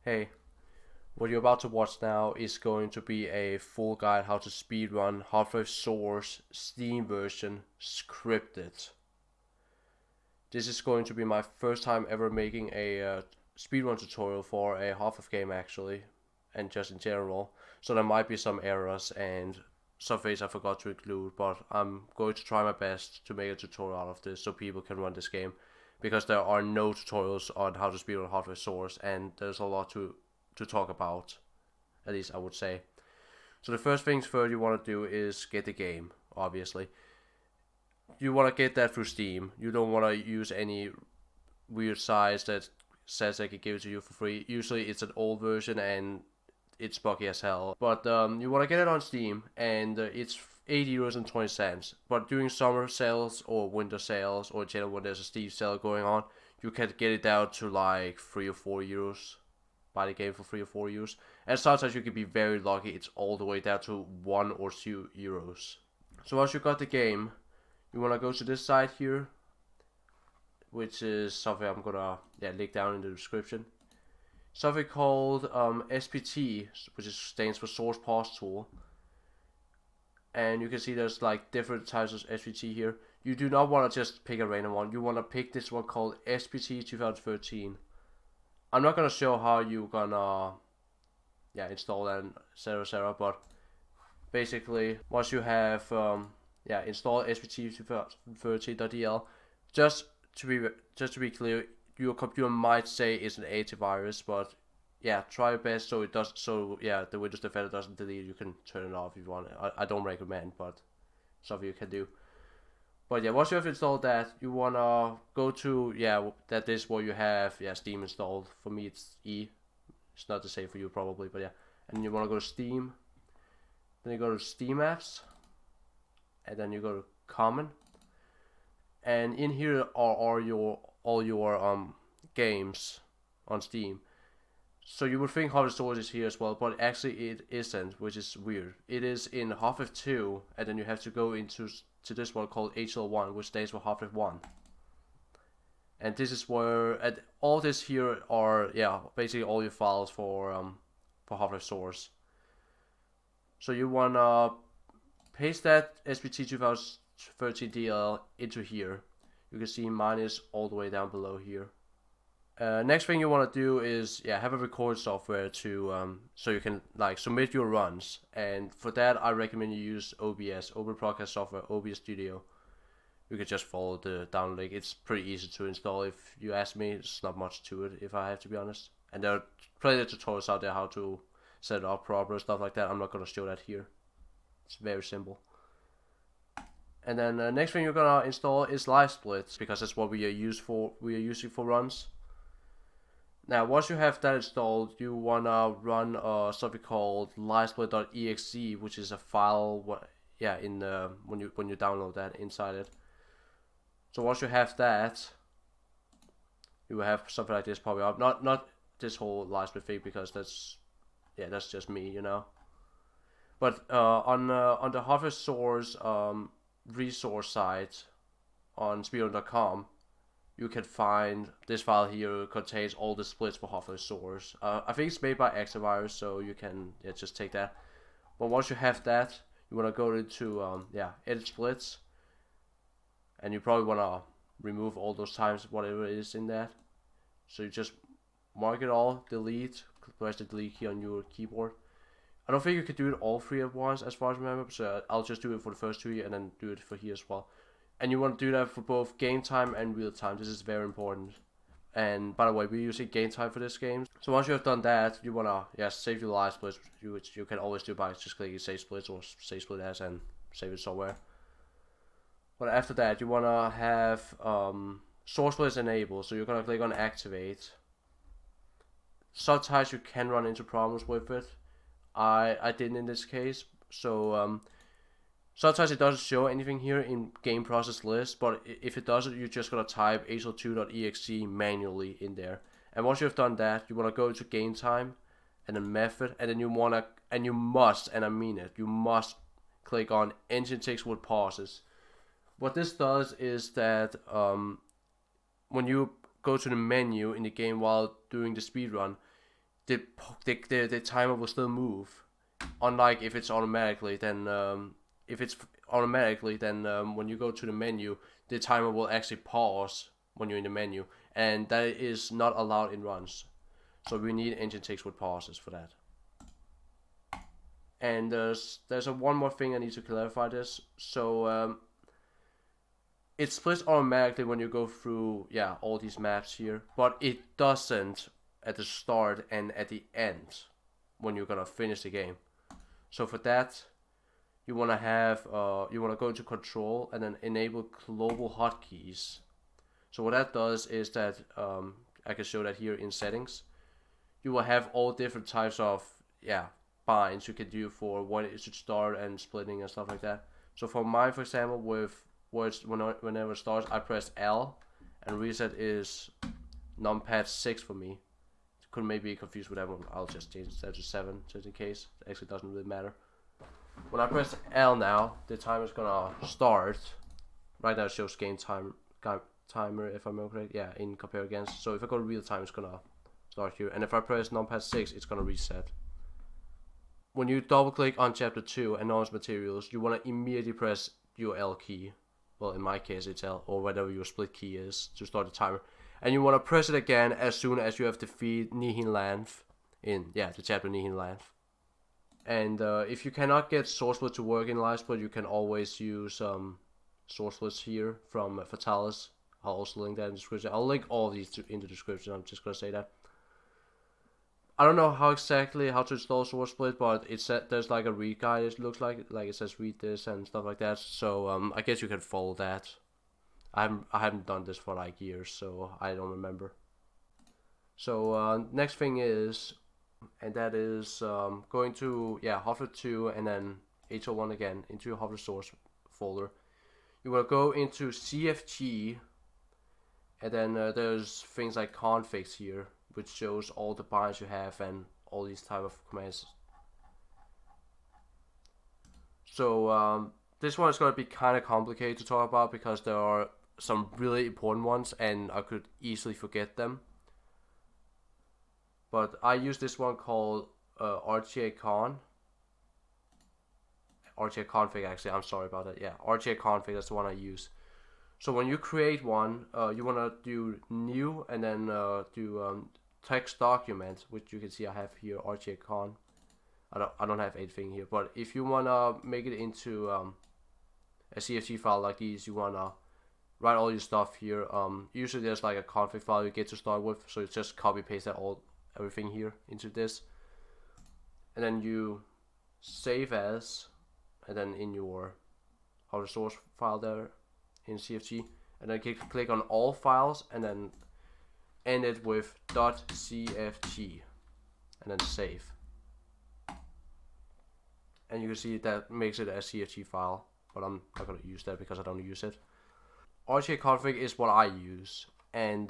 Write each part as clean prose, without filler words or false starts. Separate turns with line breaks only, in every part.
Hey, what you're about to watch now is going to be a full guide how to speedrun Half-Life Source Steam version scripted. This is going to be my first time ever making a speedrun tutorial for a Half-Life game actually, and just in general. So there might be some errors and some things I forgot to include, but I'm going to try my best to make a tutorial out of this so people can run this game. Because there are no tutorials on how to speedrun Half-Life Source, and there's a lot to talk about, at least I would say. So the first things first you want to do is get the game, obviously. You want to get that through Steam. You don't want to use any weird sites that says they can give it to you for free. Usually it's an old version and it's buggy as hell. But you want to get it on Steam, and it's €8 and 20 cents. But during summer sales or winter sales or general when there's a Steam sale going on, you can get it down to like €3 or €4. Buy the game for €3 or €4. And sometimes you can be very lucky, it's all the way down to €1 or €2. So once you got the game, you want to go to this site here, which is something I'm gonna link down in the description. Something called SPT, which stands for Source Parse Tool. And you can see there's like different types of SPT here. You do not want to just pick a random one. You want to pick this one called SPT 2013. I'm not gonna show how you gonna install that, etc. But basically, once you have installed spt2013.dl, just to be clear, your computer might say it's an antivirus, but try your best so it does. So the Windows Defender doesn't delete. You can turn it off if you want. I don't recommend, but something you can do. But once you have installed that, you wanna go to that is where you have Steam installed. For me it's E. It's not the same for you probably, but and you wanna go to Steam. Then you go to Steam apps, and then you go to Common. And in here are all your games on Steam. So you would think Half-Life Source is here as well, but actually it isn't, which is weird. It is in Half-Life 2, and then you have to go into this one called HL1, which stands for Half-Life 1. And this is where, and all this here are basically all your files for Half-Life Source. So you wanna paste that SPT 2013 DL into here. You can see mine is all the way down below here. Next thing you want to do is have a record software to so you can like submit your runs, and for that I recommend you use OBS, Open Broadcast Software, OBS Studio. You can just follow the download link. It's pretty easy to install if you ask me. It's not much to it if I have to be honest, and there are plenty of tutorials out there how to set it up proper, stuff like that. I'm not gonna show that here. It's very simple. And then the next thing you're gonna install is LiveSplit, because that's what we are using for runs. Now, once you have that installed, you wanna run something called livesplit.exe, which is a file in when you download that inside it. So once you have that, you will have something like this probably up. Not this whole LiveSplit thing, because that's just me, you know. But on the Half-Life Source resource site on speedrun.com, you can find this file here. Contains all the splits for Half-Life Source. I think it's made by Activirus, so you can just take that. But once you have that, you want to go into edit splits, and you probably want to remove all those times whatever it is in that. So you just mark it all, delete, press the delete key on your keyboard. I don't think you can do it all three at once as far as I remember, so I'll just do it for the first two and then do it for here as well. And you want to do that for both game time and real time. This is very important. And by the way, we're using game time for this game. So once you have done that, you want to save your live splits, which you can always do by just clicking save splits or save split as and save it somewhere. But after that, you want to have source splits enabled. So you're going to click on activate. Sometimes you can run into problems with it. I didn't in this case. So sometimes it doesn't show anything here in game process list, but if it doesn't, you're just gonna type HL2.exe manually in there. And once you've done that, you wanna go to game time and then method, and then you must, and I mean it, you must click on engine takes with pauses. What this does is that when you go to the menu in the game while doing the speedrun, the timer will still move. Unlike if it's automatically, then when you go to the menu, the timer will actually pause when you're in the menu, and that is not allowed in runs. So we need engine ticks with pauses for that. And there's one more thing I need to clarify this. So it splits automatically when you go through all these maps here, but it doesn't at the start and at the end when you're gonna finish the game. So for that, you wanna go into control and then enable global hotkeys. So what that does is that I can show that here in settings. You will have all different types of binds you can do for when it should start and splitting and stuff like that. So for mine, for example, with whenever it starts, I press L, and reset is numpad 6 for me. Could maybe be confused with that one. I'll just change that to 7 just in case. It actually doesn't really matter. When I press L now, the timer is gonna start. Right now it shows game timer, if I'm correct. Yeah, in compare against. So if I go to real time, it's gonna start here. And if I press numpad 6, it's gonna reset. When you double click on chapter 2, Anomalous Materials, you wanna immediately press your L key. Well, in my case it's L, or whatever your split key is to start the timer. And you want to press it again as soon as you have defeated Nihilanth in the chapter Nihilanth. And if you cannot get SwordSplit to work in LiveSplit, you can always use SwordSplits here from Fatalis. I'll also link that in the description. I'll link all of these in the description. I'm just gonna say that. I don't know how to install SwordSplit, but it said there's like a read guide. It looks like it says read this and stuff like that. So I guess you can follow that. I haven't done this for like years, so I don't remember. So next thing is, and that is going to Hofler 2 and then H01 again into your Hofler source folder. You will go into CFG, and then there's things like configs here, which shows all the binds you have and all these type of commands. So this one is going to be kind of complicated to talk about because there are some really important ones and I could easily forget them. But I use this one called RTA config actually, I'm sorry about that. Yeah, RTA config, that's the one I use. So when you create one, you want to do new and then do text document, which you can see I have here, RTA con. I don't have anything here, but if you want to make it into a CSV file like these, you want to write all your stuff here. Usually there's like a config file you get to start with, so you just copy paste everything here into this, and then you save as, and then in your how the source file there in CFG, and then click on all files and then end it with .cfg and then save, and you can see that makes it a CFG file, but I'm not going to use that because I don't use it. RTA config is what I use, and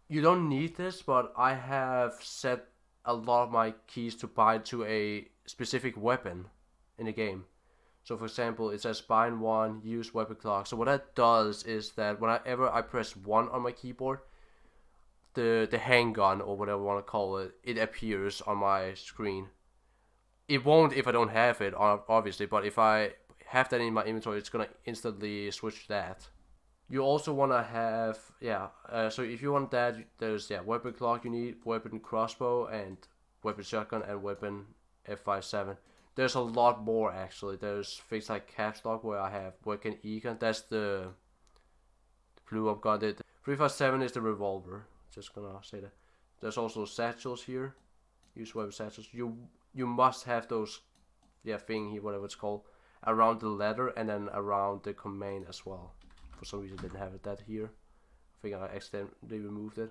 you don't need this, but I have set a lot of my keys to bind to a specific weapon in the game. So for example, it says bind 1, use weapon clock. So what that does is that whenever I press 1 on my keyboard, the handgun or whatever you want to call it, it appears on my screen. It won't if I don't have it, obviously, but if I have that in my inventory, it's gonna instantly switch that. You also want to have so if you want that, there's weapon clock, you need weapon crossbow and weapon shotgun and weapon F57. There's a lot more actually. There's things like caps lock where I have weapon Egan, that's the blue up gun. 357 is the revolver, just gonna say that. There's also satchels here, use weapon satchels. You must have those thing here, whatever it's called, around the letter and then around the command as well. For some reason I didn't have that here. I think I accidentally removed it.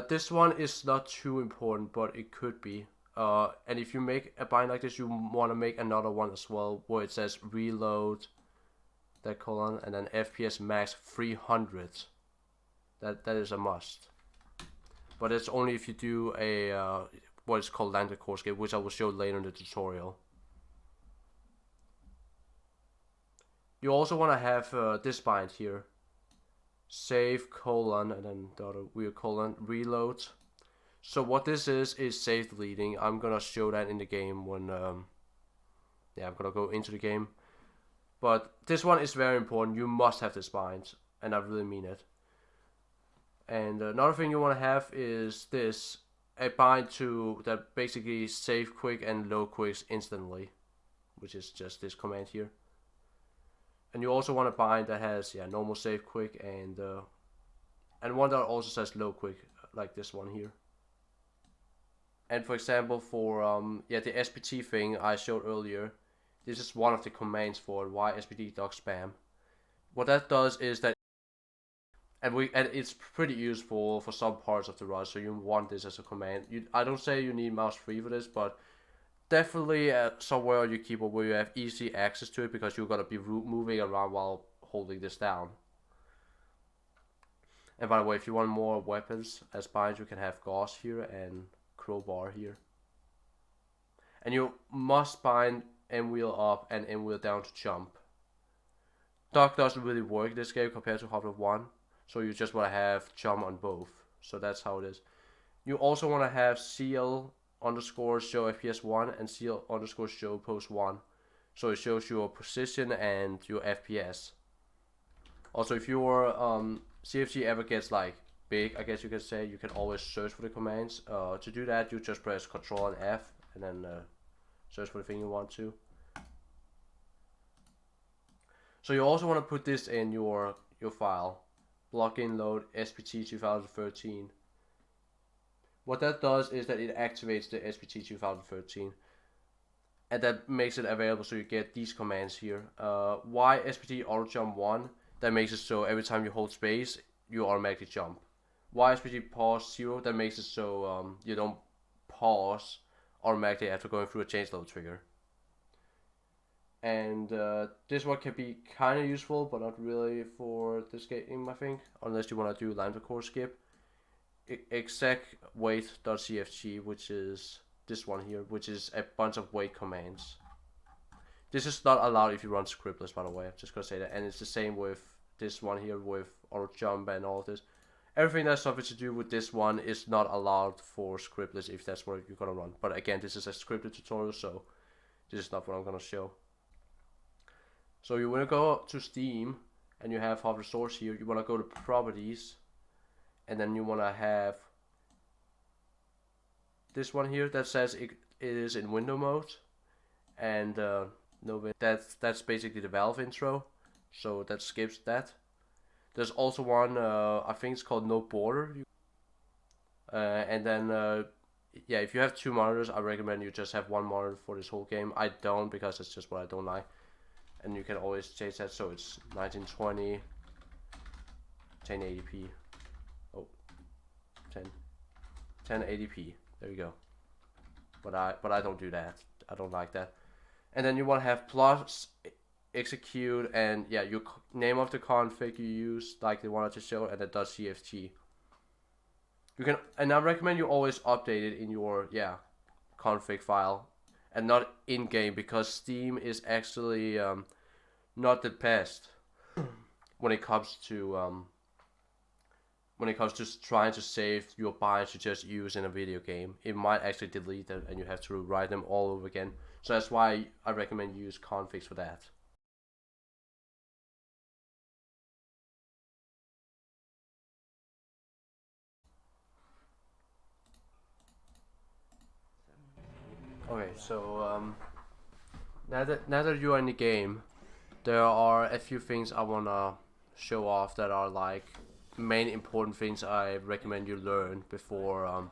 This one is not too important, but it could be. And if you make a bind like this, you want to make another one as well, where it says reload, that colon, and then FPS max 300. That is a must. But it's only if you do a what is called Lambda Core skip, which I will show later in the tutorial. You also want to have this bind here. save colon and then the other weird colon reload. So what this is save deleting. I'm gonna show that in the game when yeah, I'm gonna go into the game. But this one is very important. You must have this bind, and I really mean it. And another thing you want to have is this, a bind to that basically save quick and load quicks instantly, which is just this command here. And you also want a bind that has normal save quick and one that also says load quick, like this one here. And for example, for the SPT thing I showed earlier, this is one of the commands for why SPT doc spam. What that does is that, and it's pretty useful for some parts of the run, so you want this as a command. I don't say you need mouse 3 for this, but definitely somewhere on your keyboard where you have easy access to it, because you're gonna be moving around while holding this down. And by the way, if you want more weapons as binds, you can have gauze here and crowbar here. And you must bind M wheel up and M wheel down to jump. Duck doesn't really work in this game compared to Half-Life 1, so you just want to have jump on both. So that's how it is. You also want to have CL underscore show FPS 1 and CL underscore show pose 1. So it shows your position and your FPS. Also, if your CFG ever gets like big, I guess you could say, you can always search for the commands. To do that, you just press Ctrl and F and then search for the thing you want to. So you also want to put this in your file, plugin load SPT 2013. What that does is that it activates the SPT 2013, and that makes it available so you get these commands here. Why SPT auto jump 1, that makes it so every time you hold space you automatically jump. Why SPT pause 0, that makes it so you don't pause automatically after going through a changeload trigger. And this one can be kind of useful, but not really for this game, I think, unless you want to do Lambda Core skip. Exec wait.cfg, which is this one here, which is a bunch of wait commands. This is not allowed if you run scriptless, by the way. I'm just gonna say that. And it's the same with this one here with auto jump and all of this. Everything that's something to do with this one is not allowed for scriptless if that's what you're gonna run. But again, this is a scripted tutorial, so this is not what I'm gonna show. So you want to go to Steam and you have Half Resource here. You want to go to Properties, and then you want to have this one here that says it is in window mode, and no, that's basically the Valve intro, so that skips that. There's also one I think it's called No Border, and then yeah, if you have 2 monitors, I recommend you just have 1 monitor for this whole game. I don't, because it's just what I don't like. And you can always change that so it's 1920, 1080p. Oh, 1080p. There you go. But I don't do that. I don't like that. And then you want to have plus execute and your name of the config you use, like the one I just showed, and then .cfg. You can, and I recommend you always update it in your config file and not in game, because Steam is actually not the best when it comes to trying to save your binds you just use in a video game. It might actually delete them and you have to write them all over again. So that's why I recommend you use configs for that. Okay, so now that you are in the game, there are a few things I wanna show off that are like main important things I recommend you learn before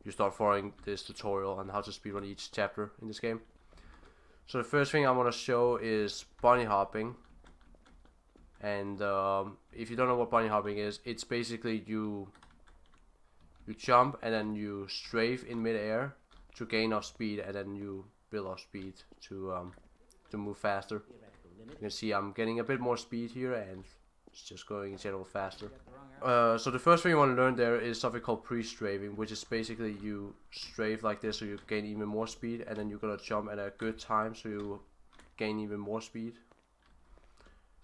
you start following this tutorial on how to speedrun each chapter in this game. So the first thing I want to show is bunnyhopping. And if you don't know what bunnyhopping is, it's basically you jump and then you strafe in midair to gain off speed, and then you build off speed to move faster. You can see I'm getting a bit more speed here, and it's just going in general faster. So the first thing you want to learn there is something called pre-strafing, which is basically you strafe like this so you gain even more speed, and then you're gonna jump at a good time so you gain even more speed.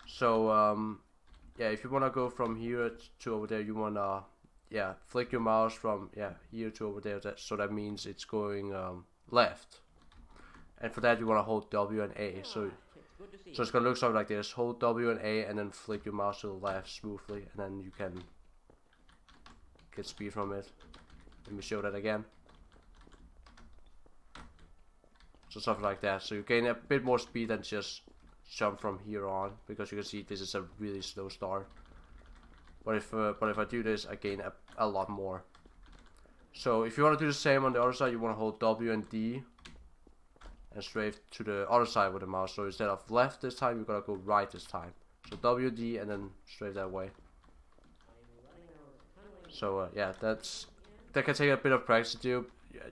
So yeah, if you wanna go from here to over there, you wanna flick your mouse from here to over there. So that means it's going left. And for that you wanna hold W and A. So it's gonna look something like this. Hold W and A and then flick your mouse to the left smoothly, and then you can get speed from it. Let me show that again. So something like that. So you gain a bit more speed than just jump from here on, because you can see this is a really slow start. But if I do this, I gain a lot more. So if you want to do the same on the other side, you want to hold W and D and strafe to the other side with the mouse. So instead of left this time, you're gonna go right this time. So W, D, and then strafe that way. So yeah, that can take a bit of practice to do.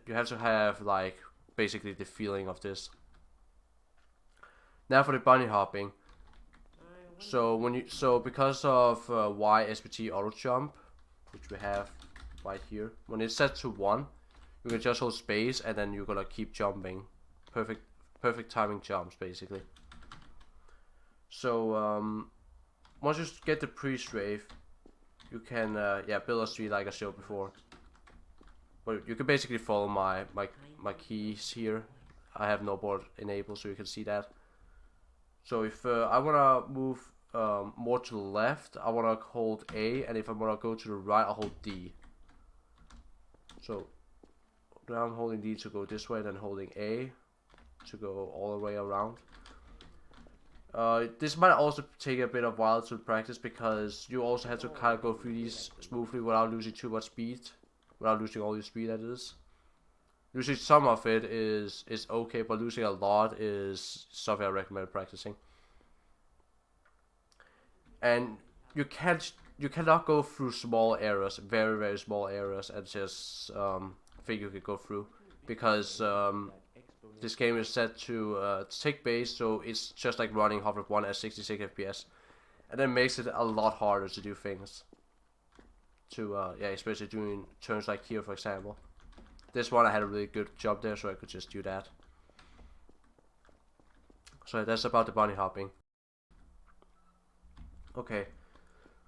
You have to have like basically the feeling of this. Now for the bunny hopping. So because of Y SPT auto jump, which we have right here, when it's set to 1, you can just hold space and then you're gonna keep jumping. Perfect timing jumps basically. So once you get the pre-strafe, you can build a street like I showed before. But you can basically follow my keys here. I have no board enabled, so you can see that. So if I wanna move more to the left, I wanna hold A, and if I wanna go to the right, I'll hold D. So now I'm holding D to go this way, then holding A to go all the way around. This might also take a bit of while to practice, because you also have to kind of go through these smoothly without losing too much speed, without losing all your speed, that is. Losing some of it is okay, but losing a lot is something I recommend practicing. And you cannot go through small areas, very small areas, and just think you can go through, because this game is set to tick based, so it's just like running Half-Life 1 at 66 FPS, and that makes it a lot harder to do things. To especially doing turns like here, for example. This one I had a really good job there, so I could just do that. So that's about the bunny hopping. Okay,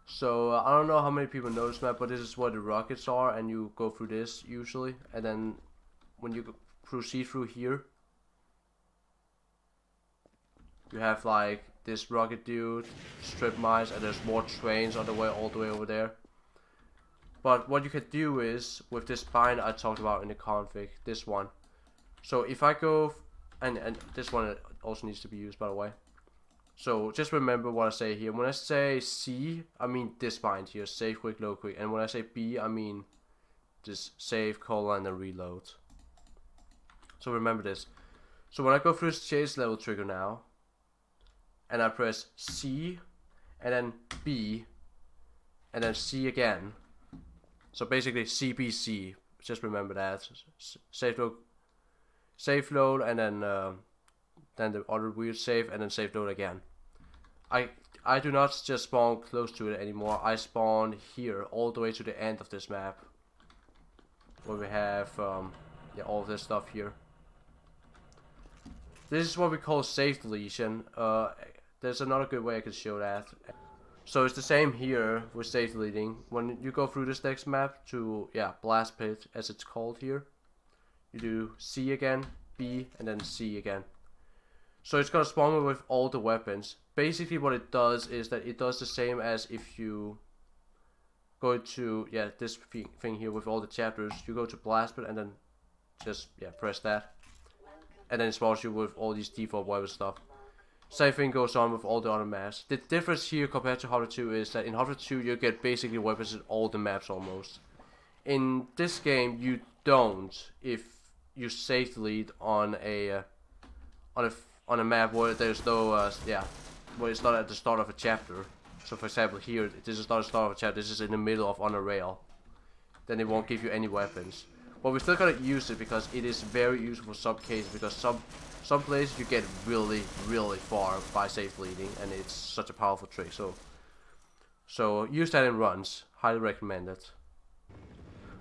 so I don't know how many people know this map, but this is where the rockets are, and you go through this usually, and then when you proceed through here, you have like this rocket dude, strip mines, and there's more trains on the way all the way over there. But what you can do is, with this bind I talked about in the config, this one. So if I go, and this one also needs to be used, by the way. So just remember what I say here. When I say C, I mean this bind here, save quick, load quick. And when I say B, I mean just save, colon, and reload. So remember this. So when I go through this chase level trigger now, and I press C, and then B, and then C again. So basically CBC, just remember that. Save load, and then the other weird save, and then save load again. I do not just spawn close to it anymore. I spawn here all the way to the end of this map, where we have all of this stuff here. This is what we call safe deletion. There's another good way I can show that. So it's the same here with safe deleting. When you go through this next map to blast pit, as it's called here, you do C again, B, and then C again. So it's gonna spawn with all the weapons. Basically what it does is that it does the same as if you go to this thing here with all the chapters. You go to blast pit and then just press that, and then it spawns you with all these default weapon stuff. Same thing goes on with all the other maps. The difference here compared to Half-Life 2 is that in Half-Life 2 you get basically weapons in all the maps almost. In this game you don't, if you safe delete on a map where there's no where it's not at the start of a chapter. So for example here, this is not the start of a chapter, this is in the middle of on a rail. Then it won't give you any weapons. But we're still gonna use it because it is very useful for some cases, because some places you get really far by safe deleting, and it's such a powerful trick. So use that in runs, highly recommend it.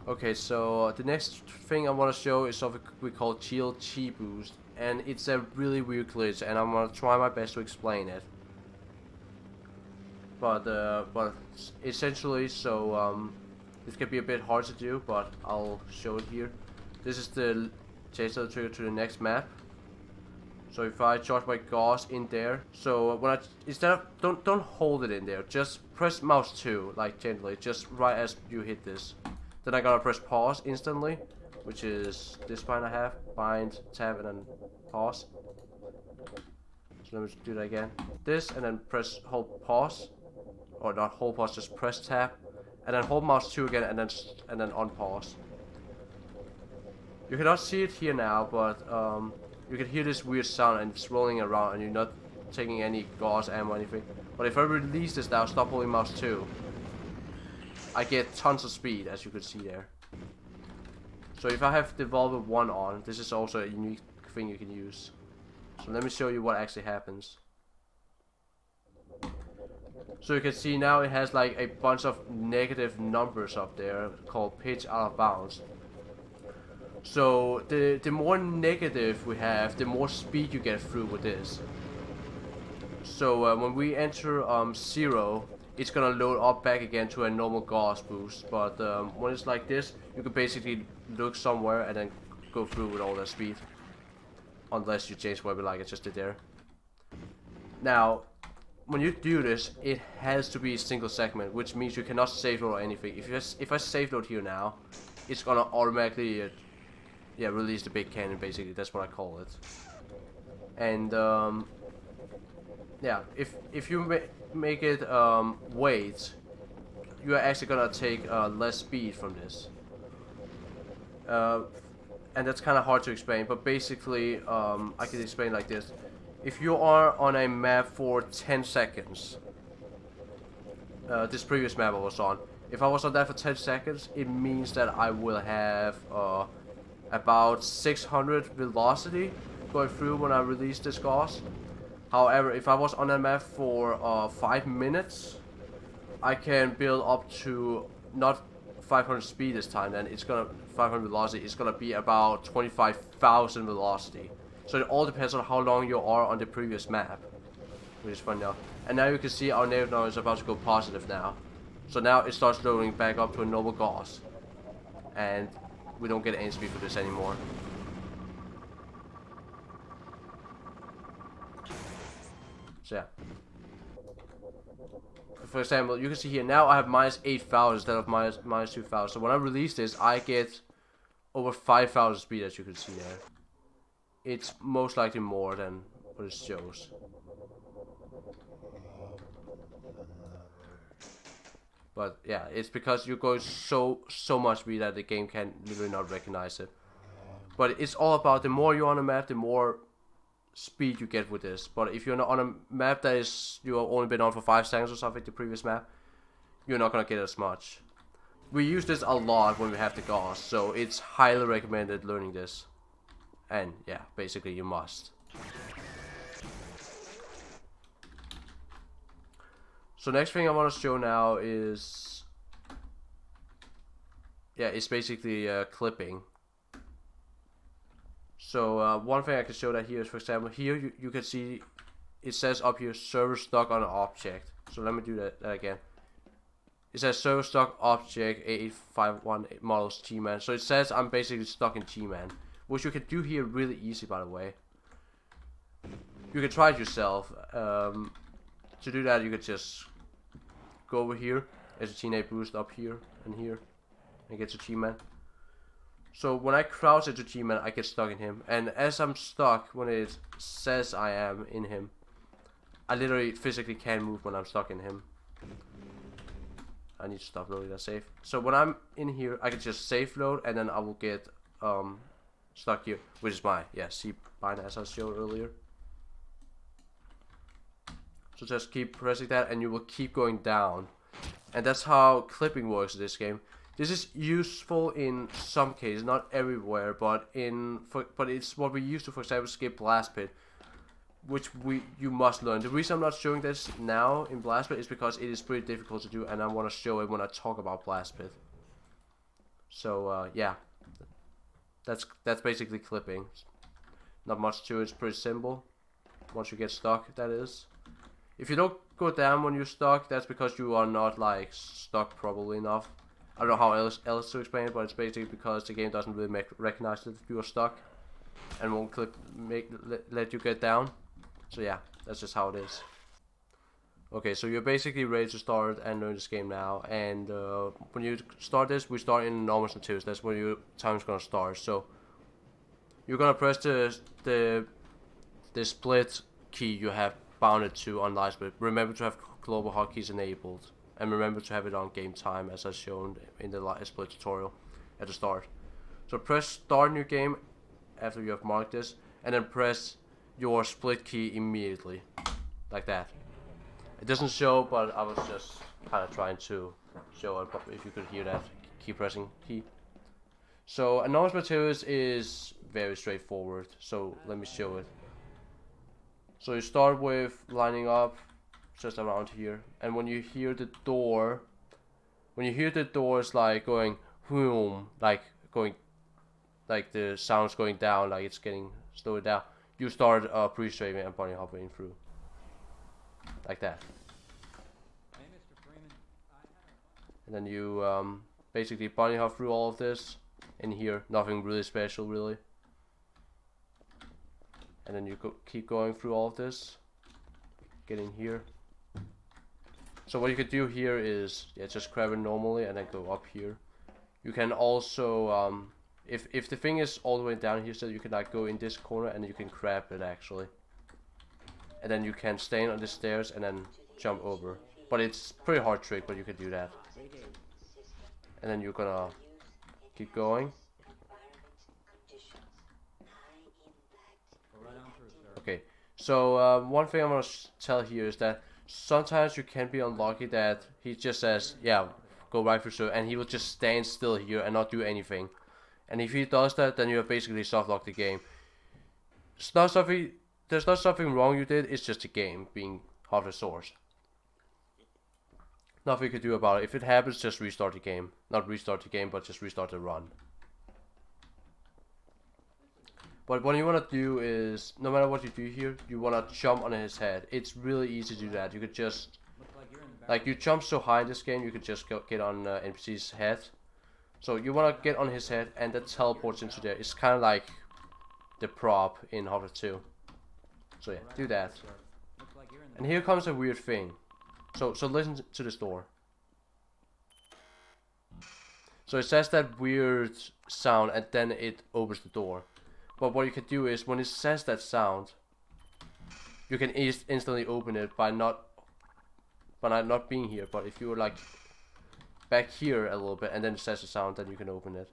Okay, so the next thing I want to show is something we call Shield Chi Boost, and it's a really weird glitch, and I'm gonna try my best to explain it. but essentially, so this can be a bit hard to do, but I'll show it here. This is the change the trigger to the next map. So if I charge my gauze in there, so when instead of don't hold it in there, just press mouse 2 like gently, just right as you hit this. Then I gotta press pause instantly, which is this bind I have, bind, tab, and then pause. So let me do that again. This and then hold pause, or not hold pause, just press tab, and then hold mouse 2 again, and then unpause. You cannot see it here now, but you can hear this weird sound and it's rolling around and you're not taking any gauze ammo or anything. But if I release this now, stop holding mouse 2, I get tons of speed, as you can see there. So if I have Devolver 1 on, this is also a unique thing you can use. So let me show you what actually happens. So you can see now it has like a bunch of negative numbers up there called pitch out of bounds. So the more negative we have, the more speed you get through with this. So when we enter 0, it's gonna load up back again to a normal gauze boost. But when it's like this, you can basically look somewhere and then go through with all that speed. Unless you change whatever like I just did there. Now, when you do this, it has to be a single segment, which means you cannot save load or anything. If I save load here now, it's gonna automatically release the big cannon, basically. That's what I call it. And yeah, if you make it wait, you are actually gonna take less speed from this. And that's kind of hard to explain, but basically I can explain like this. If you are on a map for 10 seconds, this previous map I was on, if I was on that for 10 seconds, it means that I will have about 600 velocity going through when I release this gauze. However, if I was on that map for 5 minutes, I can build up to not 500 speed this time, then it's gonna 500 velocity, it's gonna be about 25,000 velocity. So it all depends on how long you are on the previous map, which is fun now. And now you can see our negative number is about to go positive now. So now it starts loading back up to a normal gauze, and we don't get any speed for this anymore. So yeah. For example, you can see here now I have minus 8,000 instead of minus 2,000. So when I release this, I get over 5,000 speed, as you can see there. It's most likely more than what it shows. But yeah, it's because you're going so much speed that the game can literally not recognize it. But it's all about the more you're on a map, the more speed you get with this. But if you're on a map that is you have only been on for 5 seconds or something, the previous map, you're not gonna get as much. We use this a lot when we have the gauze, so it's highly recommended learning this. And yeah, basically you must. So next thing I want to show now is it's basically clipping. So one thing I can show that here is, for example, here you can see it says up here server stuck on an object. So let me do that again. It says server stuck object A851 models G-Man. So it says I'm basically stuck in G-Man, which you can do here really easy, by the way. You can try it yourself. To do that, you could just go over here. There's a TNA boost up here and here, and get to G-Man. So when I crouch into G-Man, I get stuck in him, and as I'm stuck, when it says I am in him, I literally physically can't move when I'm stuck in him. I need to stop loading that save. So when I'm in here, I can just save load, and then I will get stuck here, which is my C bind as I showed earlier. So just keep pressing that and you will keep going down. And that's how clipping works in this game. This is useful in some cases, not everywhere, but it's what we use to, for example, skip Blast Pit, which you must learn. The reason I'm not showing this now in Blast Pit is because it is pretty difficult to do, and I want to show it when I talk about Blast Pit. So yeah, that's basically clipping. Not much to it. It's pretty simple. Once you get stuck, that is. If you don't go down when you're stuck, that's because you are not like stuck probably enough. I don't know how else to explain it, but it's basically because the game doesn't really recognize that you are stuck and won't let you get down. So yeah, that's just how it is. Okay, so you're basically ready to start and learn this game now. And when you start this, we start in Anomalous Materials. That's when your time's gonna start. So you're gonna press the split key you have bounded to on LiveSplit. Remember to have global hotkeys enabled, and remember to have it on game time as I shown in the LiveSplit tutorial at the start. So press start new game after you have marked this, and then press your split key immediately, like that. It doesn't show, but I was just kind of trying to show it, but if you could hear that, keep pressing key. So Anomalous Materials is very straightforward, so let me show it. So you start with lining up just around here, and when you hear the door, it's like going whoom, like the sound's going down, like it's getting slowed down. You start pre-strafing and bunny hopping through, like that.
Hey, Mr. Freeman.
And then you basically bunny hop through all of this in here, nothing really special really. And then you keep going through all of this, get in here. So what you could do here is just grab it normally and then go up here. You can also if the thing is all the way down here, so you can like go in this corner and you can grab it actually. And then you can stand on the stairs and then jump over. But it's pretty hard trick, but you can do that. And then you're gonna keep going. Okay, so one thing I'm gonna tell here is that sometimes you can be unlucky that he just says, yeah, go right through, and he will just stand still here and not do anything. And if he does that, then you have basically softlocked the game. It's not something, there's not something wrong you did, it's just the game being half the source. Nothing you can do about it. If it happens, just restart the game. Not restart the game, but just restart the run. But what you want to do is, no matter what you do here, you want to jump on his head. It's really easy to do that. You could just, like you jump so high in this game, you could just get on NPC's head. So you want to get on his head, and that teleports into there. It's kind of like the prop in Half-Life 2. So yeah, do that. And here comes a weird thing. So listen to this door. So it says that weird sound, and then it opens the door. But what you can do is, when it says that sound, you can instantly open it by not being here. But if you were like back here a little bit, and then it says the sound, then you can open it.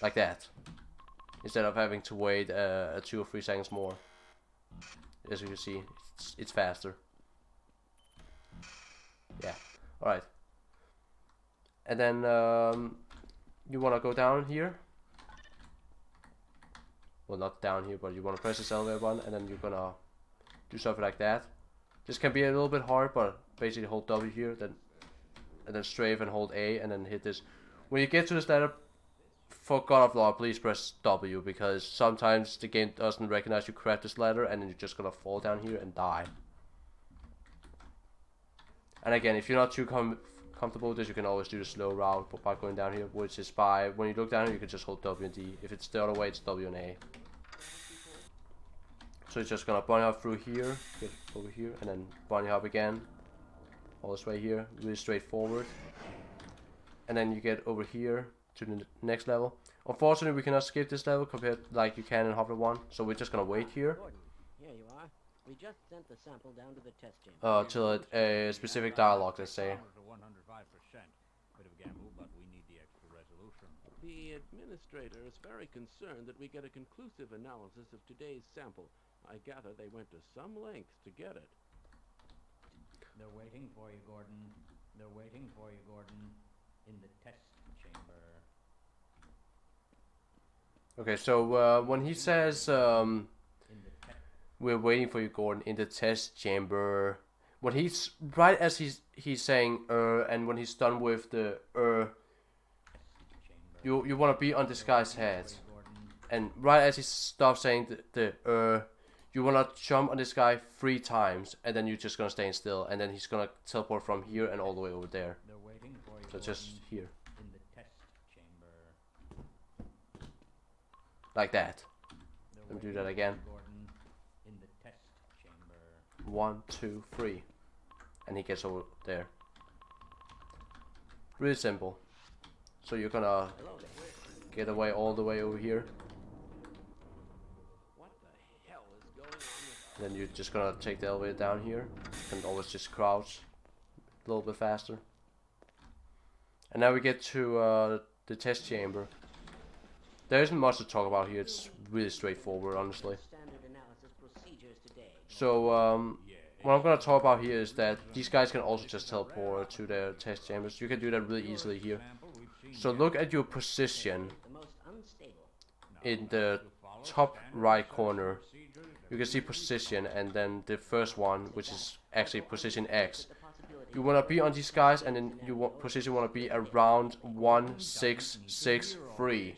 Like that. Instead of having to wait 2 or 3 seconds more. As you can see, it's faster. Yeah, alright. And then you want to go down here. Well, not down here, but you want to press this elevator button, and then you're gonna do something like that. This can be a little bit hard, but basically hold W here, and then strafe and hold A, and then hit this. When you get to this ladder, for God of Law, please press W, because sometimes the game doesn't recognize you grab this ladder, and then you're just gonna fall down here and die. And again, if you're not too comfortable with this, you can always do the slow route by going down here, which is by, when you look down here, you can just hold W and D. If it's the other way, it's W and A. So it's just gonna bunny hop through here, get over here, and then bunny hop again, all this way here, really straightforward. And then you get over here to the next level. Unfortunately, we cannot skip this level compared like you can in Half-Life 1, so we're just gonna wait here.
Here you are. We just sent the sample down to the test chamber.
Till a specific dialogue, let's say.
105%. Bit of a gamble, but we need the extra resolution.
The administrator is very concerned that we get a conclusive analysis of today's sample. I gather they went to some lengths to get it.
They're waiting for you, Gordon. They're waiting for you, Gordon, in the test chamber.
Okay, so when he says we're waiting for you, Gordon, in the test chamber, when he's right as he's saying and when he's done with the you want to be on this guy's head, and right as he stops saying the You wanna jump on this guy 3 times, and then you're just gonna stay still, and then he's gonna teleport from here and all the way over there.
They're waiting for you,
So just here,
in the test chamber.
like that.
They're
Let me do
waiting
that
for
again.
you, Gordon, in the test chamber.
1, 2, 3, and he gets over there. Really simple. So you're gonna get away all the way over here.
What the hell is going on with
Then you're just gonna take the elevator down here. You can always just crouch a little bit faster. And now we get to the test chamber. There isn't much to talk about here. It's really straightforward, honestly.
Standard analysis procedures today.
So what I'm gonna talk about here is that these guys can also just teleport to their test chambers. You can do that really easily here. So look at your position
The most unstable.
in the top right corner. You can see position, and then the first one, which is actually position X.
The possibility
You want to be on these guys, and then you want position want to be around 1, 6, 6, 3,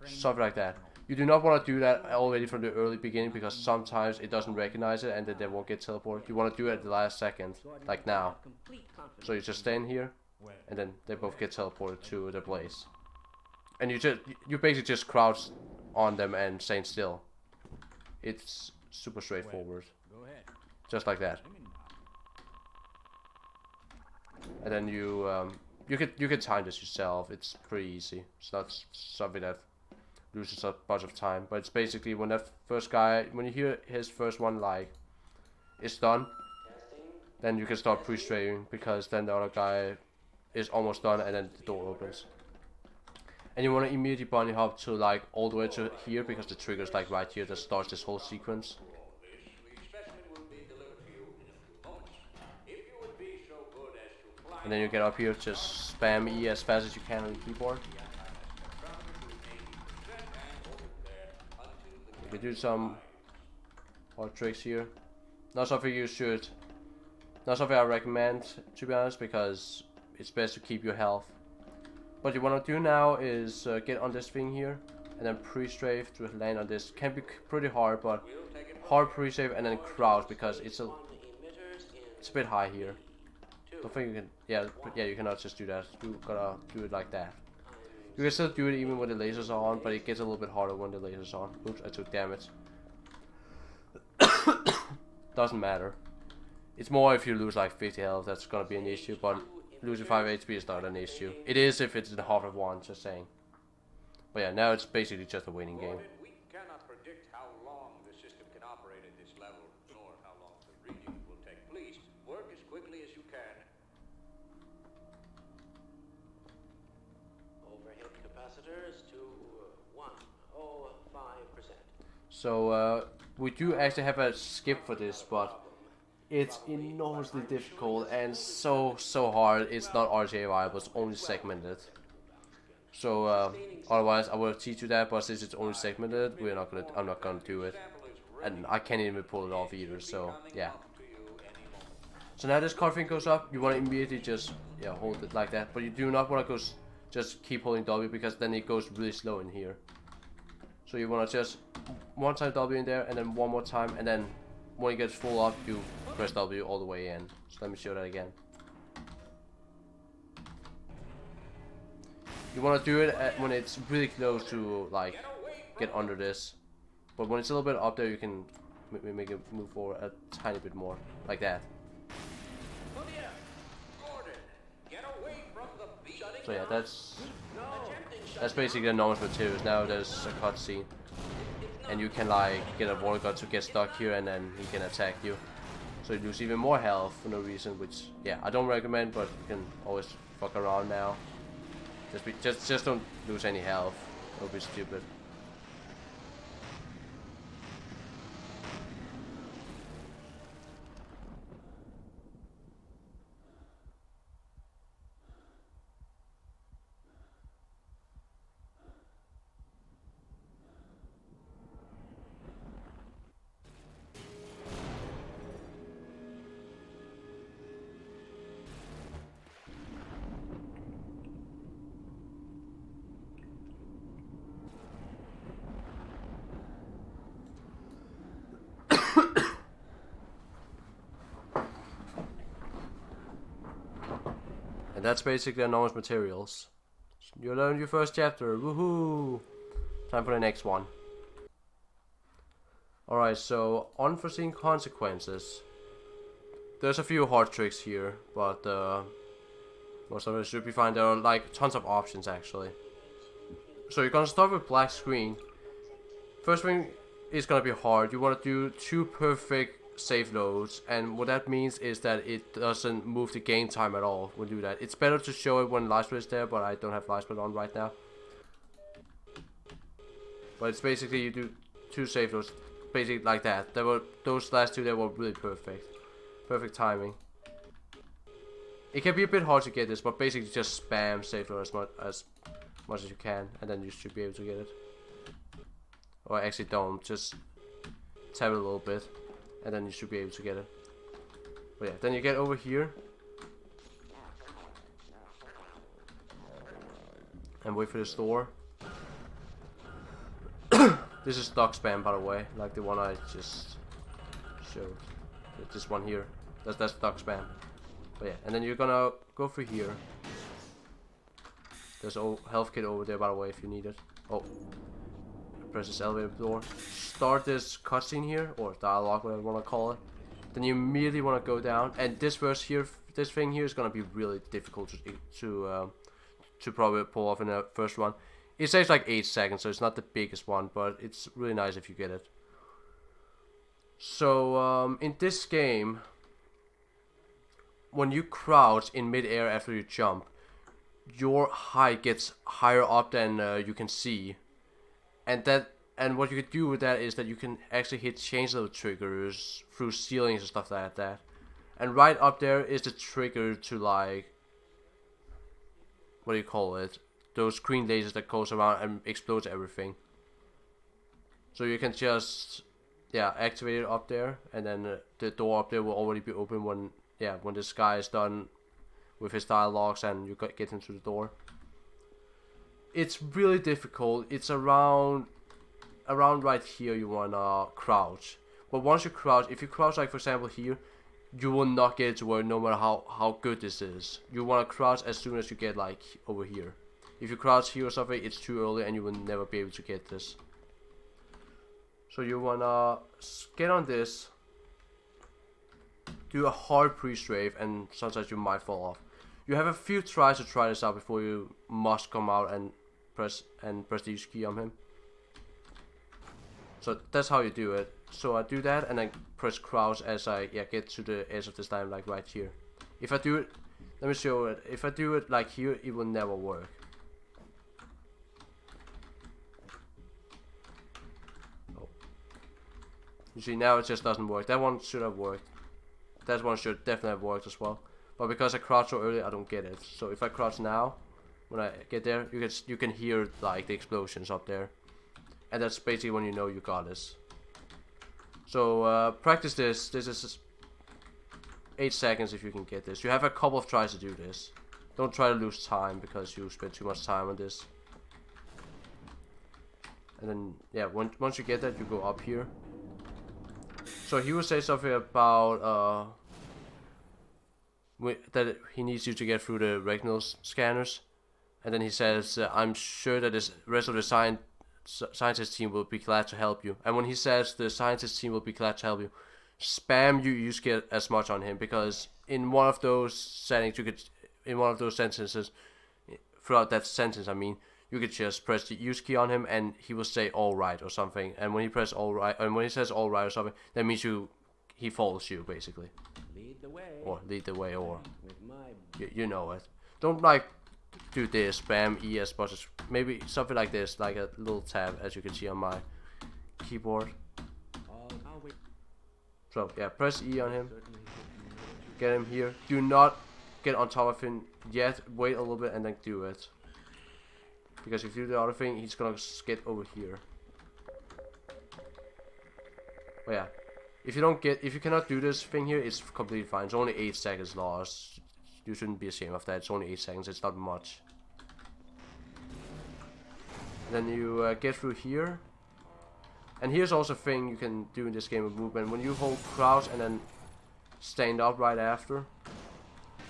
something like that. You do not want to do that already from the early beginning, because sometimes it doesn't recognize it and then they won't get teleported. You want to do it at the last second, like now.
complete confidence.
So you just stand here, and then they both get teleported to the place. And you basically just crouch on them and stand still. It's super straightforward,
Go ahead.
just like that.
I'm in now.
And then you can time this yourself. It's pretty easy. It's not something that loses a bunch of time. But it's basically when that first guy, when you hear his first one like, it's done, then you can start pre-strafing, because then the other guy is almost done, and then the door opens. And you want to immediately bunny hop to like all the way to here, because the trigger's like right here that starts this whole sequence. And then you get up here, just spam E as fast as you can on the keyboard. You can do some hard tricks here. Not something I recommend, to be honest, because it's best to keep your health. What you want to do now is get on this thing here, and then pre-strafe to land on this. Can be pretty hard, but hard pre-strafe and then crouch, because it's a bit high here. Don't think you can. Yeah, you cannot just do that. You gotta do it like that. You can still do it even when the lasers are on, but it gets a little bit harder when the lasers are on. Oops, I took damage. Doesn't matter. It's more if you lose like 50 health, that's gonna be an issue, but losing 5 HP is not an issue. It is if it's in half of one, just saying. But yeah, now it's basically just a waiting game.
We cannot predict how long the system can operate at this level, nor how long the reading will take. Please, work as quickly as you can.
Overhead capacitors to 105%.
So we do actually have a skip for this, but it's enormously difficult and so hard. It's not RTA viable. It's only segmented. So otherwise I would teach you that, but since it's only segmented, I'm not gonna do it, and I can't even pull it off either. So yeah. So now this card thing goes up. You want to immediately just hold it like that, but you do not want to go just keep holding W, because then it goes really slow in here. So you want to just one time W in there, and then one more time, and then when it gets full up, you press W all the way in. So let me show that again. You want to do it when it's really close to like get under this, but when it's a little bit up there, you can make it move forward a tiny bit more, like that. So yeah, that's basically Anomalous Materials. Now there's a cutscene, and you can like get a water god to get stuck here, and then he can attack you. So you lose even more health for no reason, which yeah, I don't recommend, but you can always fuck around now. Just don't lose any health. It'll be stupid. And that's basically Anomalous Materials. You learned your first chapter, woohoo! Time for the next one. Alright, so Unforeseen Consequences. There's a few hard tricks here, but most of it should be fine. There are like tons of options actually. So you're gonna start with black screen. First thing is gonna be hard. You wanna do 2 perfect save loads, and what that means is that it doesn't move the game time at all when you do that. It's better to show it when LiveSplit is there, but I don't have LiveSplit on right now. But it's basically you do 2 save loads, basically like that. Those last 2 they were really perfect. Perfect timing. It can be a bit hard to get this, but basically just spam save load as much as you can, and then you should be able to get it. Or actually don't, just tap it a little bit, and then you should be able to get it. But yeah, then you get over here. And wait for the store. This is stock spam, by the way, like the one I just showed. This one here, that's stock spam. But yeah, and then you're gonna go through here. There's a health kit over there, by the way, if you need it. Oh, press this elevator door. Start this cutscene here, or dialogue, whatever you wanna call it. Then you immediately wanna go down, and this verse here, this thing here is gonna be really difficult to probably pull off in the first run. It saves like 8 seconds, so it's not the biggest one, but it's really nice if you get it. So in this game, when you crouch in mid-air after you jump, your height gets higher up than you can see, and what you can do with that is that you can actually hit change level triggers through ceilings and stuff like that. And right up there is the trigger to, like, what do you call it? Those green lasers that goes around and explodes everything. So you can just, yeah, activate it up there, and then the door up there will already be open when this guy is done with his dialogues and you get into the door. It's really difficult. It's around right here you wanna crouch. But once you crouch, if you crouch like for example here, you will not get it to work no matter how good this is. You wanna crouch as soon as you get like over here. If you crouch here or something, it's too early and you will never be able to get this. So you wanna get on this, do a hard pre-strafe, and sometimes you might fall off. You have a few tries to try this out before you must come out and press the use key on him. So that's how you do it. So I do that and then press crouch as I get to the edge of this time, like right here. If I do it, let me show it. If I do it like here, it will never work. Oh. You see, now it just doesn't work. That one should have worked. That one should definitely have worked as well. But because I crouched so early, I don't get it. So if I crouch now, when I get there, you can hear like the explosions up there. And that's basically when you know you got this. So practice this. This is 8 seconds if you can get this. You have a couple of tries to do this. Don't try to lose time because you spend too much time on this. And then, yeah, once you get that, you go up here. So he will say something about that he needs you to get through the retinal scanners. And then he says, I'm sure that the rest of the scientist team will be glad to help you. And when he says the scientist team will be glad to help you, spam you use kit as much on him, because in one of those settings you could, in one of those sentences, throughout that sentence I mean, you could just press the use key on him and he will say alright or something. And when he press alright, and when he says alright or something, that means he follows you basically.
Lead the way.
Or lead the way, or
With my
you know it. Don't like do this, spam E as much as, maybe something like this, like a little tab as you can see on my keyboard. So yeah, press E on him, get him here. Do not get on top of him yet, wait a little bit and then do it. Because if you do the other thing, he's gonna get over here. But yeah, if you cannot do this thing here, it's completely fine. It's only 8 seconds lost. You shouldn't be ashamed of that. It's only 8 seconds. It's not much. Then you get through here. And here's also a thing you can do in this game of movement. When you hold crouch and then stand up right after,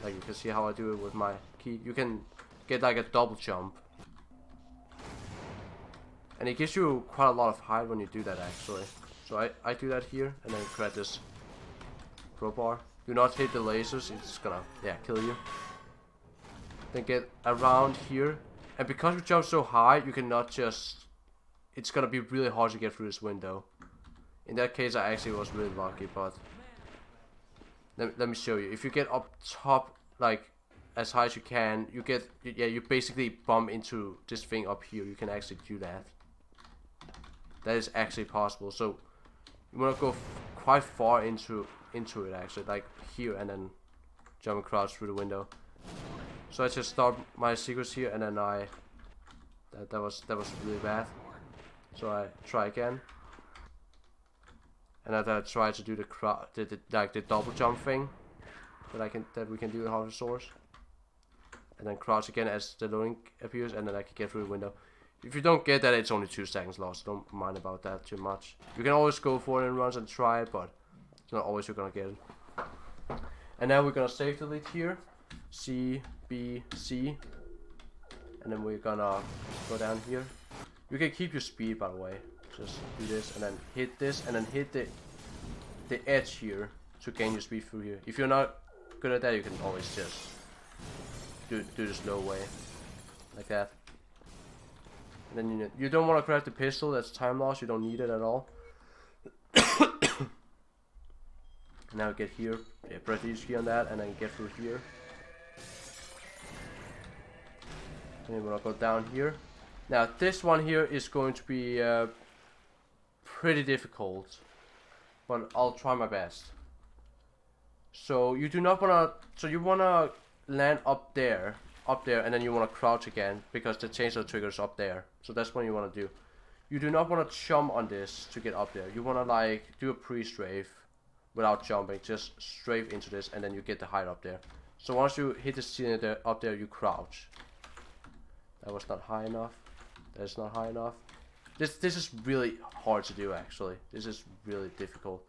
like you can see how I do it with my key, you can get like a double jump. And it gives you quite a lot of height when you do that actually. So I do that here and then grab this crowbar. Do not hit the lasers, it's gonna, yeah, kill you. Then get around here. And because we jump so high, you cannot just... It's gonna be really hard to get through this window. In that case, I actually was really lucky, but... Let me show you. If you get up top, like, as high as you can, you get... Yeah, you basically bump into this thing up here. You can actually do that. That is actually possible. So, you wanna go quite far into it, actually. Like, here, and then jump and crouch through the window. So I just start my sequence here, and then that was really bad. So I try again, and then I try to do the double jump thing that we can do with Harvest Source, and then crouch again as the loading appears, and then I can get through the window. If you don't get that, it's only 2 seconds lost. Don't mind about that too much. You can always go for it in runs and try it, but it's not always you're gonna get it. And now we're gonna save delete here. C, B, C, and then we're gonna go down here. You can keep your speed, by the way. Just do this and then hit this and then hit the edge here to gain your speed through here. If you're not good at that, you can always just do the slow way, like that. And then you don't want to grab the pistol. That's time loss. You don't need it at all. Now get here, yeah, press each key on that, and then get through here. And then we're gonna go down here. Now this one here is going to be pretty difficult, but I'll try my best. So you do not wanna, so you wanna land up there, and then you wanna crouch again because the chainsaw trigger is up there. So that's what you wanna do. You do not wanna jump on this to get up there. You wanna like do a pre-strafe without jumping, just strafe into this, and then you get the height up there. So once you hit the ceiling there, up there, you crouch. That was not high enough. That is not high enough. This is really hard to do actually. This is really difficult.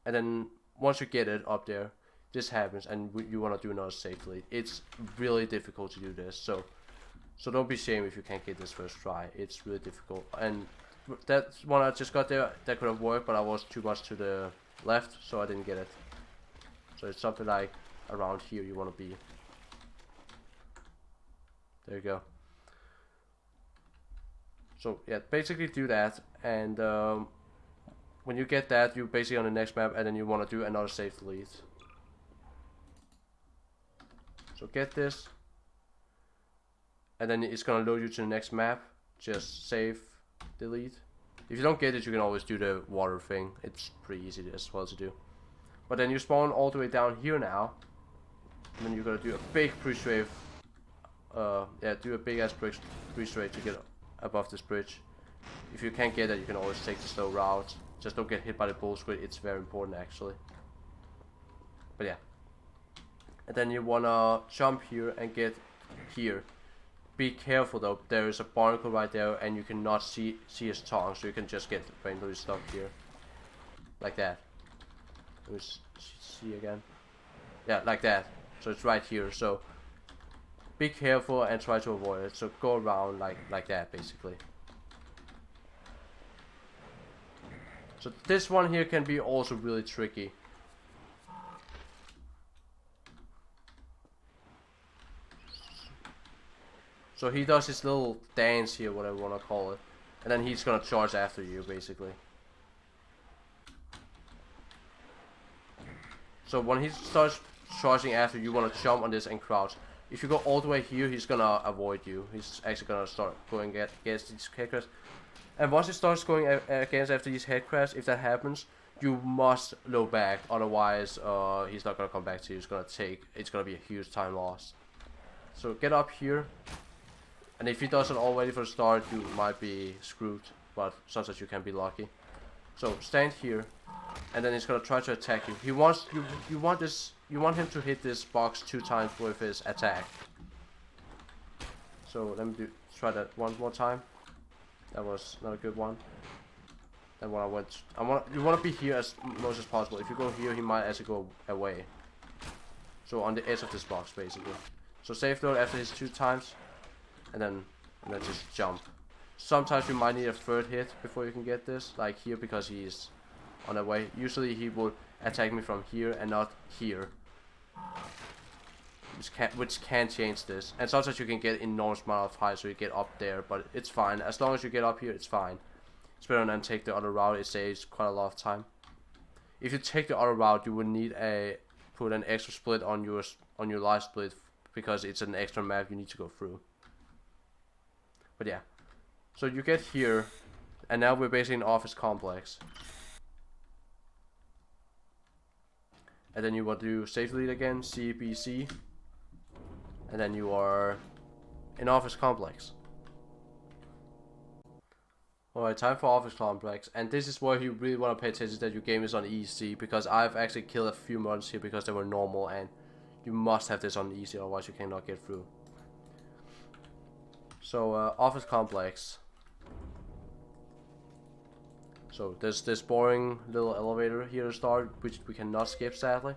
And then once you get it up there, this happens, and you want to do another safely. It's really difficult to do this. So don't be ashamed if you can't get this first try. It's really difficult. And that one I just got there, that could have worked, but I was too much to the left, so I didn't get it. So it's something like around here you want to be. There you go. So yeah, basically do that, and when you get that, you're basically on the next map, and then you want to do another save delete. So get this, and then it's gonna load you to the next map. Just save, delete. If you don't get it, you can always do the water thing. It's pretty easy as well to do. But then you spawn all the way down here now, and then you're gonna do a big pre-strafe. Yeah, do a big ass pre-strafe to get above this bridge. If you can't get it, you can always take the slow route. Just don't get hit by the bull squid. It's very important actually. But yeah. And then you wanna jump here and get here. Be careful though, there is a barnacle right there, and you cannot see his tongue, so you can just get randomly stuck here. Like that. Let me see again. Yeah, like that. So it's right here. So be careful and try to avoid it. So go around like that basically. So this one here can be also really tricky. So he does his little dance here, whatever you want to call it. And then he's gonna charge after you, basically. So when he starts charging after you, you want to jump on this and crouch. If you go all the way here, he's gonna avoid you. He's actually gonna start going against these headcrabs. And once he starts going against after these headcrabs, if that happens, you must load back. Otherwise, he's not gonna come back to you. It's gonna be a huge time loss. So get up here. And if he does it already for the start, you might be screwed, but sometimes you can be lucky. So stand here, and then he's gonna try to attack you. You want him to hit this box 2 times with his attack. So let me try that one more time. That was not a good one. Then when you want to be here as much as possible. If you go here, he might actually go away. So on the edge of this box, basically. So safe load after his 2 times, and then just jump. Sometimes you might need a 3rd hit before you can get this, like here, because he's on the way. Usually he will attack me from here and not here, which can change this. And sometimes you can get enormous amount of height, so you get up there, but it's fine. As long as you get up here, it's fine. It's better than take the other route. It saves quite a lot of time. If you take the other route, you will need put an extra split on your LiveSplit, because it's an extra map you need to go through. But yeah, so you get here, and now we're basically in office complex. And then you want to do safe lead again, C, B, C, and then you are in office complex. Alright, time for office complex, and this is where you really want to pay attention that your game is on easy, because I've actually killed a few monsters here because they were normal, and you must have this on easy, otherwise you cannot get through. So office complex. So there's this boring little elevator here to start, which we cannot skip sadly.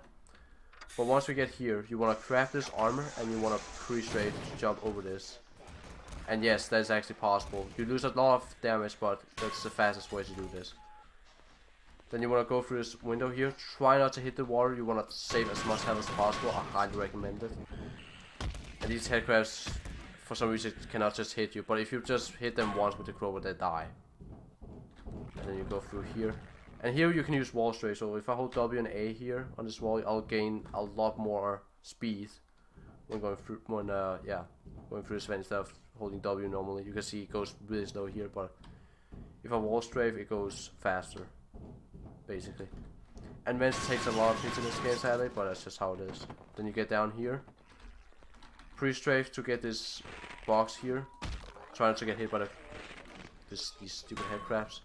But once we get here, you want to craft this armor, and you want to pre-strafe to jump over this. And yes, that's actually possible. You lose a lot of damage, but that's the fastest way to do this. Then you want to go through this window here. Try not to hit the water. You want to save as much health as possible. I highly recommend it. And these headcrabs, for some reason, cannot just hit you. But if you just hit them once with the crowbar, they die. And then you go through here. And here you can use wall strafe. So if I hold W and A here on this wall, I'll gain a lot more speed when going through going through this vent instead of holding W normally. You can see it goes really slow here, but if I wall strafe, it goes faster, basically. And vents takes a lot of hits in this game sadly, but that's just how it is. Then you get down here, pre-strafe to get this box here. Try not to get hit by these stupid headcrabs.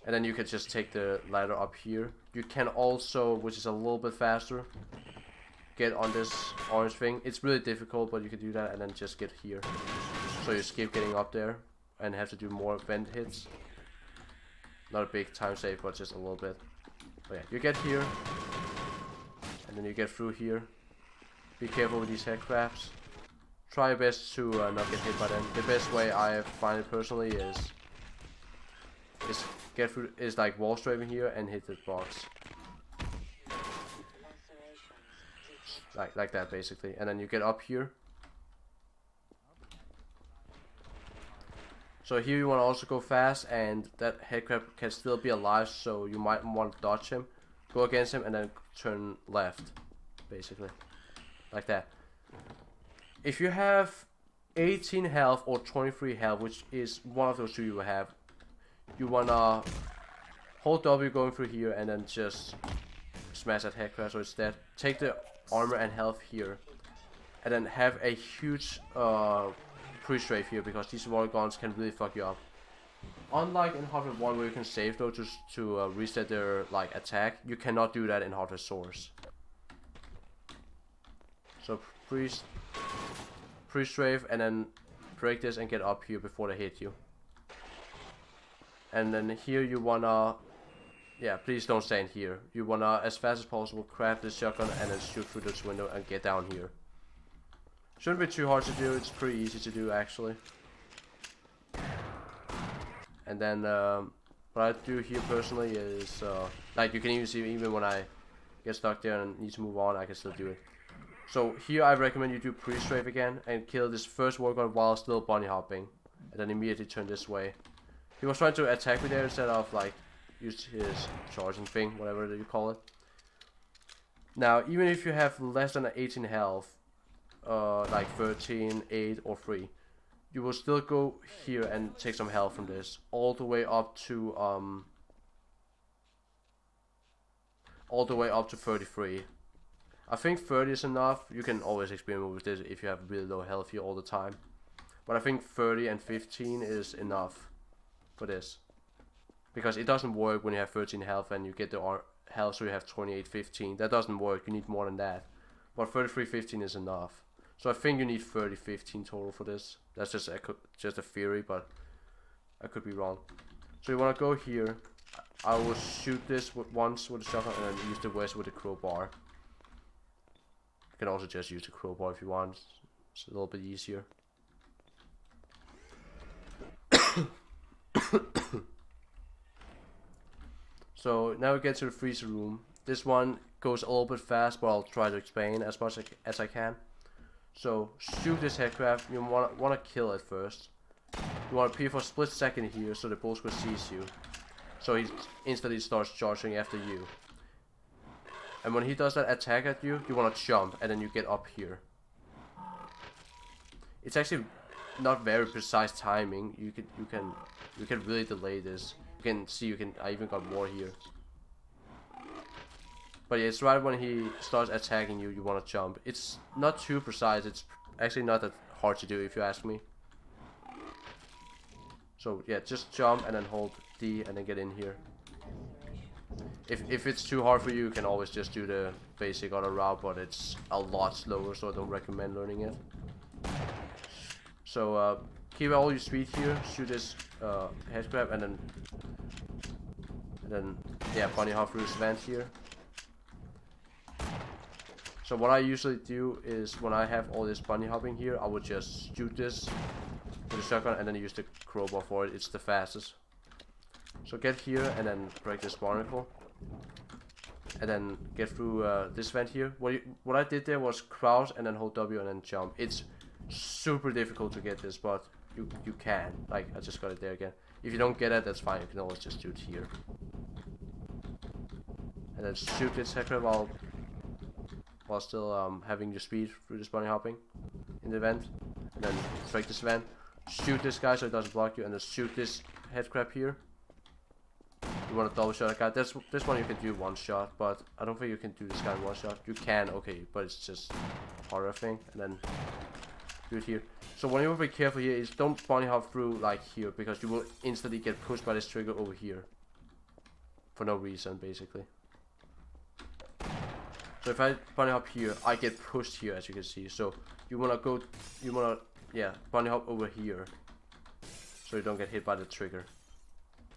And then you can just take the ladder up here. You can also, which is a little bit faster, get on this orange thing. It's really difficult, but you can do that and then just get here. So you skip getting up there and have to do more vent hits. Not a big time save, but just a little bit. But yeah, you get here, and then you get through here. Be careful with these headcrabs. Try your best to not get hit by them. The best way I find it personally is get through, is like wall strafing here and hit the box. Like that basically, and then you get up here. So here you want to also go fast, and that headcrab can still be alive, so you might want to dodge him, go against him, and then turn left, basically, like that. If you have 18 health or 23 health, which is one of those two you will have, you wanna hold W going through here, and then just smash that headcrab. So it's dead. Take the armor and health here, and then have a huge pre-strafe here, because these water guns can really fuck you up. Unlike in Hardware 1 where you can save though to reset their like attack, you cannot do that in Hardware Source. So pre-strafe and then break this and get up here before they hit you. And then here you wanna, yeah, please don't stand here. You wanna, as fast as possible, craft this shotgun and then shoot through this window and get down here. Shouldn't be too hard to do, it's pretty easy to do actually. And then what I do here personally is, like you can even see, even when I get stuck there and need to move on, I can still do it. So here I recommend you do pre-strafe again and kill this first wargun while still bunny hopping, and then immediately turn this way. He was trying to attack me there instead of like use his charging thing, whatever you call it. Now even if you have less than 18 health, like 13, 8 or 3, you will still go here and take some health from this all the way up to 33. I think 30 is enough. You can always experiment with this if you have really low health here all the time, but I think 30 and 15 is enough for this, because it doesn't work when you have 13 health and you get the health so you have 28, 15. That doesn't work. You need more than that, but 33, 15 is enough. So I think you need 30, 15 total for this. That's just a theory, but I could be wrong. So you want to go here. I will shoot this once with the shotgun and then use the rest with the crowbar. You can also just use the crowbar if you want. It's a little bit easier. So now we get to the freezer room. This one goes a little bit fast, but I'll try to explain as much as I can. So shoot this headcrab. You wanna kill it first. You wanna peer for a split second here, so the bull squid sees you. So he instantly starts charging after you. And when he does that attack at you, you wanna jump, and then you get up here. It's actually not very precise timing. You can really delay this. You can see I even got more here. But yeah, it's right when he starts attacking you, you want to jump. It's not too precise. It's actually not that hard to do if you ask me. So yeah, just jump and then hold D and then get in here. If it's too hard for you, you can always just do the basic other route, but it's a lot slower, so I don't recommend learning it. So keep all your speed here, shoot this head grab, and then yeah, bunny hop through this vent here. So what I usually do is when I have all this bunny hopping here, I would just shoot this with a shotgun and then use the crowbar for it. It's the fastest. So get here and then break this barnacle, and then get through this vent here. What I did there was crouch and then hold W and then jump. It's super difficult to get this, but you can. Like, I just got it there again. If you don't get it, that's fine. You can always just do it here. And then shoot this headcrab while still having your speed through this bunny hopping in the vent. And then break this vent. Shoot this guy so it doesn't block you, and then shoot this headcrab here. You want to double shot a guy. This one you can do one shot, but I don't think you can do this guy in one shot. You can, okay, but it's just harder thing. And then do it here. So what you want to be careful here is don't bunny hop through like here, because you will instantly get pushed by this trigger over here for no reason, basically. So if I bunny hop here, I get pushed here, as you can see. So you wanna bunny hop over here, so you don't get hit by the trigger.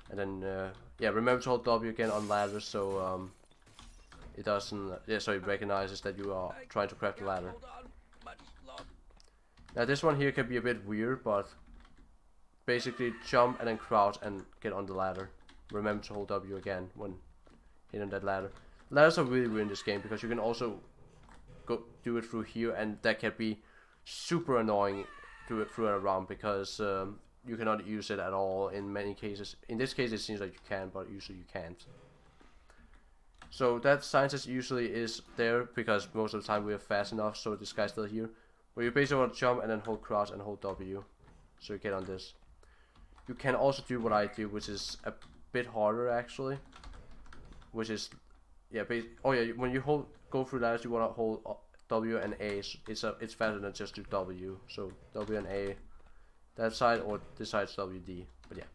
And then yeah, remember to hold W again on ladder, so it doesn't, so it recognizes that you are trying to grab the ladder. Now this one here can be a bit weird, but basically jump and then crouch and get on the ladder. Remember to hold W again when hitting that ladder. Ladders are really weird in this game because you can also do it through here, and that can be super annoying to it through and around, because you cannot use it at all in many cases. In this case it seems like you can, but usually you can't. So that scientist usually is there because most of the time we are fast enough, so this guy's still here. Where you basically want to jump and then hold crouch and hold W, so you get on this. You can also do what I do, which is a bit harder actually, which is when you go through ladders, you want to hold W and A. It's faster than just do W. So W and A, that side, or this side's WD. But yeah.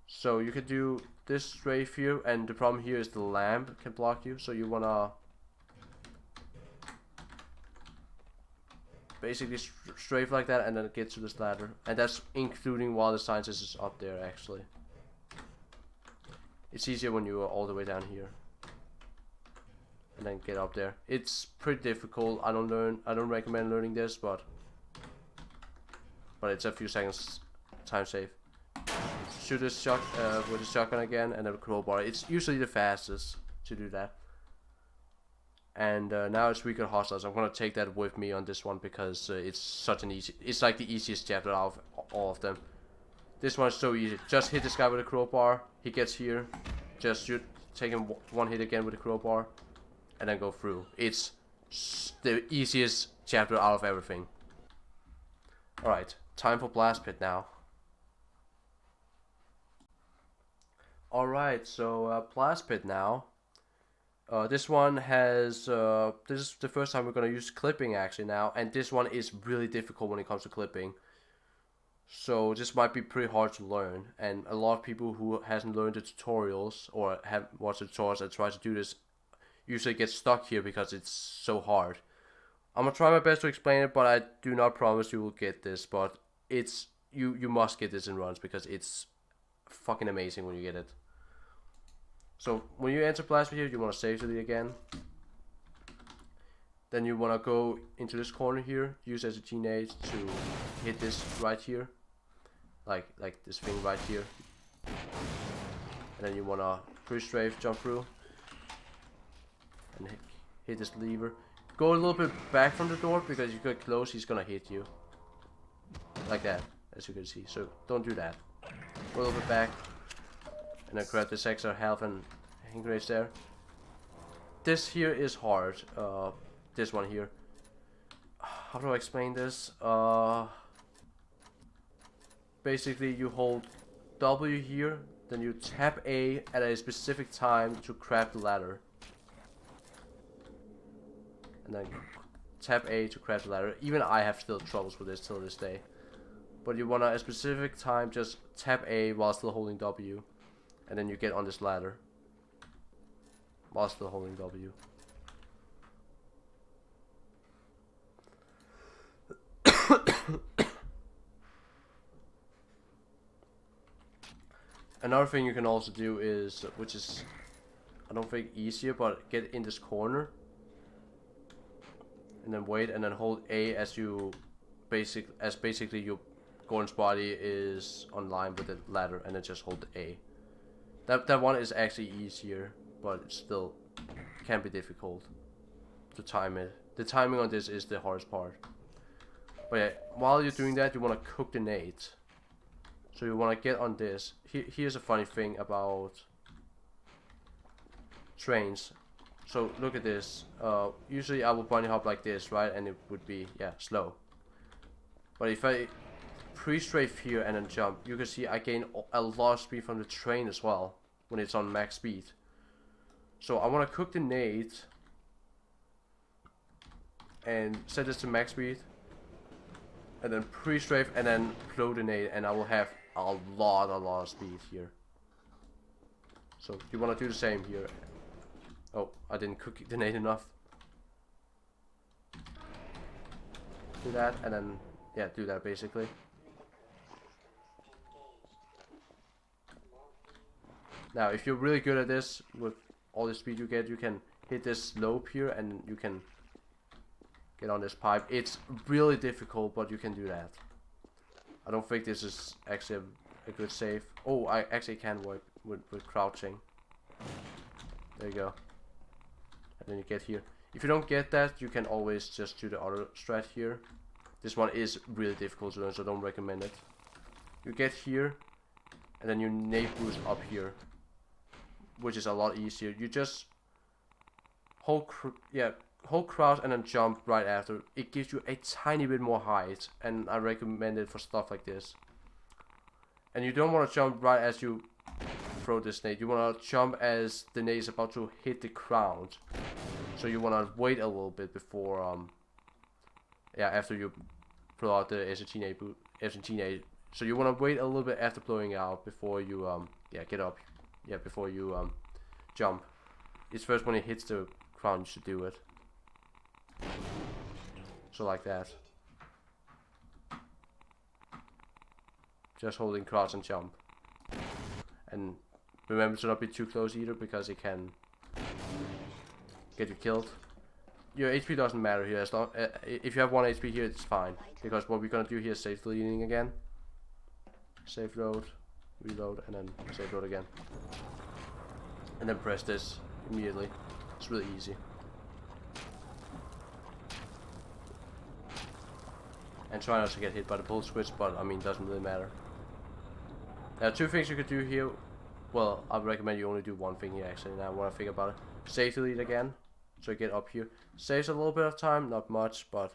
So you could do this strafe here, and the problem here is the lamp can block you. So you wanna basically strafe like that, and then get to this ladder, and that's including while the scientist is up there. Actually, it's easier when you are all the way down here. And then get up there. It's pretty difficult. I don't recommend learning this, but it's a few seconds time save. Shoot this shot with the shotgun again, and then a crowbar. It's usually the fastest to do that. And now it's weaker hostiles. I'm gonna take that with me on this one because it's such an easy. It's like the easiest chapter out of all of them. This one is so easy. Just hit this guy with a crowbar. He gets here. Just shoot. Take him one hit again with a crowbar. And then go through. It's the easiest chapter out of everything. Alright, time for Blast Pit now. Alright, so Blast Pit now. This one has, this is the first time we're going to use clipping actually now. And this one is really difficult when it comes to clipping. So this might be pretty hard to learn. And a lot of people who hasn't learned the tutorials or have watched the tutorials and try to do this usually get stuck here because it's so hard. I'm gonna try my best to explain it, but I do not promise you will get this. But it's you must get this in runs because it's fucking amazing when you get it. So when you enter Blast Pit here, you want to save to the again. Then you wanna go into this corner here, use as a grenade to hit this right here, like this thing right here. And then you wanna pre-strafe, jump through, and hit this lever. Go a little bit back from the door, because if you get close, he's gonna hit you. Like that, as you can see. So don't do that. Go a little bit back, and then grab this extra health and hand grenades there. This here is hard. This one here. How do I explain this? Basically, you hold W here, then you tap A at a specific time to grab the ladder. And then tap A to grab the ladder. Even I have still troubles with this till this day. But you want at a specific time just tap A while still holding W. And then you get on this ladder. While still holding W. Another thing you can also do is, which is I don't think easier, but get in this corner and then wait, and then hold A as you basically your Gordon's body is online with the ladder, and then just hold A. That one is actually easier, but it still can be difficult to time it. The timing on this is the hardest part. But yeah, while you're doing that, you want to cook the nades. So you want to get on this. Here's a funny thing about trains. So look at this. Usually I would bunny hop like this, right? And it would be, yeah, slow. But if I pre-strafe here and then jump, you can see I gain a lot of speed from the train as well when it's on max speed. So I want to cook the nade and set this to max speed, and then pre-strafe and then blow the nade, and I will have a lot of speed here. So you want to do the same here. Oh, I didn't cook the nade enough. Do that, and then yeah, do that basically. Now if you're really good at this, with all the speed you get, you can hit this slope here and you can get on this pipe. It's really difficult, but you can do that. I don't think this is actually a good save. Oh, I actually can work with crouching. There you go. And then you get here. If you don't get that, you can always just do the other strat here. This one is really difficult to learn, so don't recommend it. You get here, and then you nade boost up here, which is a lot easier. You just hold crouch and then jump right after. It gives you a tiny bit more height, and I recommend it for stuff like this. And you don't want to jump right as you throw this nade. You want to jump as the nade is about to hit the ground. So you want to wait a little bit before after you throw out the SNG nade. So you want to wait a little bit after blowing out before you get up. Yeah, before you jump. It's first when it hits the ground you should do it. So like that. Just holding crouch and jump. And remember to not be too close either, because it can get you killed. Your HP doesn't matter here, as long if you have 1 HP here, it's fine, because what we're gonna do here is save leading again. Save load, reload, and then save load again. And then press this immediately. It's really easy. And try not to get hit by the pull switch, but I mean, doesn't really matter. There are two things you could do here. Well, I recommend you only do one thing here actually. Now when I think about it, save the lead again, so you get up here. Saves a little bit of time, not much, but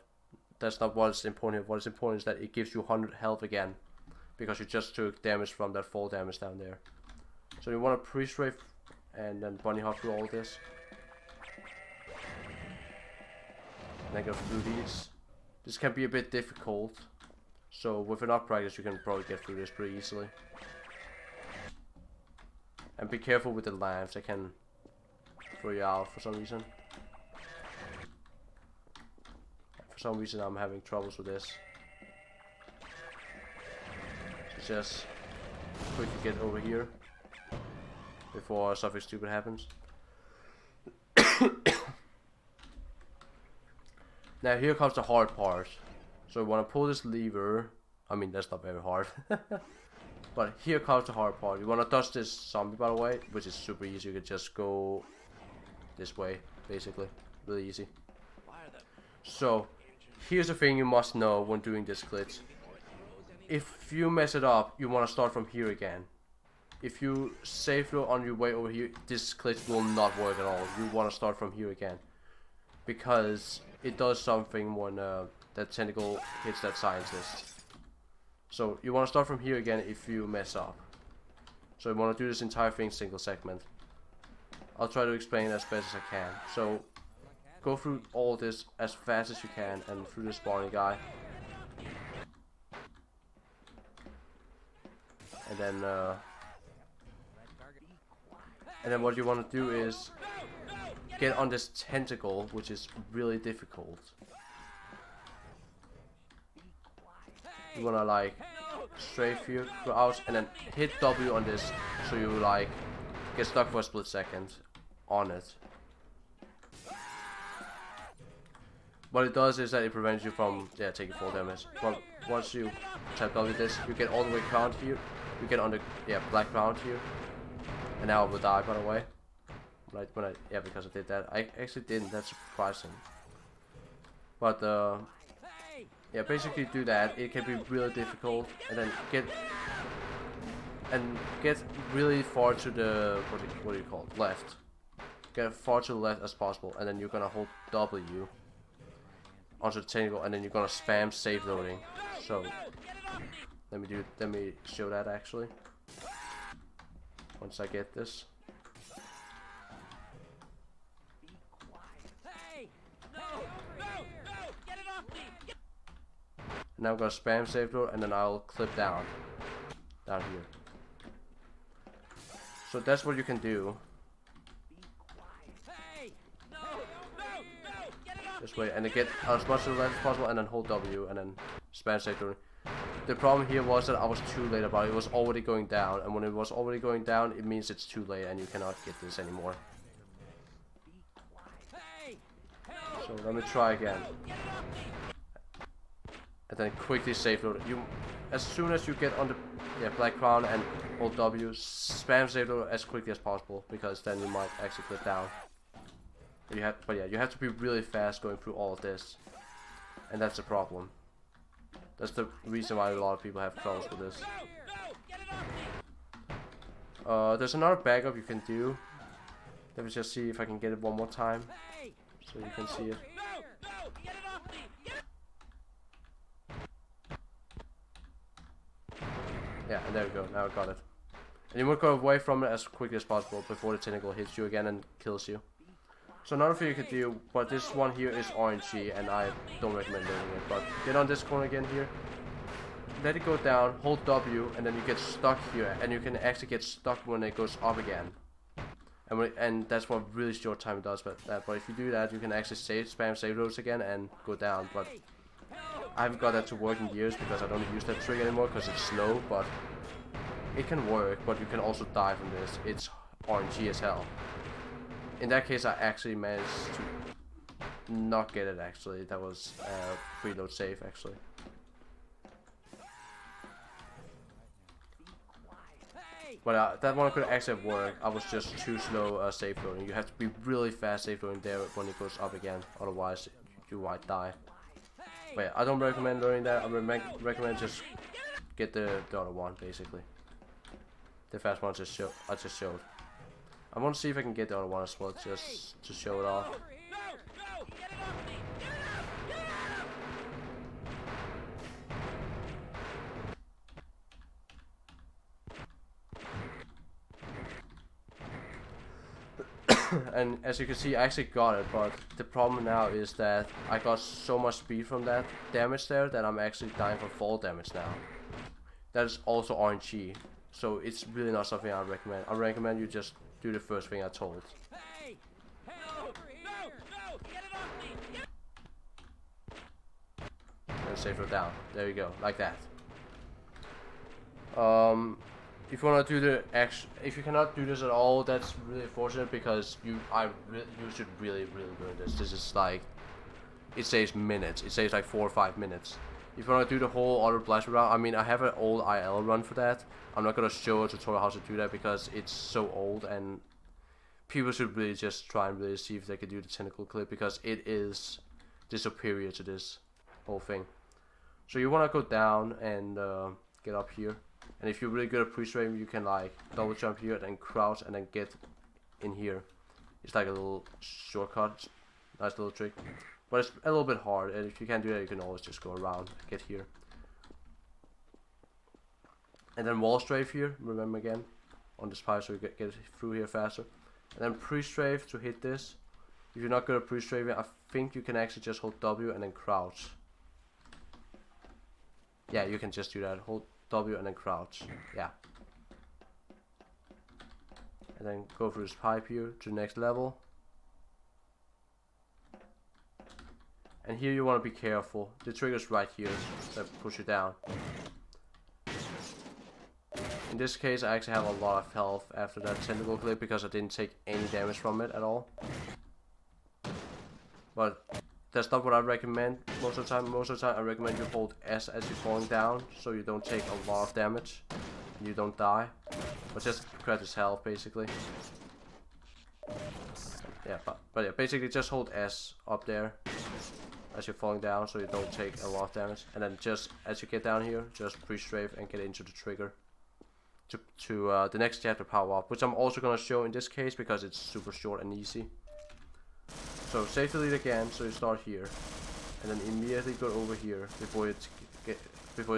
that's not what's important. What is important is that it gives you 100 health again, because you just took damage from that fall damage down there. So you want to pre-strafe and then bunny hop through all this. And then go through these. This can be a bit difficult, so with enough practice you can probably get through this pretty easily. And be careful with the lamps, they can throw you out for some reason. For some reason I'm having troubles with this. So just quickly get over here before something stupid happens. Now here comes the hard part. So we want to pull this lever. I mean, that's not very hard. But here comes the hard part. You want to dodge this zombie, by the way, which is super easy. You can just go this way, basically. Really easy. So, here's the thing you must know when doing this glitch. If you mess it up, you want to start from here again. If you save throw on your way over here, this glitch will not work at all. You want to start from here again. Because it does something when that tentacle hits that scientist. So you want to start from here again if you mess up. So you want to do this entire thing single segment. I'll try to explain it as best as I can. So go through all this as fast as you can and through the spawning guy. And then what you want to do is get on this tentacle, which is really difficult. You wanna like strafe you out and then hit W on this so you like get stuck for a split second on it. What it does is that it prevents you from taking full damage. But once you tap W this, you get all the way around here. You get on the black ground here. And now I will die, by the way. Because I did that. I actually didn't. That's surprising. But basically do that. It can be really difficult, and then get really far to the what do you call it? Left. Get as far to the left as possible, and then you're gonna hold W onto the tentacle, and then you're gonna spam save loading. So let me show that actually. Once I get this. Now I'm gonna spam save load and then I'll clip down here. So that's what you can do. This way, and then get as much to the left as possible, and then hold W and then spam save load. The problem here was that I was too late about it. It was already going down, and when it was already going down, it means it's too late and you cannot get this anymore. So let me try again. And then quickly save load. As soon as you get on the black crown and hold W, spam save load as quickly as possible, because then you might actually clip down. You have to be really fast going through all of this, and that's the problem. That's the reason why a lot of people have troubles with this. There's another backup you can do. Let me just see if I can get it one more time, so you can see it. Yeah, and there we go. Now I got it. And you want to go away from it as quickly as possible before the tentacle hits you again and kills you. So another thing you could do, but this one here is RNG, and I don't recommend doing it. But get on this corner again here. Let it go down, hold W, and then you get stuck here, and you can actually get stuck when it goes up again. And that's what really short time it does. But if you do that, you can actually spam save loads again and go down. But I haven't got that to work in years because I don't use that trick anymore because it's slow. But it can work, but you can also die from this. It's RNG as hell. In that case, I actually managed to not get it. Actually, that was preload save actually. But that one could actually have worked. I was just too slow save loading. You have to be really fast save loading there when it goes up again. Otherwise, you might die. But yeah, I don't recommend learning that. I recommend just get the other one basically. The fast one I just showed. I want to see if I can get the other one as well, just to show it off. And as you can see, I actually got it, but the problem now is that I got so much speed from that damage there that I'm actually dying for fall damage now. That is also RNG, so it's really not something I recommend. I recommend you just do the first thing I told. And save it down. There you go, like that. If you want to do the if you cannot do this at all, that's really unfortunate because you should really learn this. This is like it saves minutes. It saves like 4 or 5 minutes. If you want to do the whole other blast round, I mean, I have an old IL run for that. I'm not gonna show a tutorial how to do that because it's so old, and people should really just try and really see if they can do the tentacle clip, because it is the superior to this whole thing. So you want to go down and get up here, and if you're really good at pre-strafe, you can like double jump here and then crouch and then get in here. It's like a little shortcut, nice little trick, but it's a little bit hard, and if you can't do that, you can always just go around, get here. And then wall strafe here, remember again, on this pipe, so you get through here faster. And then pre-strafe to hit this. If you're not good at pre-strafing, I think you can actually just hold W and then crouch. Yeah, you can just do that, hold W and then crouch, yeah. And then go through this pipe here to the next level. And here you want to be careful, the trigger's right here that push you down. In this case, I actually have a lot of health after that tentacle clip because I didn't take any damage from it at all. But that's not what I recommend most of the time. Most of the time I recommend you hold S as you're falling down, so you don't take a lot of damage and you don't die. But just scratch his health basically. Yeah, but yeah, basically just hold S up there as you're falling down, so you don't take a lot of damage. And then just as you get down here, just pre-strafe and get into the trigger. To the next chapter power up, which I'm also gonna show in this case because it's super short and easy. So save the lead again, so you start here, and then immediately go over here before you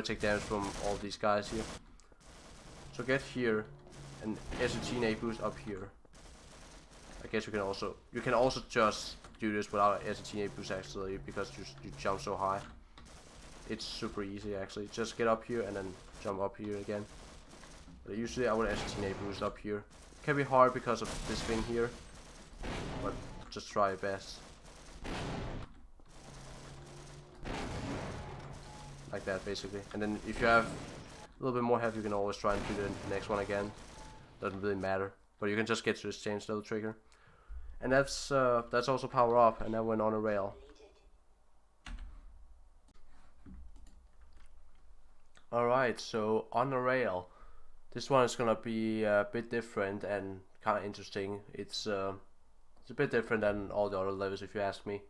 take damage from all these guys here. So get here, and STNA boost up here. I guess you can also just do this without STNA boost actually, because you jump so high. It's super easy actually. Just get up here and then jump up here again. But usually I would STNA boost up here. It can be hard because of this thing here, but just try your best. Like that basically. And then if you have a little bit more health, you can always try and do the next one again. Doesn't really matter. But you can just get to this change level trigger. And that's also power up, and that went on a rail. Alright, so on a rail. This one is gonna be a bit different and kind of interesting. It's a bit different than all the other levels, if you ask me.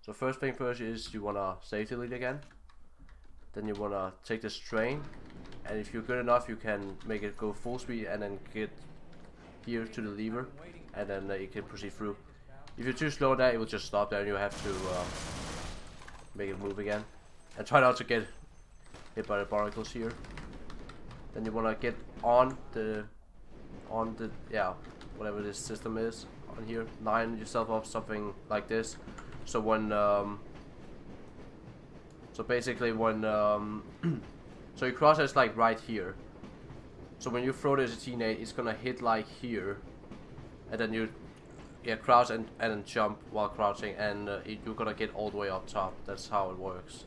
So first thing first is you wanna safety lead again. Then you wanna take the strain, and if you're good enough, you can make it go full speed and then get here to the lever, and then you can proceed through. If you're too slow on that, it will just stop there, and you have to make it move again. And try not to get hit by the barnacles here. Then you wanna get on the whatever this system is on here. Line yourself up something like this. So when so basically when so your crosshair is like right here. So when you throw this T-nade, it's gonna hit like here, and then you crouch and then jump while crouching, and you're gonna get all the way up top. That's how it works.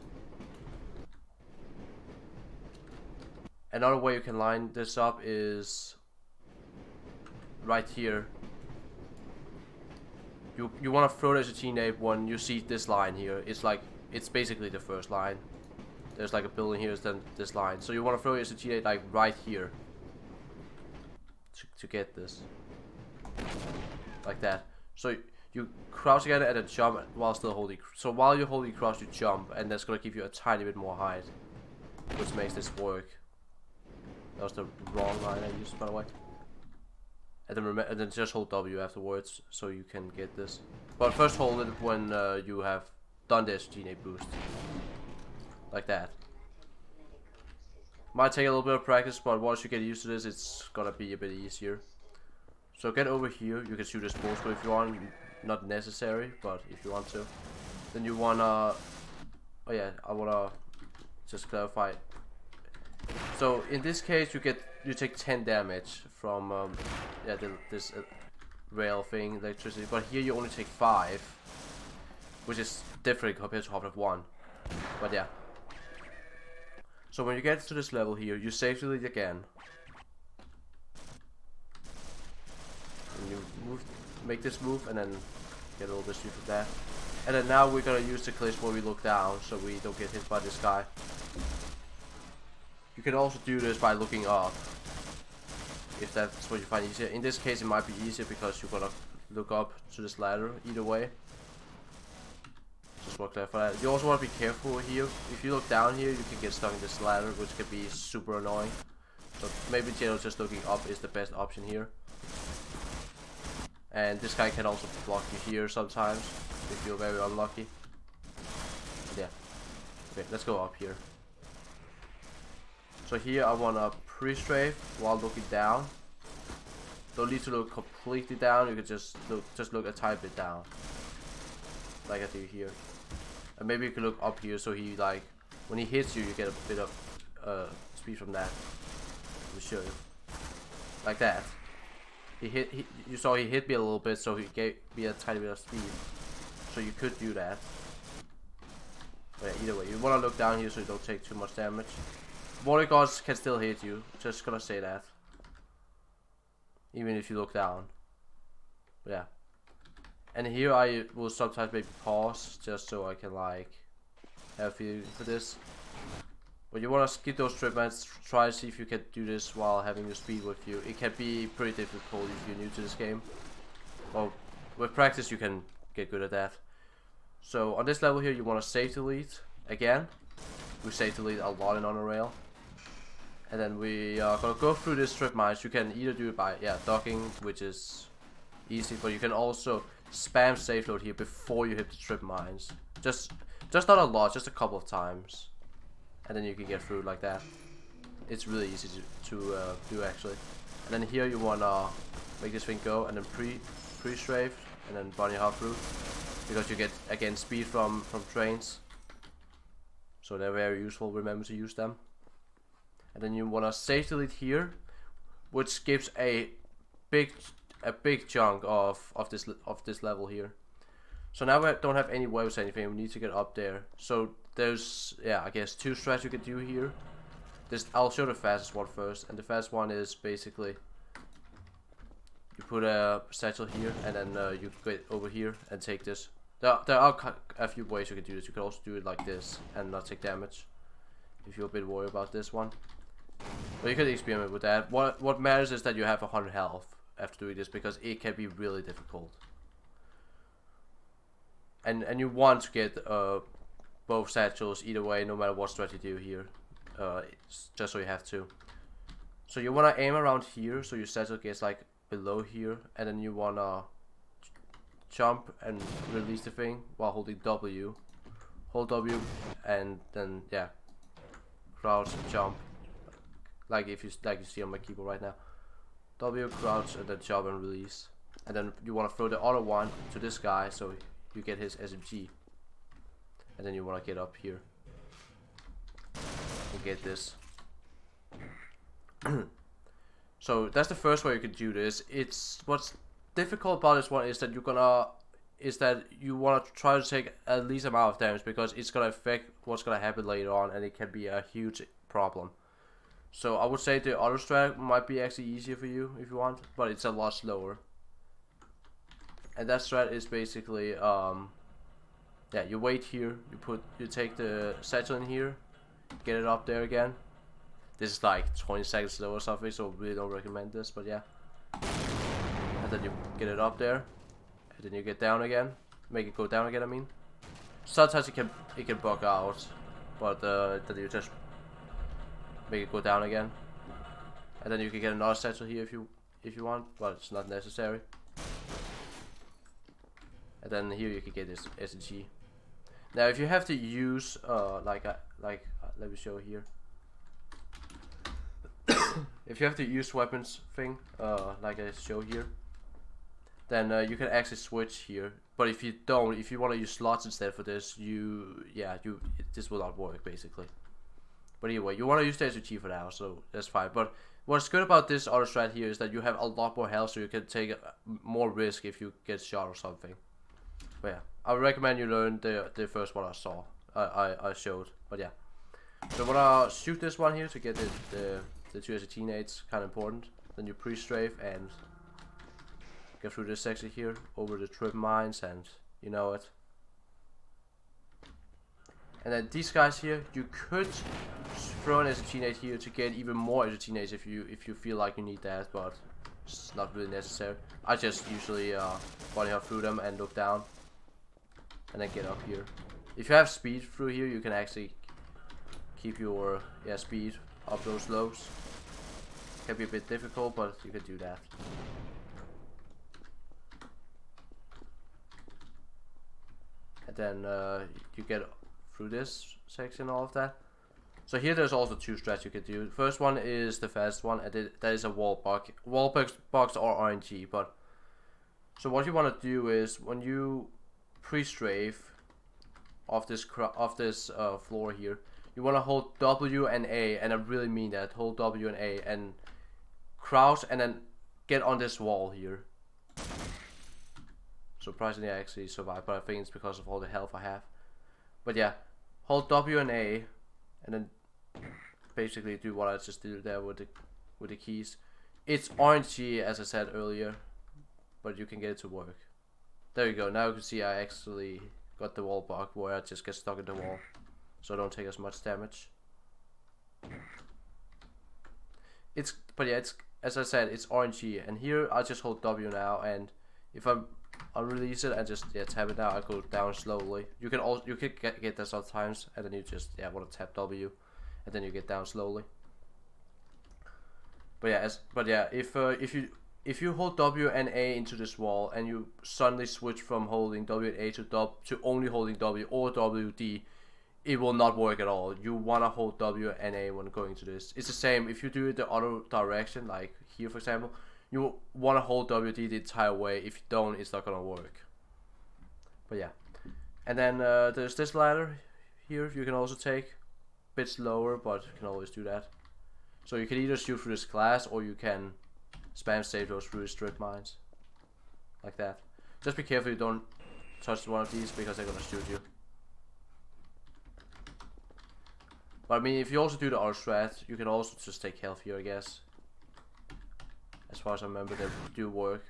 Another way you can line this up is right here. You want to throw this T-nade when you see this line here. It's basically the first line. There's like a building here, then this line. So you want to throw this T-nade like right here to get this, like that. So you crouch again and then jump while still holding. So while you're holding crouch, you jump, and that's gonna give you a tiny bit more height, which makes this work. That was the wrong line I used, by the way. And then just hold W afterwards, so you can get this. But first hold it when you have done this T-nade boost, like that. Might take a little bit of practice, but once you get used to this, it's gonna be a bit easier. So get over here. You can shoot this bull if you want. Not necessary, but if you want to. Then you wanna. Oh yeah, I wanna just clarify. So in this case, you take 10 damage from this rail thing, electricity. But here you only take 5, which is different compared to Half-Life 1. But yeah. So when you get to this level here, you safety lead again. And you make this move and then get a little bit of that. And then now we're gonna use the glitch where we look down so we don't get hit by this guy. You can also do this by looking up, if that's what you find easier. In this case it might be easier because you're gonna look up to this ladder either way. Just work there for that. You also want to be careful here. If you look down here, you can get stuck in this ladder, which can be super annoying. So maybe just looking up is the best option here. And this guy can also block you here sometimes if you're very unlucky. Yeah. Okay, let's go up here. So here I wanna pre-strafe while looking down. Don't need to look completely down. You can just look a tiny bit down, like I do here. And maybe you can look up here so he, like, when he hits you, you get a bit of speed from that. Let me show you. Like that. You saw he hit me a little bit, so he gave me a tiny bit of speed. So you could do that. But yeah, either way, you want to look down here so you don't take too much damage. Water guards can still hit you, just gonna say that. Even if you look down. But yeah. And here I will sometimes maybe pause, just so I can, like, have a feeling for this. But you want to skip those strip mines, try to see if you can do this while having your speed with you. It can be pretty difficult if you're new to this game. Well, with practice you can get good at that. So on this level here you want to save delete again. We save delete a lot in on a rail. And then we are gonna go through this strip mines. You can either do it by ducking, which is easy, but you can also spam save load here before you hit the strip mines. Just not a lot, just a couple of times, and then you can get through like that. It's really easy to do actually. And then here you wanna make this thing go, and then pre-strafe, and then bunny hop through, because you get again speed from trains. So they're very useful. Remember to use them. And then you wanna save delete here, which gives a big chunk of this level here. So now we don't have any waves or anything. We need to get up there. So there's I guess 2 strats you can do here. I'll show the fastest one first, and the fastest one is basically you put a satchel here, and then you get over here and take this. There are a few ways you can do this. You can also do it like this and not take damage if you're a bit worried about this one. But you can experiment with that. What matters is that you have 100 health after doing this, because it can be really difficult. And you want to get both satchels either way, no matter what strat you do here. Just so you have to. So you wanna aim around here, so your satchel gets like below here, and then you wanna jump and release the thing while holding W. Hold W, and then crouch and jump. Like you see on my keyboard right now. W, crouch, and then jump and release. And then you want to throw the other one to this guy so you get his SMG. And then you want to get up here and get this. So that's the first way you can do this. What's difficult about this one is that you want to try to take at least amount of damage, because it's gonna affect what's gonna happen later on, and it can be a huge problem. So I would say the other strat might be actually easier for you if you want, but it's a lot slower. And that strat is basically you wait here, you take the satchel in here, get it up there again. This is like 20 seconds slow or something, so really don't recommend this, but yeah. And then you get it up there, and then you get down again, make it go down again. I mean, sometimes it can bug out, but then you just make it go down again, and then you can get another satchel here if you want, but it's not necessary. And then here you can get this SG. Now if you have to use let me show here. If you have to use weapons thing like I show here, then you can actually switch here. But if you don't, if you want to use slots instead for this, this will not work basically. But anyway, you want to use the SMG for now, so that's fine. But what's good about this other strat here is that you have a lot more health, so you can take more risk if you get shot or something. But yeah, I would recommend you learn the first one I showed. But yeah, so when I shoot this one here to get the 2 SAT nades, kind of important. Then you pre-strafe and go through this section here over the trip mines, and you know it. And then these guys here, you could throw an acetinate here to get even more acetinates if you feel like you need that, but it's not really necessary. I just usually body hop through them and look down, and then get up here. If you have speed through here, you can actually keep your speed up those lows. Can be a bit difficult, but you can do that. And then you get through this section, all of that. So here there's also two strats you can do. The first one is the fast one, and that is a wall bug. Wall bugs are RNG, but so what you want to do is when you pre-strafe off this floor here, you want to hold W and A, and I really mean that. Hold W and A and crouch, and then get on this wall here. Surprisingly, I actually survived, but I think it's because of all the health I have. But yeah, hold W and A, and then basically do what I just did there with the keys. It's RNG, as I said earlier, but you can get it to work. There you go. Now you can see I actually got the wall bug where I just get stuck in the wall, so I don't take as much damage. But yeah, it's, as I said, it's RNG, and here I just hold W now, and if I unrelease it and just tap it now, I go down slowly. You can also get that sometimes, and then you just want to tap W, and then you get down slowly. But yeah, if you hold W and A into this wall, and you suddenly switch from holding W and A to only holding W or WD, it will not work at all. You want to hold W and A when going to this. It's the same if you do it the other direction, like here for example. You want to hold WD the entire way. If you don't, it's not gonna work. But yeah, and then there's this ladder here you can also take. A bit slower, but you can always do that. So you can either shoot through this glass, or you can spam save those through the strip mines, like that. Just be careful you don't touch one of these, because they're gonna shoot you. But I mean, if you also do the other strat, you can also just take health here, I guess. As far as I remember, they do work.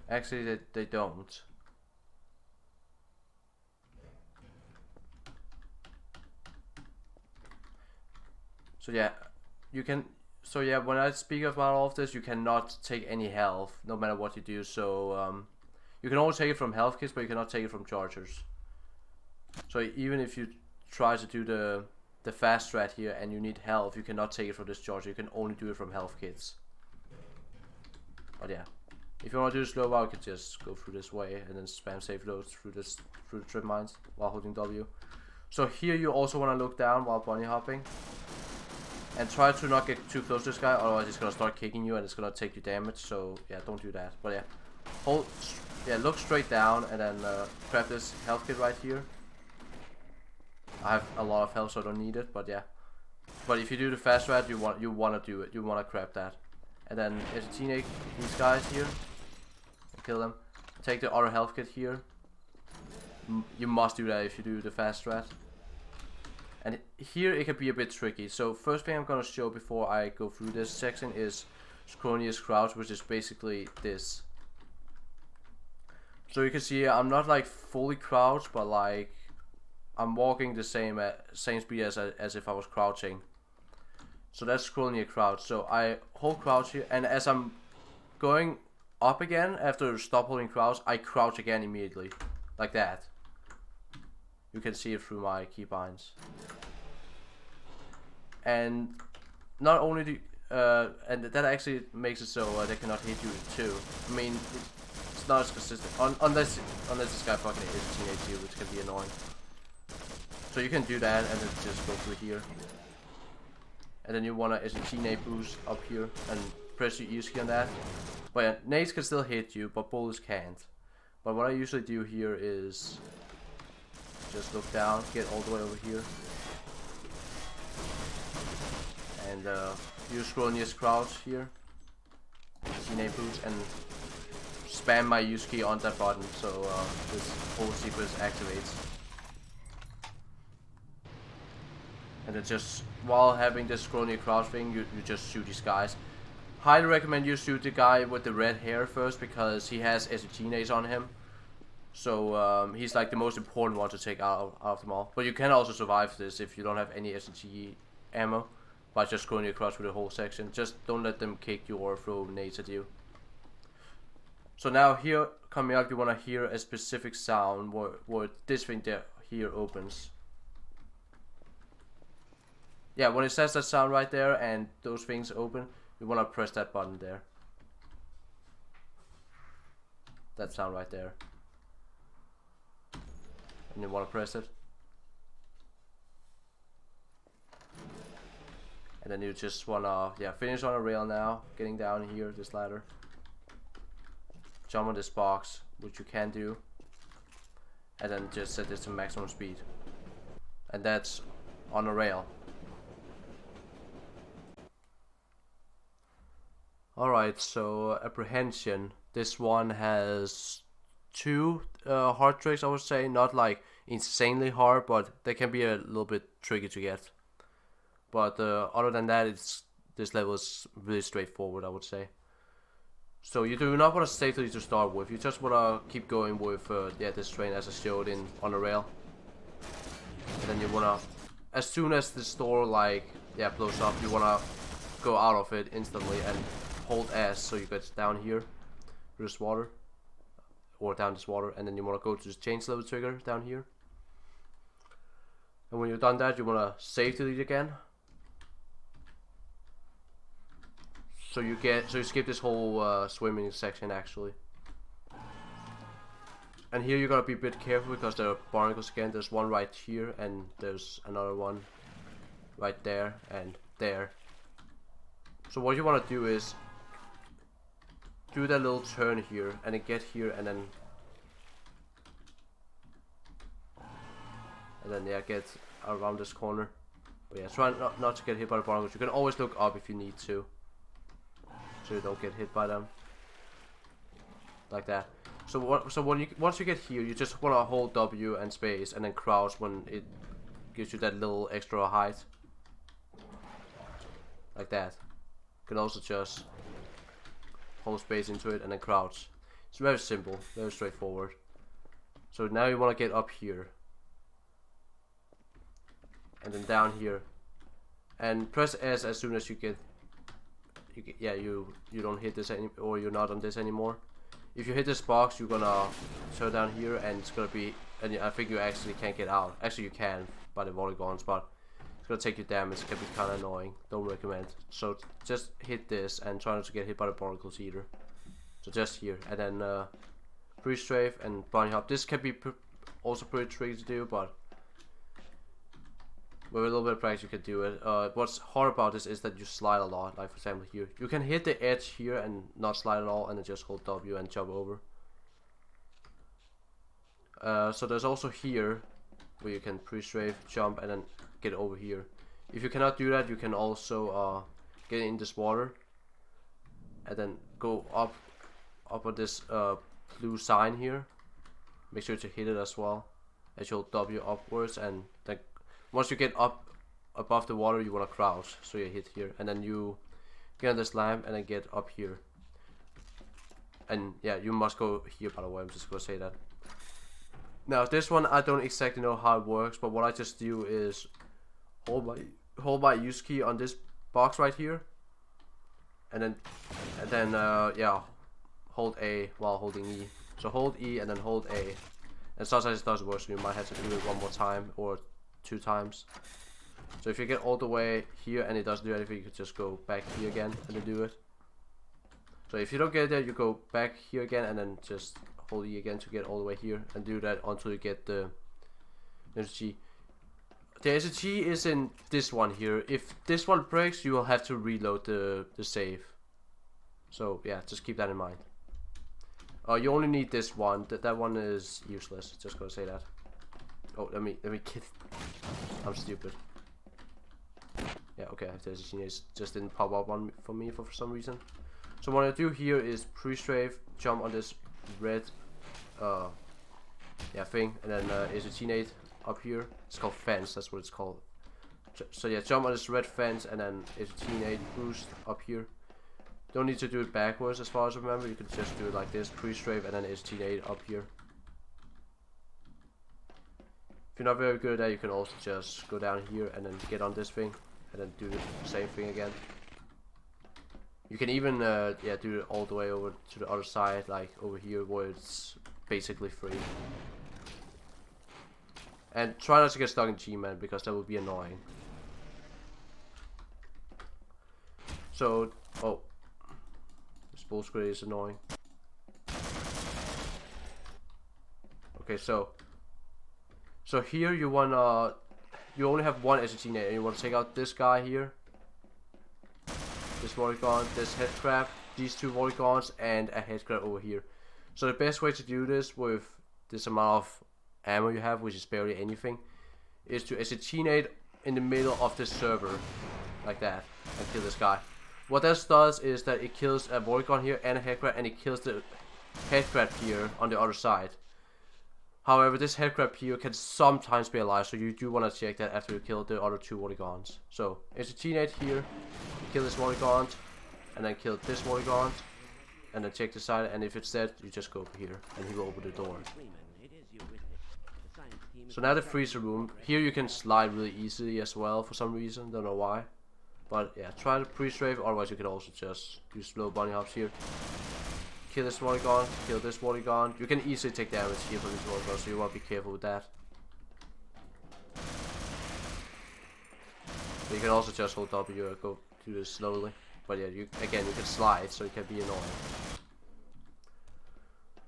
Actually, they don't. So yeah, you can. So yeah, when I speak about all of this, you cannot take any health, no matter what you do. So you can always take it from health kits, but you cannot take it from chargers. So even if you try to do the fast strat here and you need health, you cannot take it from this charger. You can only do it from health kits. But yeah. If you want to do the slow route, you can just go through this way and then spam save loads through the trip mines while holding W. So here you also want to look down while bunny hopping, and try to not get too close to this guy, otherwise he's gonna start kicking you and it's gonna take you damage. So yeah, don't do that. But yeah, look straight down and then grab this health kit right here. I have a lot of health, so I don't need it. But yeah, but if you do the fast strat, you want to do it. You want to grab that. And then acetinate these guys here, kill them. Take the other health kit here. You must do that if you do the fast strat. And here it can be a bit tricky. So first thing I'm gonna show before I go through this section is Scronius Crouch, which is basically this. So you can see I'm not like fully crouched, but like I'm walking the same speed as if I was crouching. So that's scrolling a crouch. So I hold crouch here, and as I'm going up again after stop holding crouch, I crouch again immediately, like that. You can see it through my keybinds. And not only do and that actually makes it so they cannot hit you too. I mean, it's not as consistent unless this guy fucking hits you, which can be annoying. So you can do that and then just go through here. And then you want to acetinate boost up here and press your E key on that. But yeah, nades can still hit you, but bullets can't. But what I usually do here is Just look down, get all the way over here. And use Gronius crouch here. CNA boost and spam my use key on that button so this whole sequence activates. And then just while having this Gronius crouch thing, you just shoot these guys. Highly recommend you shoot the guy with the red hair first because he has SGNAs on him. So he's like the most important one to take out of them all. But you can also survive this if you don't have any SG ammo by just going across with the whole section. Just don't let them kick you or throw nades at you. So now here, coming up, you want to hear a specific sound where this thing there here opens. Yeah, when it says that sound right there and those things open, you want to press that button there. That sound right there. And you want to press it. And then you just want to finish on a rail now, getting down here, this ladder. Jump on this box, which you can do. And then just set this to maximum speed. And that's on a rail. Alright, so Apprehension. This one has 2 hard tricks, I would say. Not like insanely hard, but they can be a little bit tricky to get. But other than that, this level is really straightforward, I would say. So you do not want to stay to start with. You just want to keep going with this train as I showed on the rail. And then you want to, as soon as this door blows up, you want to go out of it instantly and hold S so you get down here through this water, or down this water, and then you want to go to this change level trigger down here. And when you've done that, you want to save delete again. So you skip this whole swimming section actually. And here you gotta be a bit careful because there are barnacles again. There's one right here and there's another one right there and there. So what you want to do is do that little turn here and then get here and then get around this corner. But yeah, try not to get hit by the barnacles. You can always look up if you need to, so you don't get hit by them. Like that. So once you get here, you just want to hold W and space and then crouch when it gives you that little extra height. Like that. You can also just hold space into it and then crouch. It's very simple, very straightforward. So now you want to get up here. And then down here. And press S as soon as you don't hit this or you're not on this anymore. If you hit this box, you're gonna turn down here and it's gonna be, and I think you actually can't get out. Actually you can by the polygons, but it's gonna take you damage. It can be kinda annoying. Don't recommend. So just hit this and try not to get hit by the particles either. So just here, and then pre-strafe and bunnyhop. This can be also pretty tricky to do, but with a little bit of practice you can do it. What's hard about this is that you slide a lot. Like for example here, you can hit the edge here and not slide at all, and then just hold W and jump over. So there's also here where you can pre-strafe, jump, and then get over here. If you cannot do that, you can also get in this water and then go up on this blue sign here. Make sure to hit it as well as you hold W upwards, and then once you get up above the water, you want to crouch, so you hit here, and then you get on this lamp and then get up here. And yeah, you must go here, by the way, I'm just gonna say that. Now this one I don't exactly know how it works, but what I just do is hold my use key on this box right here, and then hold A while holding E. So hold E and then hold A, and sometimes it doesn't work, so you might have to do it one more time or 2 times. So if you get all the way here and it doesn't do anything, you could just go back here again and then do it. So if you don't get there, you go back here again and then just hold E again to get all the way here, and do that until you get the SG. The SG is in this one here. If this one breaks, you will have to reload the save. So yeah, just keep that in mind. You only need this one. That one is useless, just gonna say that. Oh, let me get. I'm stupid. Yeah, okay, I have the SG just didn't pop up on for me for some reason. So what I do here is pre-strafe, jump on this red thing, and then SG up here. It's called fence, that's what it's called. So yeah, jump on this red fence and then SG boost up here. Don't need to do it backwards as far as I remember, you can just do it like this, pre-strafe and then SG up here. If you're not very good at that, you can also just go down here and then get on this thing and then do the same thing again. You can even do it all the way over to the other side, like over here where it's basically free. And try not to get stuck in G-Man because that would be annoying. So, oh, this bullshit is annoying. Okay, so here you wanna, you only have one SG and you wanna take out this guy here, this Polygon, this head crab, these two Polygons, and a head crab over here. So the best way to do this with this amount of ammo you have, which is barely anything, is to SG in the middle of this server, like that, and kill this guy. What this does is that it kills a Polygon here and a head crab, and it kills the head crab here on the other side. However, this head crab here can sometimes be alive, so you do want to check that after you kill the other two Polygons. So, SG here, you kill this Polygon, and then kill this Polygon, and then check the side, and if it's dead, you just go over here, and he will open the door. So now the freezer room, here you can slide really easily as well for some reason, don't know why. But yeah, try to pre-strafe, otherwise you can also just do slow bunny hops here. Kill this Polygon, kill this Polygon. You can easily take damage here from this Polygon, so you want to be careful with that. But you can also just hold W and go do this slowly. But yeah, you can slide, so it can be annoying.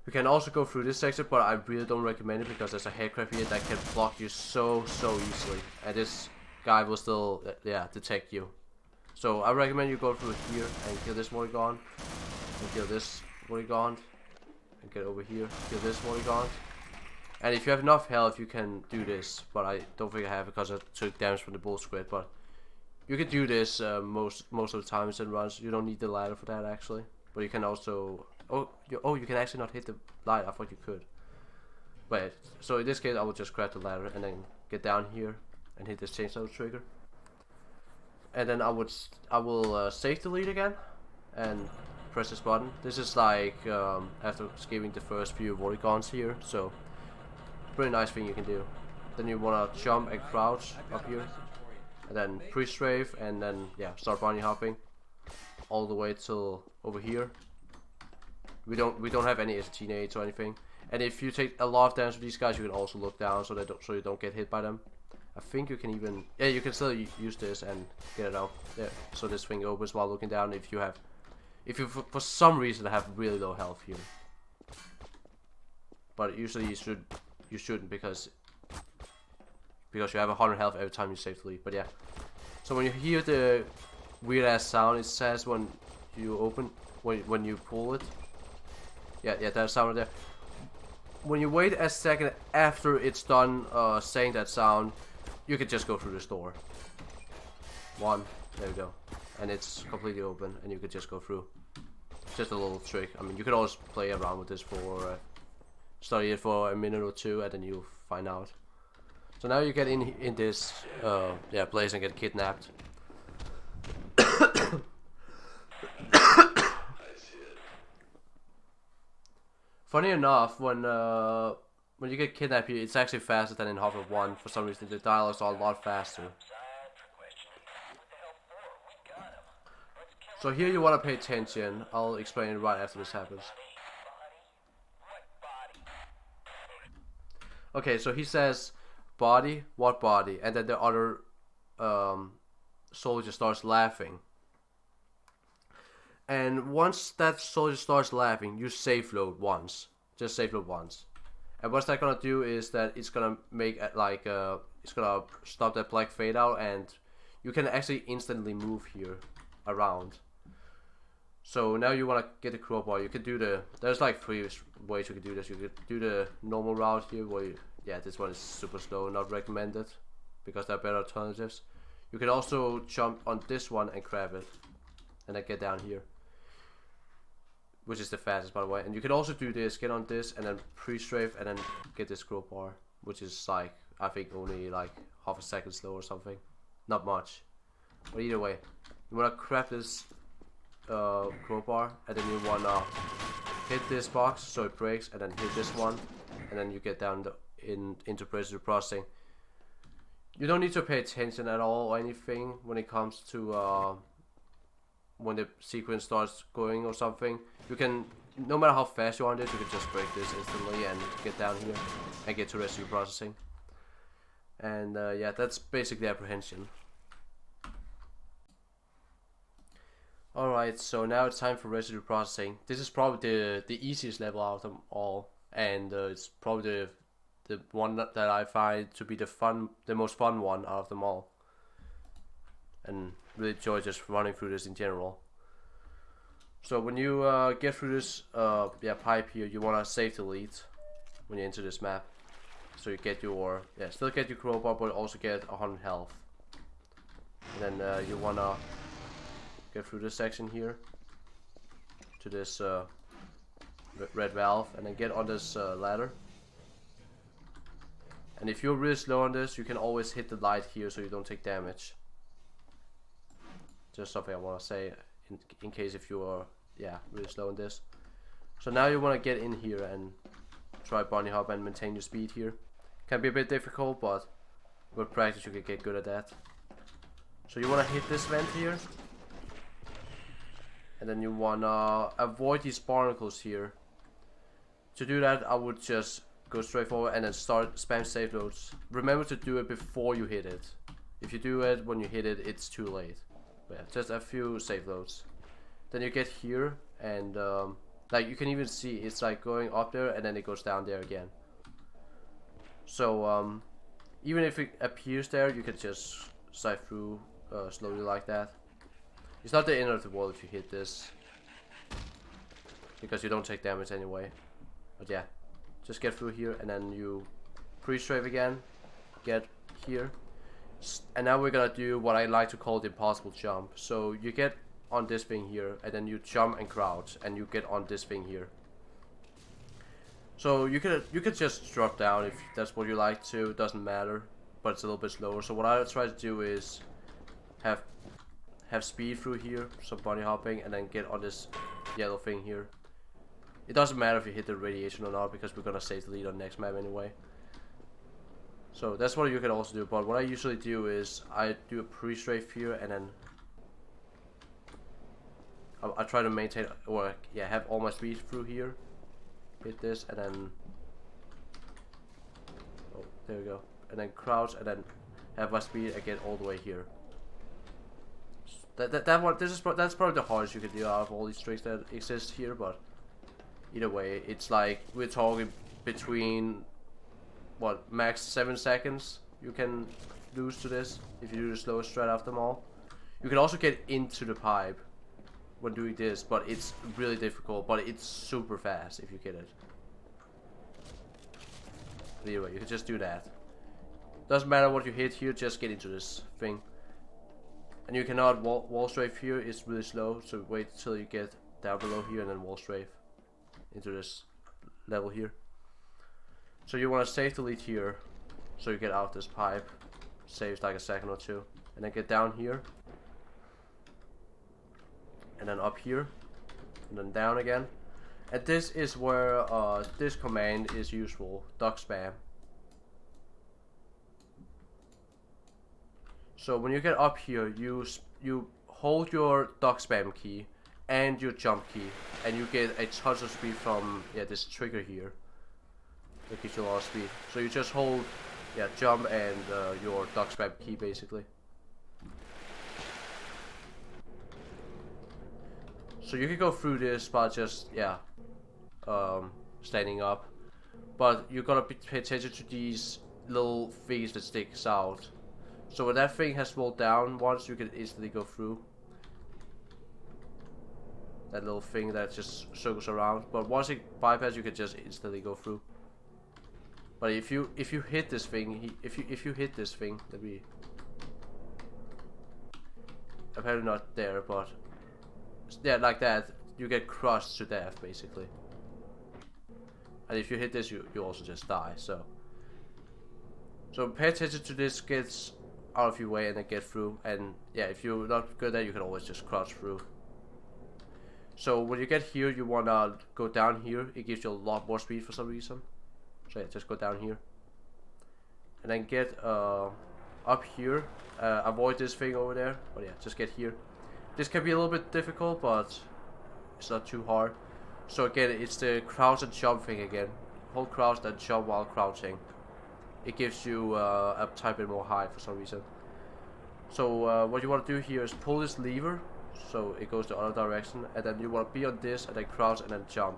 You can also go through this section, but I really don't recommend it because there's a head crab here that can block you so easily. And this guy will still, detect you. So I recommend you go through here and kill this Polygon, and kill this Polygon, and get over here, kill this Polygon. And if you have enough health, you can do this, but I don't think I have because I took damage from the bull squid. But you can do this most of the times in runs. You don't need the ladder for that actually, but you can also you can actually not hit the light. I thought you could. But so in this case, I will just grab the ladder and then get down here and hit this chainsaw trigger. And then I will save delete again and press this button. This is like after skipping the first few Polygons here, so pretty nice thing you can do. Then you wanna jump and crouch up here, and then pre-strafe, and then start bunny hopping all the way till over here. We don't have any SG nades or anything, and if you take a lot of damage with these guys, you can also look down so you don't get hit by them. I think you can even, you can still use this and get it out there. So this thing opens while looking down if you for some reason have really low health here. But usually you shouldn't because you have 100 health every time you save delete. But yeah. So when you hear the weird ass sound, it says when you open, when you pull it. Yeah, that sound right there. When you wait a second after it's done saying that sound, you can just go through this door. There we go. And it's completely open and you could just go through. Just a little trick. I mean, you can always play around with this for, study it for a minute or two and then you'll find out. So now you get in this, place and get kidnapped. Funny enough, when you get kidnapped here, it's actually faster than in Half-Life 1. For some reason, the dialogues are a lot faster. So here you want to pay attention. I'll explain it right after this happens. Okay, so he says, body, what body? And then the other soldier starts laughing. And once that soldier starts laughing, you safe load once. Just safe load once. And what's that gonna do is that it's gonna make it's gonna stop that black fade out, and you can actually instantly move here around. So now you wanna get the crowbar. You could do there's like 3 ways you could do this. You could do the normal route here where yeah, this one is super slow, not recommended, because there are better alternatives. You can also jump on this one and grab it, and then get down here, which is the fastest, by the way. And you can also do this, get on this, and then pre-strafe, and then get this crowbar, which is like, I think only like half a second slow or something, not much. But either way, you wanna grab this crowbar, and then you wanna hit this box so it breaks, and then hit this one, and then you get down into Residue Processing. You don't need to pay attention at all or anything when it comes to when the sequence starts going or something. You can, no matter how fast you are on this, you can just break this instantly and get down here and get to Residue Processing. And yeah, that's basically Apprehension. Alright, so now it's time for Residue Processing. This is probably the easiest level out of them all, and it's probably the one that I find to be the most fun one out of them all, and really enjoy just running through this in general. So when you get through this pipe here, you wanna save delete when you enter this map, so you get your still get your crowbar, but also get 100 health. And then you wanna get through this section here to this red valve, and then get on this ladder. And if you're really slow on this, you can always hit the light here so you don't take damage. Just something I want to say in case if you are really slow on this. So now you want to get in here and try bunny hop and maintain your speed here. Can be a bit difficult, but with practice you can get good at that. So you want to hit this vent here, and then you want to avoid these barnacles here. To do that, I would just go straight forward and then start spam save loads. Remember to do it before you hit it. If you do it when you hit it, it's too late. But yeah, just a few save loads. Then you get here, and like you can even see it's like going up there and then it goes down there again. So even if it appears there, you can just slide through slowly like that. It's not the end of the world if you hit this, because you don't take damage anyway. But yeah, just get through here, and then you pre-strafe again, get here, and now we're gonna do what I like to call the impossible jump. So you get on this thing here, and then you jump and crouch, and you get on this thing here. So you could just drop down if that's what you like to, doesn't matter, but it's a little bit slower. So what I try to do is have speed through here, some bunny hopping, and then get on this yellow thing here. It doesn't matter if you hit the radiation or not, because we're gonna save the lead on next map anyway. So that's what you can also do, but what I usually do is I do a pre-strafe here, and then I try to maintain, or have all my speed through here. Hit this, and then there we go, and then crouch, and then have my speed and get all the way here. That's probably the hardest you can do out of all these tricks that exist here, but either way, it's like we're talking between what, max 7 seconds you can lose to this if you do the slowest strat of them all. You can also get into the pipe when doing this, but it's really difficult, but it's super fast if you get it. But either way, you can just do that. Doesn't matter what you hit here, just get into this thing. And you cannot wall strafe here, it's really slow, so wait till you get down below here and then wall strafe into this level here. So you want to save the lead here, so you get out this pipe, saves like a second or two, and then get down here, and then up here, and then down again. And this is where this command is useful, duck spam. So when you get up here, you hold your duck spam key and your jump key, and you get a touch of speed from this trigger here. That gives you a lot of speed. So you just hold jump and your duck spam key basically. So you can go through this by just standing up, but you gotta pay attention to these little things that sticks out. So when that thing has rolled down once, you can instantly go through. That little thing that just circles around. But once it bypasses, you can just instantly go through. But if you hit this thing, if you hit this thing, let me. Apparently not there, but yeah, like that, you get crushed to death basically. And if you hit this, you also just die. So pay attention to this, gets out of your way and then get through. And yeah, if you're not good at it, you can always just crouch through. So when you get here, you wanna go down here. It gives you a lot more speed for some reason. So yeah, just go down here. And then get up here. Avoid this thing over there. But yeah, just get here. This can be a little bit difficult, but it's not too hard. So again, it's the crouch and jump thing again. Hold crouch and jump while crouching. It gives you a tiny bit more height for some reason. So what you want to do here is pull this lever, so it goes the other direction, and then you want to be on this and then crouch and then jump.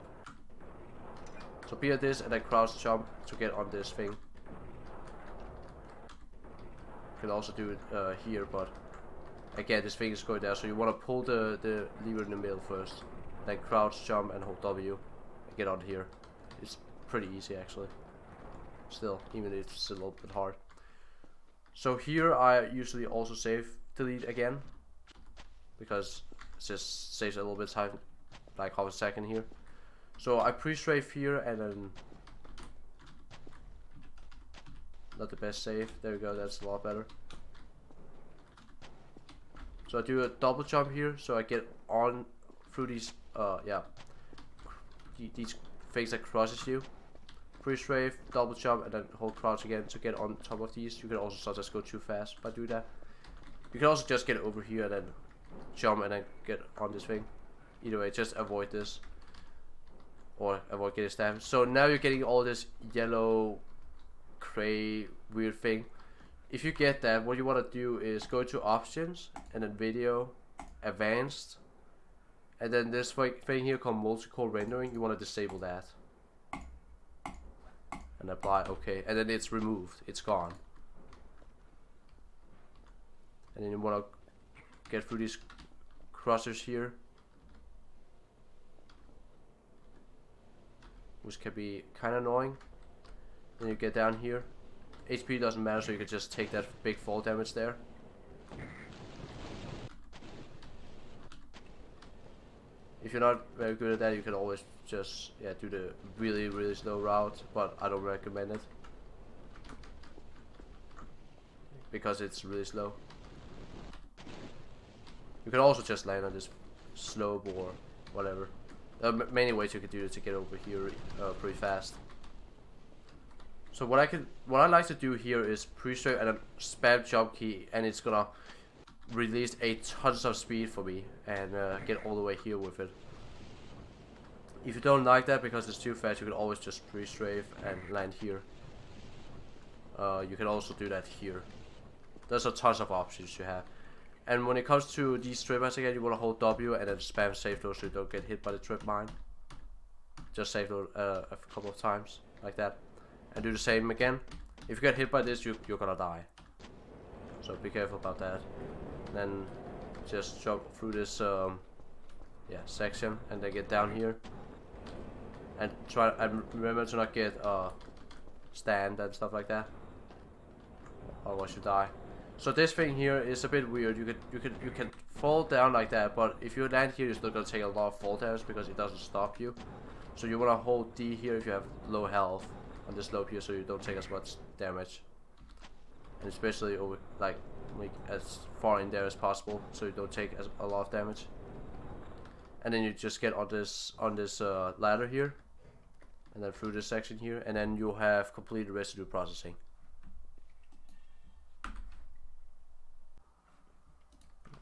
So be on this and then crouch jump to get on this thing. You can also do it here, but again this thing is going there, so you want to pull the lever in the middle first, then crouch jump and hold W and get on here. It's pretty easy actually. Still, even if it's a little bit hard. So here I usually also save delete again, because it just saves a little bit of time, like half a second here. So I pre-strafe here and then not the best save. There we go, that's a lot better. So I do a double jump here, so I get on through these these things that crosses you. Pre-strafe, double jump, and then hold crouch again to get on top of these. You can also sometimes go too fast by doing that. You can also just get over here and then jump and then get on this thing. Either way, just avoid this. Or avoid getting stabbed. So now you're getting all this yellow, gray, weird thing. If you get that, what you want to do is go to options, and then video, advanced. And then this thing here called multi-core rendering, you want to disable that. And apply OK, and then it's removed, it's gone. And then you want to get through these crossers here, which can be kind of annoying. Then you get down here. HP doesn't matter, so you can just take that big fall damage there. If you're not very good at that, you can always just do the really slow route, but I don't recommend it because it's really slow. You can also just land on this slope or whatever. There are many ways you could do it to get over here pretty fast. So what I like to do here is pre-strafe and then spam jump key, and it's gonna release a tons of speed for me and get all the way here with it. If you don't like that because it's too fast, you can always just pre-strafe and land here. You can also do that here. There's a tons of options you have. And when it comes to these trippers again, you want to hold W and then spam save those so you don't get hit by the trip mine. Just save those a couple of times like that. And do the same again. If you get hit by this, you're gonna die. So be careful about that. And then just jump through this section and then get down here. And try and remember to not get stand and stuff like that. Otherwise you die. So this thing here is a bit weird. You can fall down like that, but if you land here, you're still gonna take a lot of fall damage because it doesn't stop you. So you wanna hold D here if you have low health on the slope here, so you don't take as much damage. And especially over like as far in there as possible, so you don't take a lot of damage. And then you just get on this ladder here, and then through this section here, and then you have completed residue processing.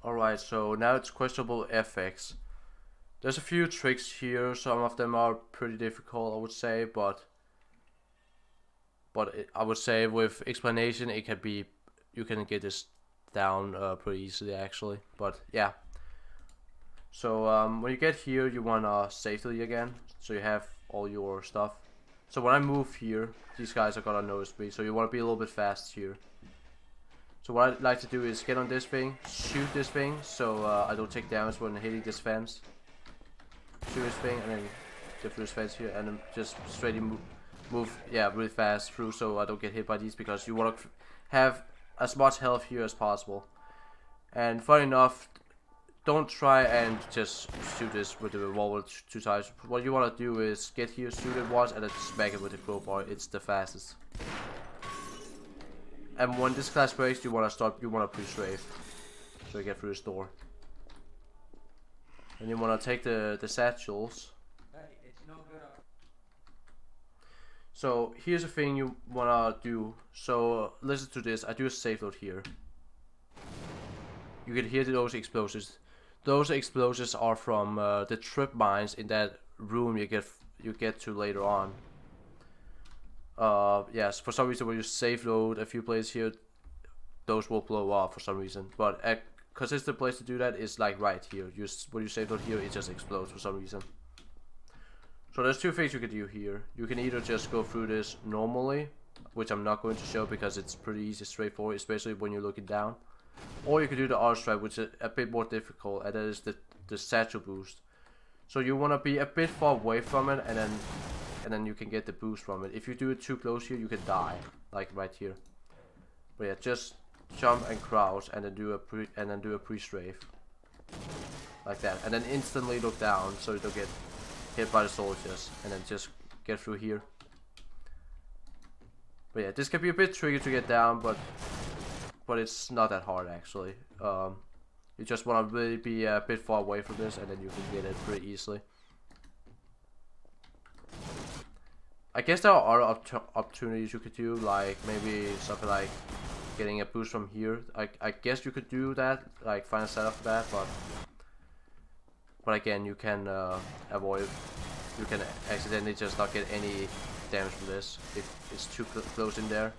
Alright, so now it's questionable FX. There's a few tricks here, some of them are pretty difficult I would say, but I would say with explanation it can be, you can get this down pretty easily actually, but yeah. So when you get here you wanna safely again, so you have all your stuff. So when I move here, these guys are gonna notice me, so you wanna be a little bit fast here. So what I like to do is get on this thing, shoot this thing, so I don't take damage when hitting this fence. Shoot this thing and then get through this fence here, and then just straight move. move, yeah, really fast through so I don't get hit by these, because you want to have as much health here as possible. And funny enough, don't try and just shoot this with the revolver 2 times. What you want to do is get here, shoot it once, and then smack it with the crowbar. It's the fastest. And when this class breaks, you want to pre-strafe, so you get through this door. And you want to take the satchels.
Hey, it's no good.
So here's the thing you want to do. So listen to this. I do a safe load here. You can hear those explosions. Those explosions are from the trip mines in that room you get to later on. Yes, for some reason when you safe load a few places here, those will blow up for some reason. But because it's the place to do that is like right here. When you safe load here, it just explodes for some reason. So there's 2 things you can do here. You can either just go through this normally, which I'm not going to show because it's pretty easy, straightforward, especially when you're looking down. Or you can do the R strike, which is a bit more difficult, and that is the satchel boost. So you want to be a bit far away from it, and then you can get the boost from it. If you do it too close here, you can die, like right here. But yeah, just jump and crouch, and then do a pre-strafe, like that, and then instantly look down so you don't get hit by the soldiers, and then just get through here. But yeah, this can be a bit tricky to get down, but it's not that hard actually. You just want to really be a bit far away from this, and then you can get it pretty easily. I guess there are other opportunities you could do, like maybe something like getting a boost from here. I guess you could do that, like find a setup for that, but again, you can avoid. You can accidentally just not get any damage from this if it's too close in there.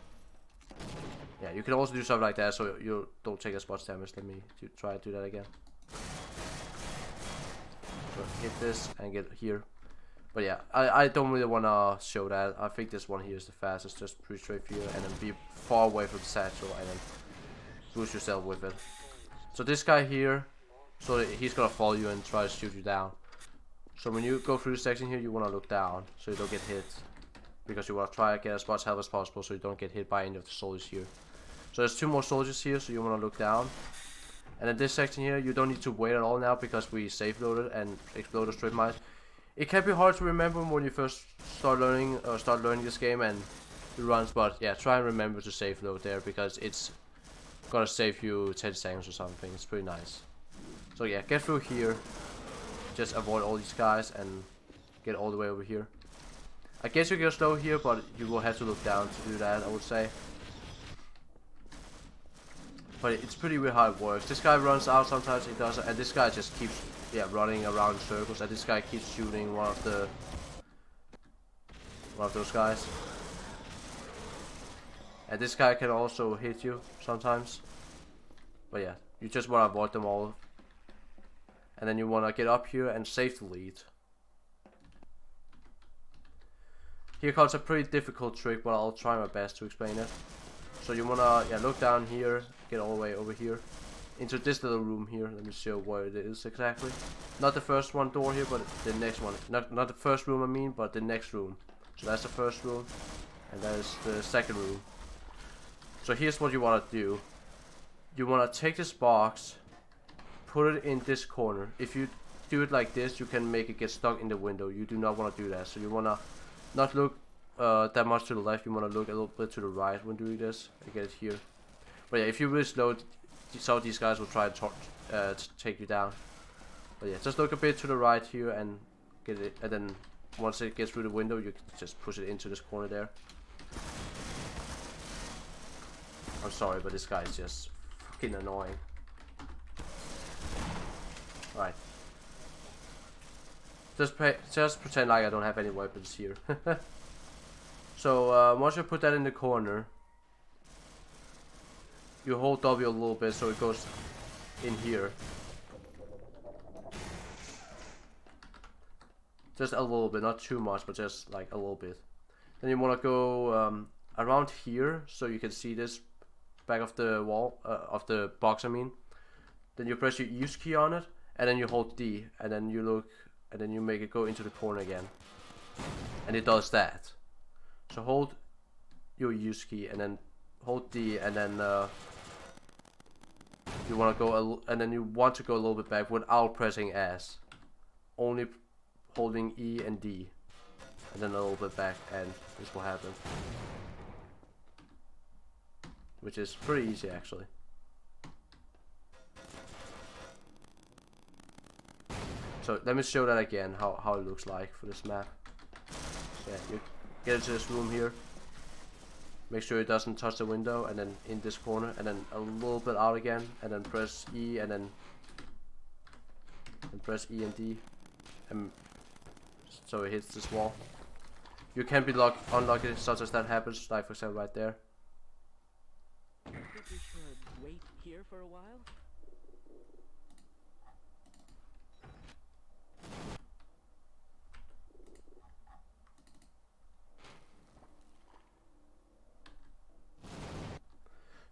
Yeah, you can also do something like that so you don't take as much damage. Let me try to do that again. So hit this and get here. But yeah, I don't really want to show that. I think this one here is the fastest. Just pre-strafe here and then be far away from the satchel and then boost yourself with it. So this guy here, so he's gonna follow you and try to shoot you down. So when you go through this section here, you want to look down so you don't get hit, because you want to try to get as much health as possible so you don't get hit by any of the soldiers here. So there's 2 more soldiers here, so you want to look down. And in this section here, you don't need to wait at all now because we safe loaded and exploded strip mines. It can be hard to remember when you first start learning this game and the runs, but yeah, try and remember to safe load there because it's gonna save you 10 seconds or something. It's pretty nice. So yeah, get through here. Just avoid all these guys and get all the way over here. I guess you can go slow here, but you will have to look down to do that, I would say. But it's pretty weird how it works. This guy runs out sometimes, he doesn't, and this guy just keeps running around in circles, and this guy keeps shooting one of those guys. And this guy can also hit you sometimes. But yeah, you just want to avoid them all. And then you want to get up here and save the lead. Here comes a pretty difficult trick, but I'll try my best to explain it. So you want to look down here, get all the way over here, into this little room here. Let me show where it is exactly. Not the first one door here, but the next one. Not the first room I mean, but the next room. So that's the first room, and that is the second room. So here's what you want to do. You want to take this box, put it in this corner. If you do it like this, you can make it get stuck in the window. You do not want to do that. So you want to not look that much to the left. You want to look a little bit to the right when doing this. I get it here. But yeah, if you really slow, some of these guys will try to take you down. But yeah, just look a bit to the right here and get it. And then once it gets through the window, you can just push it into this corner there. I'm sorry, but this guy is just fucking annoying. Right. Just pretend like I don't have any weapons here. So once you put that in the corner, you hold W a little bit so it goes in here. Just a little bit, not too much, but just like a little bit. Then you want to go around here so you can see this back of the wall, of the box I mean. Then you press your use key on it, and then you hold D, and then you look, and then you make it go into the corner again. And it does that. So hold your use key and then hold D, and then you want to go and then you want to go a little bit back without pressing S, only holding E and D, and then a little bit back, and this will happen, which is pretty easy actually. So let me show that again, how it looks like for this map. So yeah, you get into this room here, make sure it doesn't touch the window, and then in this corner, and then a little bit out again, and then press E, and then press E and D, and so it hits this wall. You can be unlucky such as that happens, like for example right there.
I think we should wait here for a while.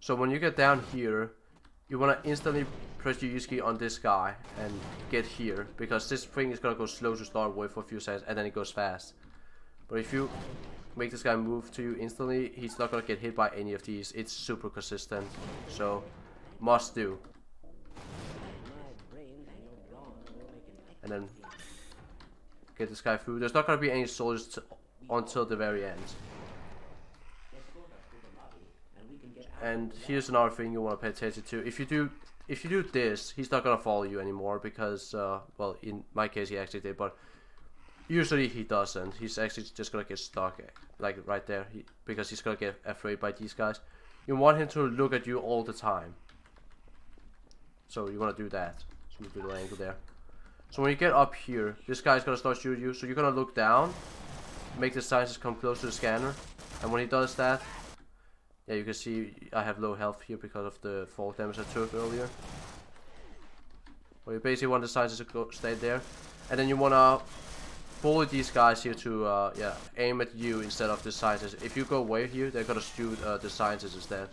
So when you get down here, you want to instantly press your use key on this guy and get here, because this thing is going to go slow to start with for a few seconds, and then it goes fast. But if you make this guy move to you instantly, he's not going to get hit by any of these. It's super consistent, so must do. And then get this guy through. There's not going to be any soldiers until the very end. And here's another thing you want to pay attention to. If you do this, he's not gonna follow you anymore, because well, in my case he actually did, but usually he doesn't. He's actually just gonna get stuck, like right there, because he's gonna get afraid by these guys. You want him to look at you all the time, so you want to do that. So you do the angle there. So when you get up here, this guy's gonna start shooting you. So you're gonna look down, make the sizes come close to the scanner, and when he does that, yeah, you can see I have low health here because of the fall damage I took earlier. Well, you basically want the sizes to stay there, and then you wanna bully these guys here to yeah, aim at you instead of the scientists. If you go away here, they're gonna shoot the scientists instead,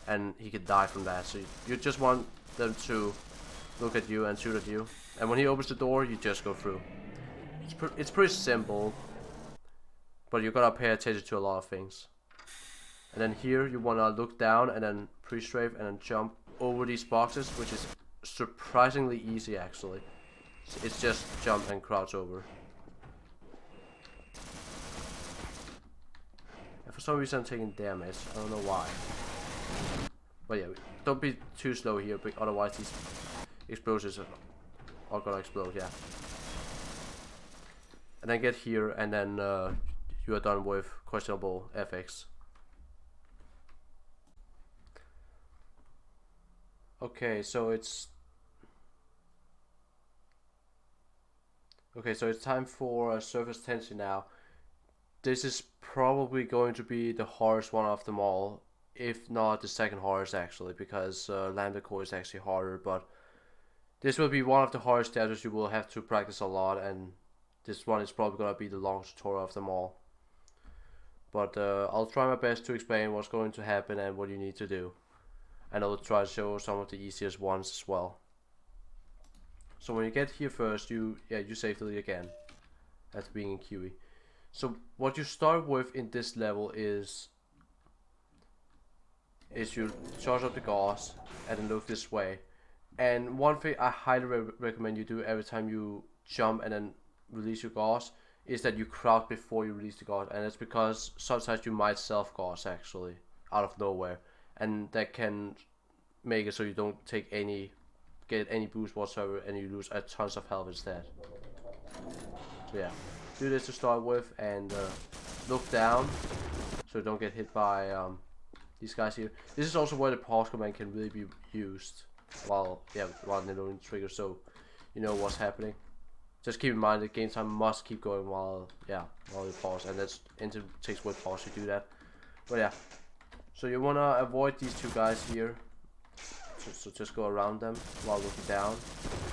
and he could die from that. So you just want them to look at you and shoot at you, and when he opens the door, you just go through. It's pretty simple, but you gotta pay attention to a lot of things. And then here you wanna look down and then pre-strafe and then jump over these boxes, which is surprisingly easy actually. It's just jump and crouch over. And for some reason I'm taking damage, I don't know why. But yeah, don't be too slow here, but otherwise these explosives are gonna explode, yeah. And then get here, and then you are done with questionable FX. Okay, so it's time for surface tension now. This is probably going to be the hardest one of them all, if not the second hardest actually, because Lambda Core is actually harder, but this will be one of the hardest stages you will have to practice a lot, and this one is probably going to be the longest tutorial of them all. But I'll try my best to explain what's going to happen and what you need to do. And I'll try to show some of the easiest ones as well. So when you get here first, you save delete again after being in QE. So what you start with in this level is you charge up the gauze and then look this way. And one thing I highly recommend you do every time you jump and then release your gauze is that you crouch before you release the gauze, and it's because sometimes you might self gauze actually out of nowhere, and that can make it so you don't get any boost whatsoever and you lose a tons of health instead. So yeah, do this to start with, and look down so you don't get hit by these guys here. This is also where the pause command can really be used while nibbling triggers, so you know what's happening. Just keep in mind that game time must keep going while you pause, and that's takes with pause to do that. But yeah, so you wanna avoid these two guys here. So just go around them while looking down,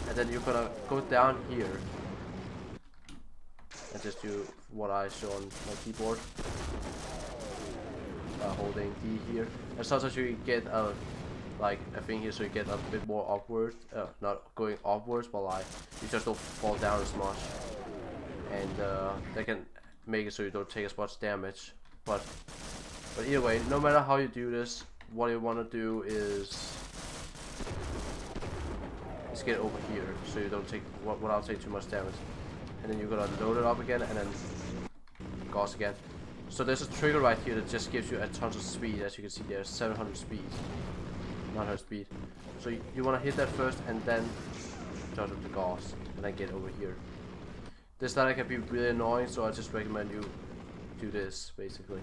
and then you're gonna go down here and just do what I show on my keyboard, holding D here. And sometimes you get like a thing here, so you get a bit more upward, not going upwards, but like you just don't fall down as much, and that can make it so you don't take as much damage But either way, no matter how you do this, what you want to do is get over here, so you don't take without taking too much damage. And then you're gonna load it up again, and then gauss again. So there's a trigger right here that just gives you a ton of speed. As you can see, there's 700 speed, 900 speed. So you want to hit that first, and then charge up the gauss, and then get over here. This ladder can be really annoying, so I just recommend you do this basically.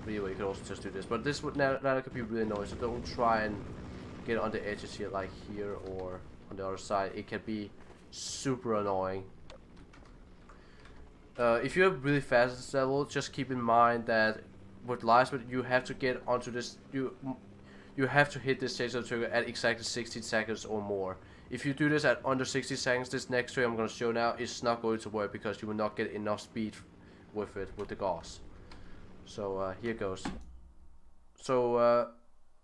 But anyway, you can also just do this. But this ladder could be really annoying, so don't try and get on the edges here, like here or on the other side. It can be super annoying. If you're really fast at this level, just keep in mind that with LiveSplit you have to get onto this. You have to hit this chaser trigger at exactly 60 seconds or more. If you do this at under 60 seconds, this next trigger I'm going to show now is not going to work because you will not get enough speed with it, with the gauss. So here goes. So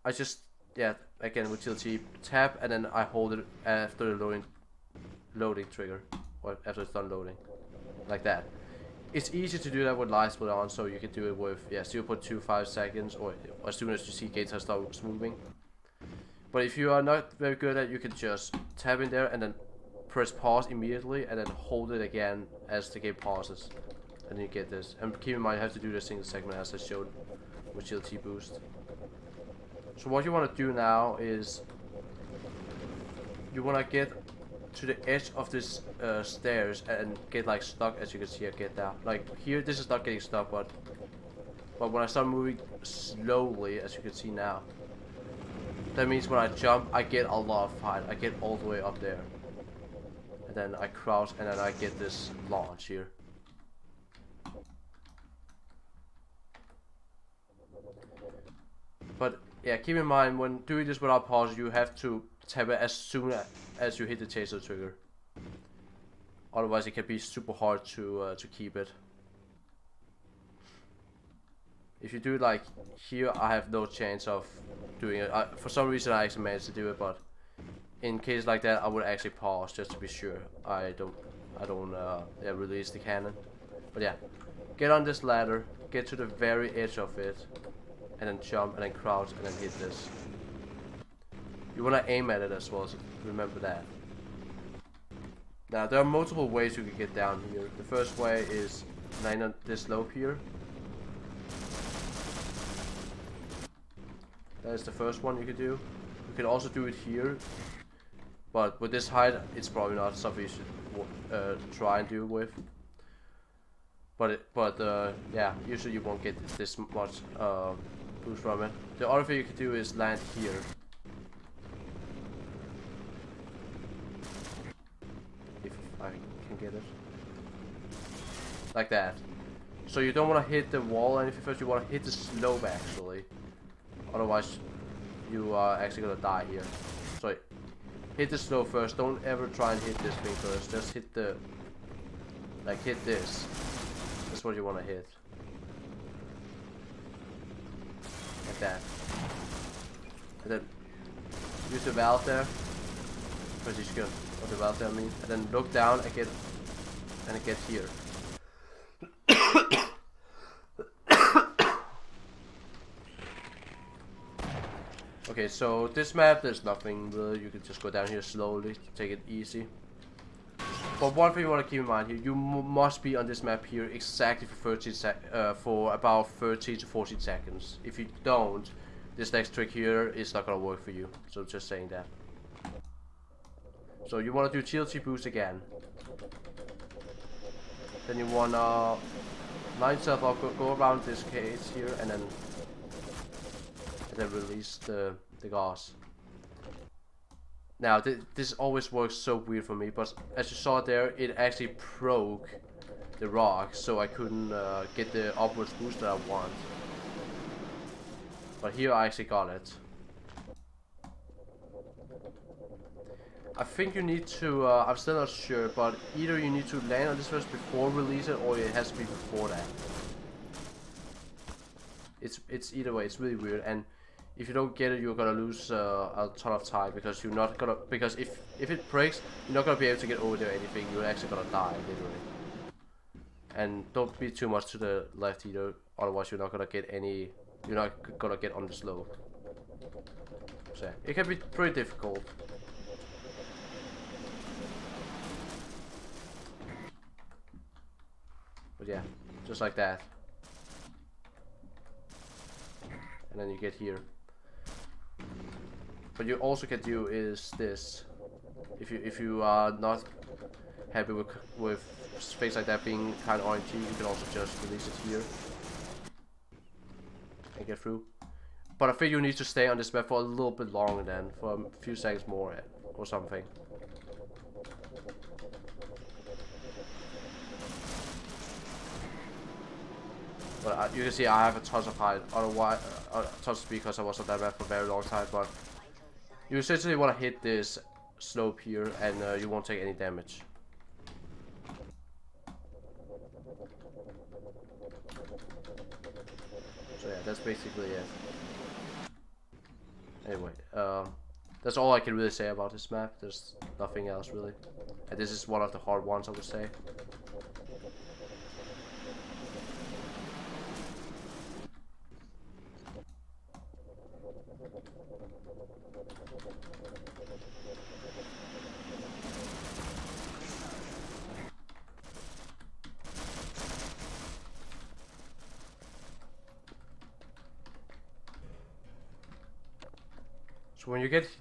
I just, yeah, again with TLT, tap, and then I hold it after the loading trigger, or after it's done loading, like that. It's easy to do that with LiveSplit on, so you can do it with 0.25 seconds, or as soon as you see gates start moving. But if you are not very good at it, you can just tap in there and then press pause immediately, and then hold it again as the game pauses, and you get this. And keep in mind, you have to do this single segment as I showed with GLT boost. So what you want to do now is you want to get to the edge of this stairs and get like stuck, as you can see. I get that. Like here, this is not getting stuck, but when I start moving slowly, as you can see now, that means when I jump, I get a lot of height. I get all the way up there, and then I crouch, and then I get this launch here. But yeah, keep in mind when doing this without pause, you have to tap it as soon as you hit the chaser trigger. Otherwise, it can be super hard to keep it. If you do it like here, I have no chance of doing it. For some reason, I actually managed to do it, but in case like that, I would actually pause just to be sure I don't release the cannon. But yeah, get on this ladder, get to the very edge of it, and then jump, and then crouch, and then hit this. You want to aim at it as well, so remember that. Now, there are multiple ways you can get down here. The first way is land on this slope here. That is the first one you could do. You can also do it here, but with this height, it's probably not something you should try and do with. But yeah, usually you won't get this much boost from it. The other thing you could do is land here. If I can get it. Like that. So you don't want to hit the wall or anything first, you want to hit the slope actually. Otherwise, you are actually gonna die here. So hit the slope first. Don't ever try and hit this thing first. Just hit the, hit this. That's what you want to hit. Like that. And then use the valve there. Pretty good. What the valve there I mean. And then look down and get here. Okay, so this map, there's nothing really. You can just go down here slowly, take it easy. But one thing you want to keep in mind here, you must be on this map here exactly for about 13 to 14 seconds. If you don't, this next trick here is not gonna work for you. So just saying that. So you want to do TLT boost again. Then you wanna line yourself up, go around this case here, and then release the gauss. Now this always works so weird for me, but as you saw there, it actually broke the rock, so I couldn't get the upwards boost that I want. But here I actually got it. I think you need to, I'm still not sure, but either you need to land on this first before release it, or it has to be before that. It's either way, it's really weird, and if you don't get it, you're gonna lose a ton of time because you're not gonna, because if it breaks, you're not gonna be able to get over there or anything. You're actually gonna die literally. And don't be too much to the left either, otherwise you're not gonna get any, you're not gonna get on the slope. So yeah, it can be pretty difficult. But yeah, just like that. And then you get here. What you also can do is this. If you are not happy with space like that being kind of orangey, you can also just release it here and get through. But I think you need to stay on this map for a little bit longer then, for a few seconds more or something. But you can see I have a ton of height, otherwise, ton of speed because I was on that map for a very long time. But you essentially want to hit this slope here, and you won't take any damage. So yeah, that's basically it. Anyway, that's all I can really say about this map. There's nothing else really, and this is one of the hard ones, I would say.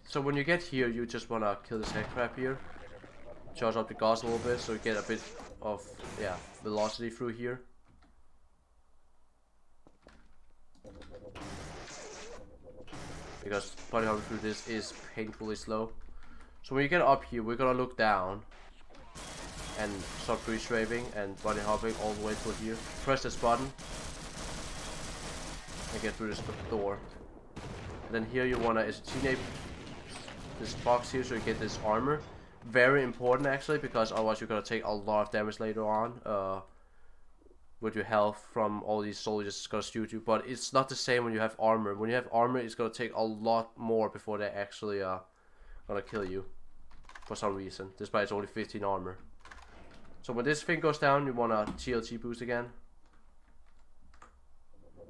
So when you get here, you just wanna kill this head crab here, charge up the gas a little bit, so you get a bit of velocity through here. Because bunnyhopping through this is painfully slow. So when you get up here, we're gonna look down and start pre-strafing and bunnyhopping all the way through here. Press this button and get through this door. And then here you wanna teenage this box here so you get this armor. Very important actually, because otherwise you're gonna take a lot of damage later on. With your health from all these soldiers, it's gonna shoot you. But it's not the same when you have armor. When you have armor, it's gonna take a lot more before they actually gonna kill you. For some reason, despite it's only 15 armor. So when this thing goes down, you wanna TLT boost again.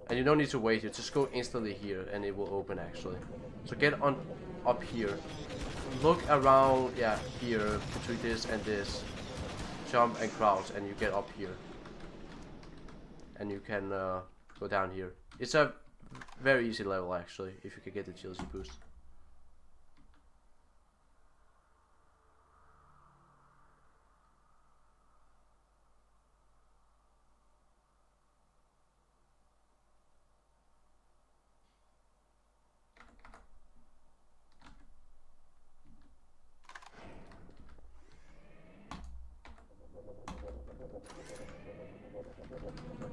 And you don't need to wait, you just go instantly here and it will open actually. So get on up here. Look around, yeah, here between this and this. Jump and crouch and you get up here. And you can go down here. It's a very easy level actually, if you can get the TLT boost.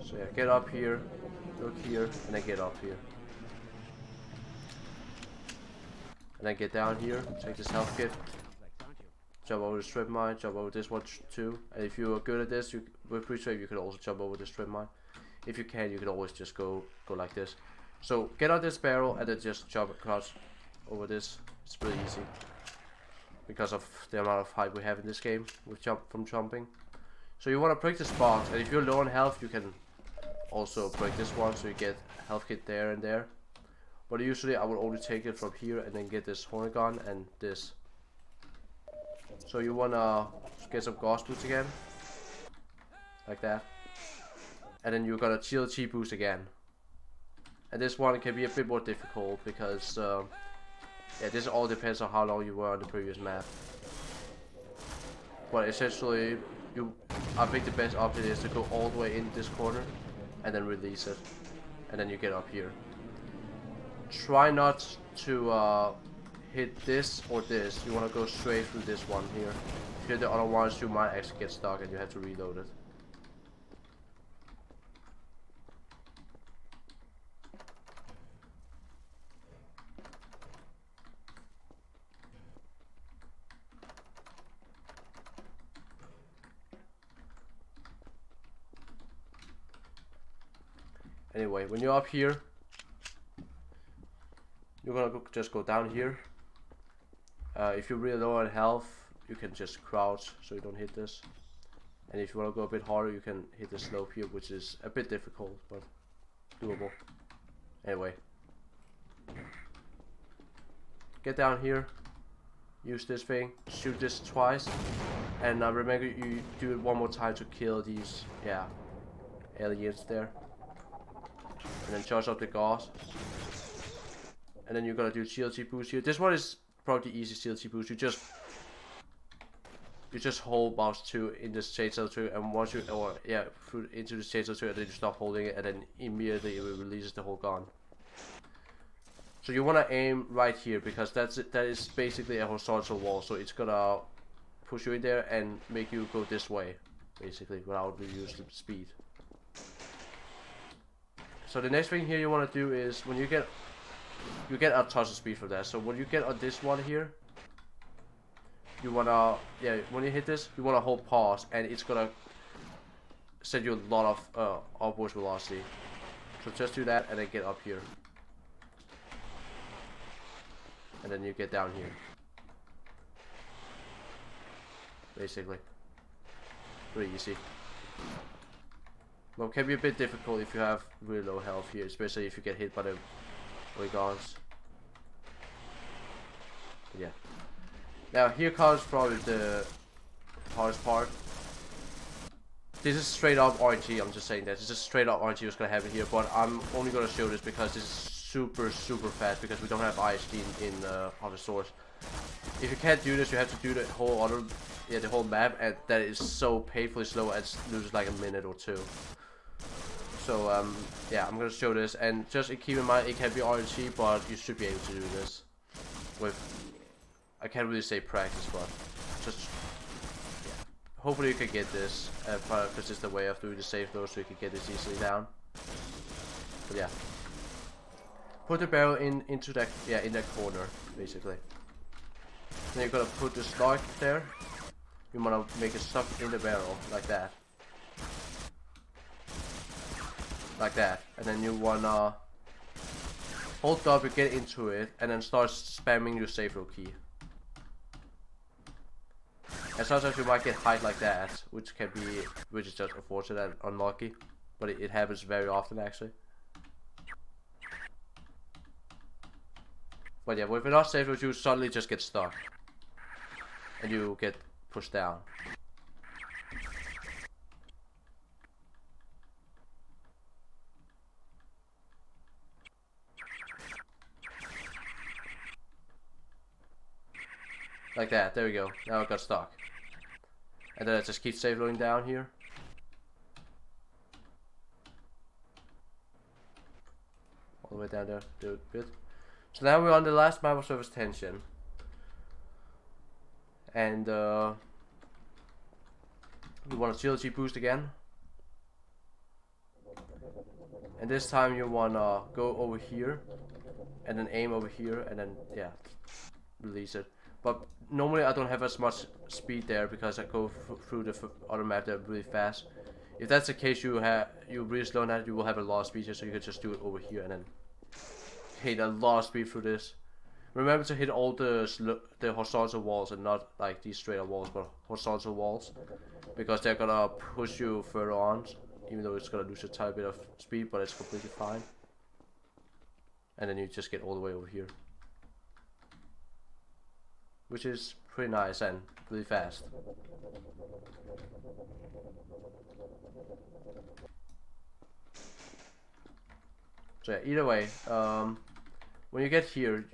So yeah, get up here, look here, and then get up here. And then get down here, take this health kit, jump over the strip mine, jump over this one too. And if you are good at this, with pre-strafe, you can also jump over the strip mine. If you can, you can always just go like this. So get on this barrel and then just jump across over this. It's pretty easy because of the amount of height we have in this game with jumping. So you want to break this box, and if you're low on health, you can also break this one, so you get health kit there and there. But usually I would only take it from here and then get this horn gun and this. So you wanna get some gauze boots again, like that, and then you're gonna TLT boost again. And this one can be a bit more difficult because yeah, this all depends on how long you were on the previous map. But essentially, I think the best option is to go all the way in this corner and then release it, and then you get up here. Try not to hit this or this. You want to go straight through this one here. If you hit the other ones, you might actually get stuck and you have to reload it. Anyway, when you're up here, you're gonna just go down here. If you're really low on health, you can just crouch so you don't hit this. And if you want to go a bit harder, you can hit the slope here, which is a bit difficult, but doable. Anyway. Get down here. Use this thing. Shoot this twice. And remember, you do it one more time to kill these, yeah, aliens there. And then charge up the gas. And then you're gonna do CLT boost here. This one is probably the easy CLT boost. You just hold mouse 2 in the stage cell 2, and once you, or yeah, through into the stage cell 2, and then you stop holding it, and then immediately it releases the whole gun. So you want to aim right here, because that is basically a horizontal wall, so it's gonna push you in there and make you go this way, basically, without reducing speed. So the next thing here you want to do is, when you get a touch of speed for that. So when you get on this one here, you wanna, yeah, when you hit this, you wanna hold pause, and it's gonna send you a lot of upwards velocity. So just do that, and then get up here, and then you get down here. Basically, pretty easy. Well, it can be a bit difficult if you have really low health here, especially if you get hit by the guns. Yeah. Now here comes probably the hardest part. This is straight up RNG, I'm just saying that. This is straight up RNG what's gonna happen here, but I'm only gonna show this because this is super fast, because we don't have ISD in other source. If you can't do this, you have to do the whole other, yeah, the whole map, and that is so painfully slow, and it loses like a minute or two. So yeah, I'm gonna show this, and just keep in mind it can be RNG, but you should be able to do this with, I can't really say practice, but just, yeah, hopefully you can get this, because it's the way of doing the safe though, so you can get this easily down. But yeah, put the barrel into that, yeah, in that corner basically. Then you're gonna put the slug there. You wanna make it stuck in the barrel like that. Like that, and then you wanna hold W, get into it, and then start spamming your save throw key. And sometimes you might get hide like that, which is just unfortunate and unlucky, but it happens very often actually. But yeah, if you're not safe, you suddenly just get stuck, and you get pushed down. Like that, there we go. Now it got stuck. And then I just keep save loading down here. All the way down there, do it good. So now we're on the last map of surface tension. And we want a CLG boost again. And this time you wanna go over here, and then aim over here, and then, yeah, release it. But normally I don't have as much speed there because I go through the other map there really fast. If that's the case, you really slow down, you will have a lot of speed here, so you can just do it over here and then hit a lot of speed through this. Remember to hit all the horizontal walls and not like these straight up walls, but horizontal walls, because they're gonna push you further on, even though it's gonna lose a tiny bit of speed, but it's completely fine. And then you just get all the way over here, which is pretty nice and really fast. So yeah, either way, when you get here,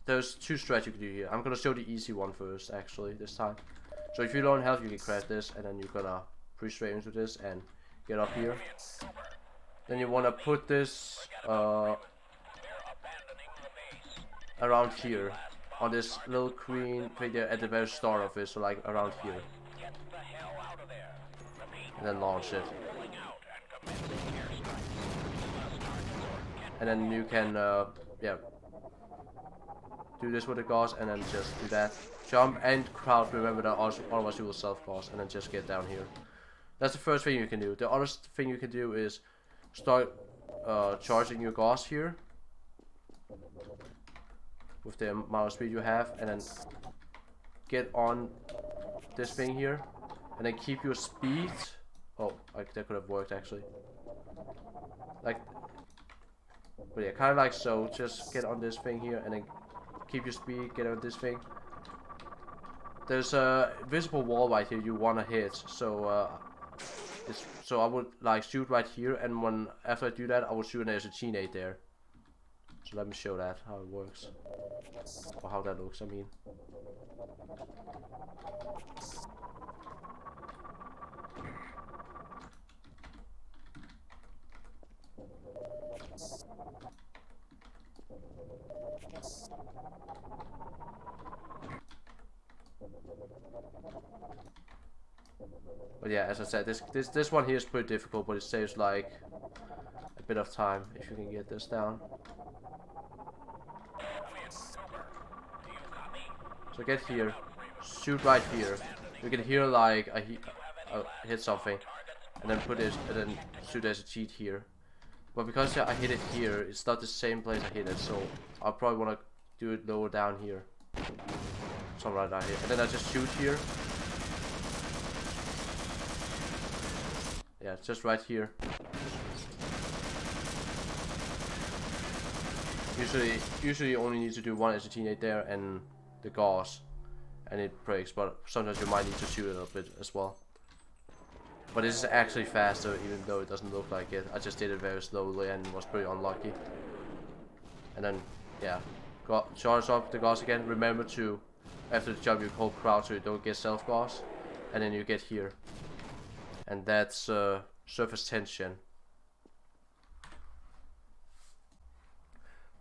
there's two strats you can do here. I'm gonna show the easy one first, actually, this time. So if you don't have, you can crash this, and then you're gonna pretty straight into this and get up here. Then you wanna put this around here, on this little green thing there at the very start of it, so like around here. And then launch it. And then you can, yeah, do this with the gas, and then just do that. Jump and crouch, remember that, otherwise you will self-gas, and then just get down here. That's the first thing you can do. The other thing you can do is start charging your gas here with the amount of speed you have, and then get on this thing here, and then keep your speed. Oh, like that could have worked actually. Like, but yeah, kind of like so. Just get on this thing here, and then keep your speed. Get on this thing. There's a visible wall right here you wanna hit, so so I would like shoot right here, and when after I do that, I will shoot an SG there. So let me show that how it works, or how that looks. I mean. But yeah, as I said, this one here is pretty difficult, but it saves like a bit of time if you can get this down. So get here, shoot right here. You can hear like I hit something, and then put it, and then shoot as a cheat here. But because I hit it here, it's not the same place I hit it, so I'll probably want to do it lower down here. So right down here, and then I just shoot here. Yeah, it's just right here. Usually you only need to do one acetinate there and the gauze, and it breaks. But sometimes you might need to shoot it a little bit as well. But this is actually faster, even though it doesn't look like it. I just did it very slowly and was pretty unlucky. And then, yeah, charge up the gauze again. Remember to, after the jump, you hold crouch so you don't get self gauze, and then you get here. And that's surface tension.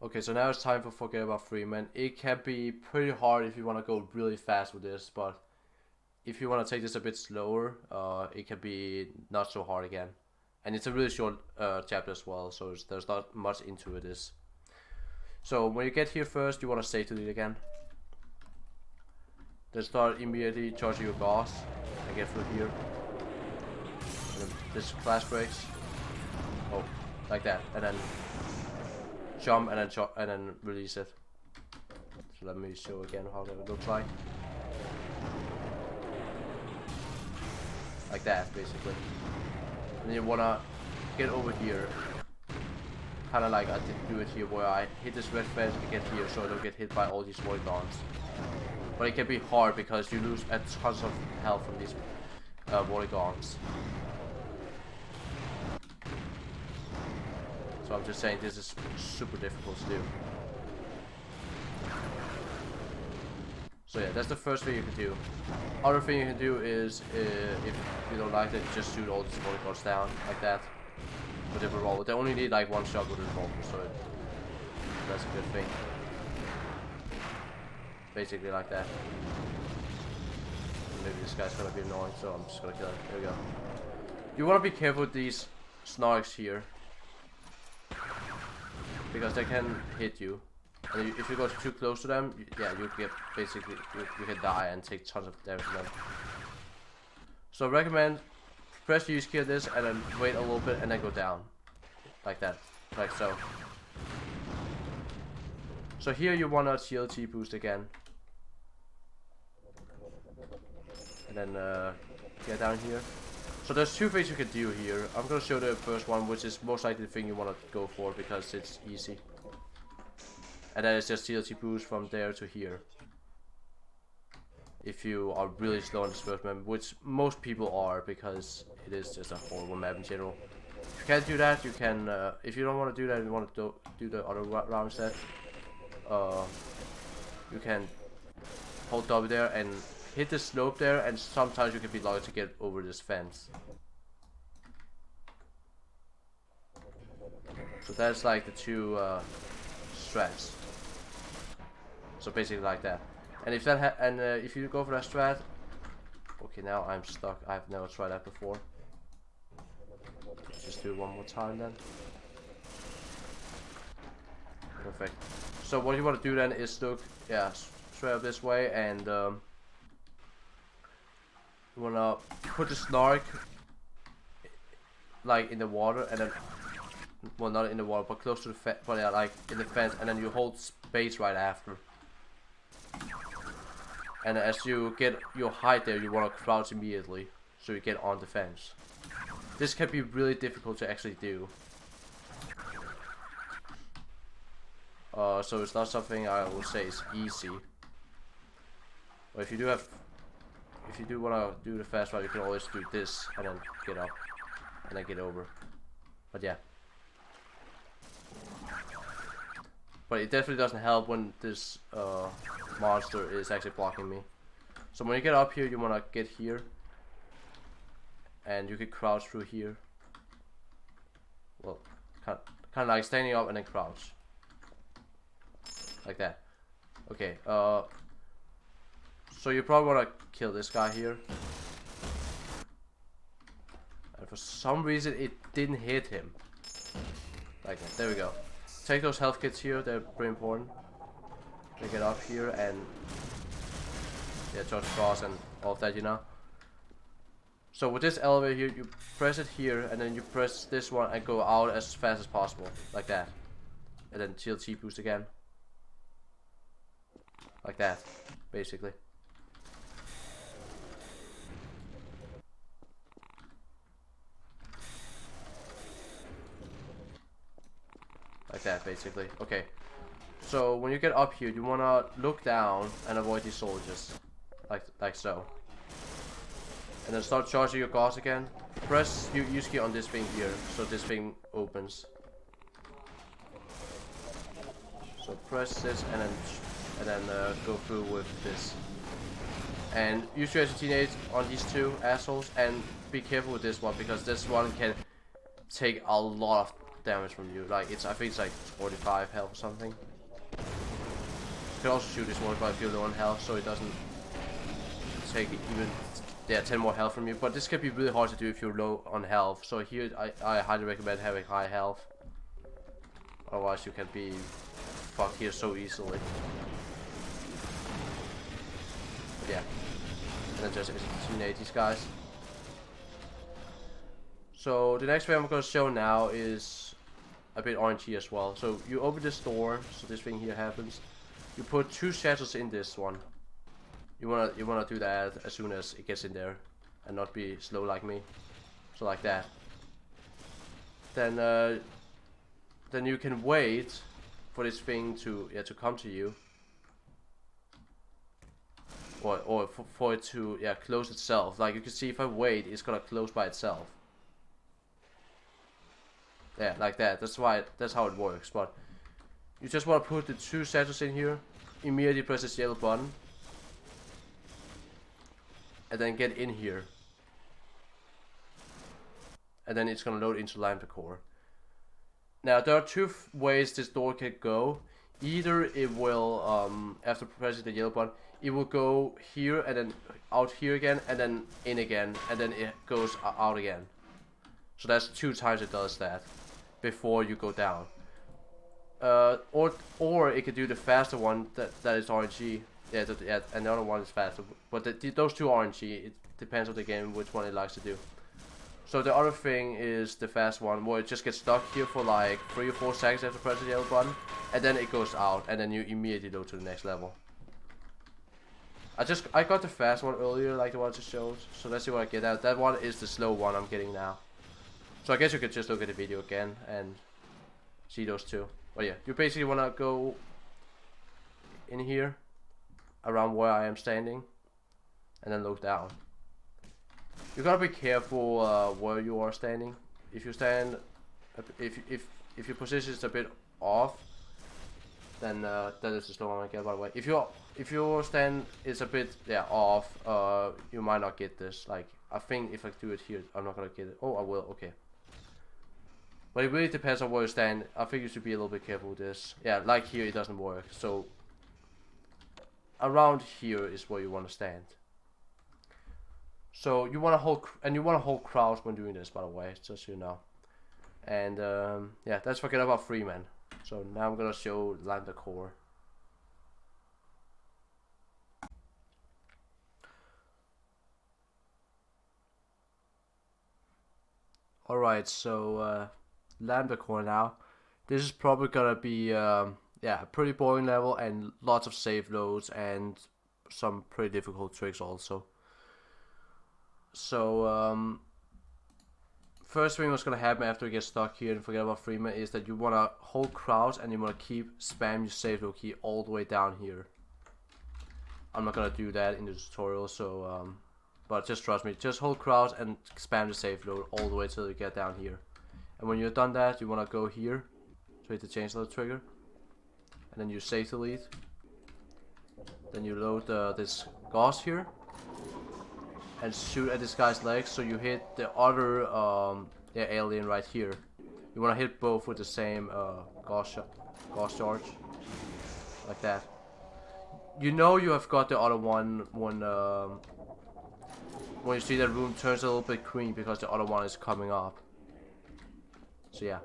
Okay, so now it's time for Forget About Freeman. It can be pretty hard if you want to go really fast with this, but if you want to take this a bit slower, it can be not so hard again. And it's a really short chapter as well, so there's not much into it. So when you get here first, you want to save to it again. Then start immediately charging your gauze and get through here. And then this flash breaks. Oh, like that, and then jump and then release it. So let me show again how that looks like. Like that, basically. And then you wanna get over here, kind of like I did do it here, where I hit this red fence and get here, so I don't get hit by all these polygons. But it can be hard because you lose a tons of health from these polygons. So I'm just saying this is super difficult to do. So yeah, that's the first thing you can do. Other thing you can do is, if you don't like that, you just shoot all these polygons down, like that. With the revolver. They only need like one shot with the revolver, so that's a good thing. Basically like that. Maybe this guy's gonna be annoying, so I'm just gonna kill him. There we go. You wanna be careful with these snarks here, because they can hit you. And if you go too close to them, yeah, you get basically you can die and take tons of damage from them. So I recommend press use key this and then wait a little bit and then go down, like that, like so. So here you want a TLT boost again, and then get down here. So there's two things you can do here. I'm gonna show the first one, which is most likely the thing you want to go for because it's easy. And then it's just TLT boost from there to here. If you are really slow on this first map, which most people are, because it is just a horrible map in general. If you can't do that, you can, if you don't want to do that, you want to do the other route instead, you can hold W there and hit the slope there, and sometimes you can be lucky to get over this fence. So that's like the two strats. So basically like that. And if that if you go for that strat, okay, now I'm stuck. I've never tried that before. Let's just do it one more time then. Perfect. So what you want to do then is look, yeah, straight up this way, and you wanna put the snark like in the water, and then, well, not in the water, but close to the fence, but yeah, like in the fence, and then you hold space right after. And as you get your height there, you want to crouch immediately. so you get on defense. This can be really difficult to actually do. So it's not something I would say is easy. But if you do want to do the fast route, you can always do this and then get up and then get over. But yeah. But it definitely doesn't help when this monster is actually blocking me. So when you get up here, you want to get here. And you can crouch through here. Well, kind of like standing up and then crouch. Like that. Okay, so you probably want to kill this guy here. And for some reason it didn't hit him. Like that, there we go. Take those health kits here, they're pretty important. They get up here and yeah, charge cross and all of that, you know. So with this elevator here, you press it here and then you press this one and go out as fast as possible, like that. And then TLT boost again. Like that, basically. Like that, basically. Okay. So when you get up here, you wanna look down and avoid these soldiers, like so. And then start charging your guards again. Press use key on this thing here, so this thing opens. So press this and then go through with this. And use your ST8 on these two assholes and be careful with this one because this one can take a lot of damage from you. Like I think it's like 45 health or something. You can also shoot this one if you're low on health, so it doesn't take even 10 more health from you. But this can be really hard to do if you're low on health. So here I highly recommend having high health. Otherwise you can be fucked here so easily. But yeah. And then just eliminate these guys. So the next thing I'm going to show now is a bit RNG as well. So you open this door, so this thing here happens. You put 2 shadows in this one. You wanna do that as soon as it gets in there, and not be slow like me. So like that. Then you can wait for this thing to come to you, or for it to close itself. Like you can see, if I wait, it's gonna close by itself. Yeah, like that. That's how it works. But you just want to put the 2 shadows in here, immediately press this yellow button, and then get in here. And then it's gonna load into Lambda Core. Now there are 2 ways this door can go. Either it will, after pressing the yellow button, it will go here and then out here again, and then in again, and then it goes out again. So that's 2 times it does that before you go down. Or it could do the faster one that is RNG. Yeah, another one is faster. But those 2 RNG. It depends on the game which one it likes to do. So the other thing is the fast one, where it just gets stuck here for like 3 or 4 seconds after pressing the yellow button, and then it goes out, and then you immediately go to the next level. I got the fast one earlier, like the one I just showed. So let's see what I get out. That one is the slow one I'm getting now. So I guess you could just look at the video again and see those 2. But yeah, you basically wanna go in here, around where I am standing, and then look down. You gotta be careful where you are standing. If you stand, if your position is a bit off, then that is the slow one I get, by the way. If your stand is a bit off, you might not get this. Like I think if I do it here, I'm not gonna get it. Oh, I will. Okay. But it really depends on where you stand. I think you should be a little bit careful with this. Yeah, like here it doesn't work. So around here is where you want to stand. So you want to hold crouch when doing this, by the way, just so you know. And yeah, let's forget about Freeman. So now I'm gonna show Lambda Core. Alright, so Lambda Core now. This is probably gonna be a pretty boring level and lots of save loads and some pretty difficult tricks also. So first thing what's gonna happen after you get stuck here and forget about Freeman is that you wanna hold crouch and you wanna keep spam your save load key all the way down here. I'm not gonna do that in the tutorial, so but just trust me, just hold crouch and spam the save load all the way till you get down here. And when you're done that, you wanna go here, so hit the change load trigger, and then you save delete. Then you load this gauze here and shoot at this guy's legs, so you hit the other alien right here. You wanna hit both with the same gauze charge, like that. You know you have got the other one when you see that room turns a little bit green because the other one is coming up. So yeah,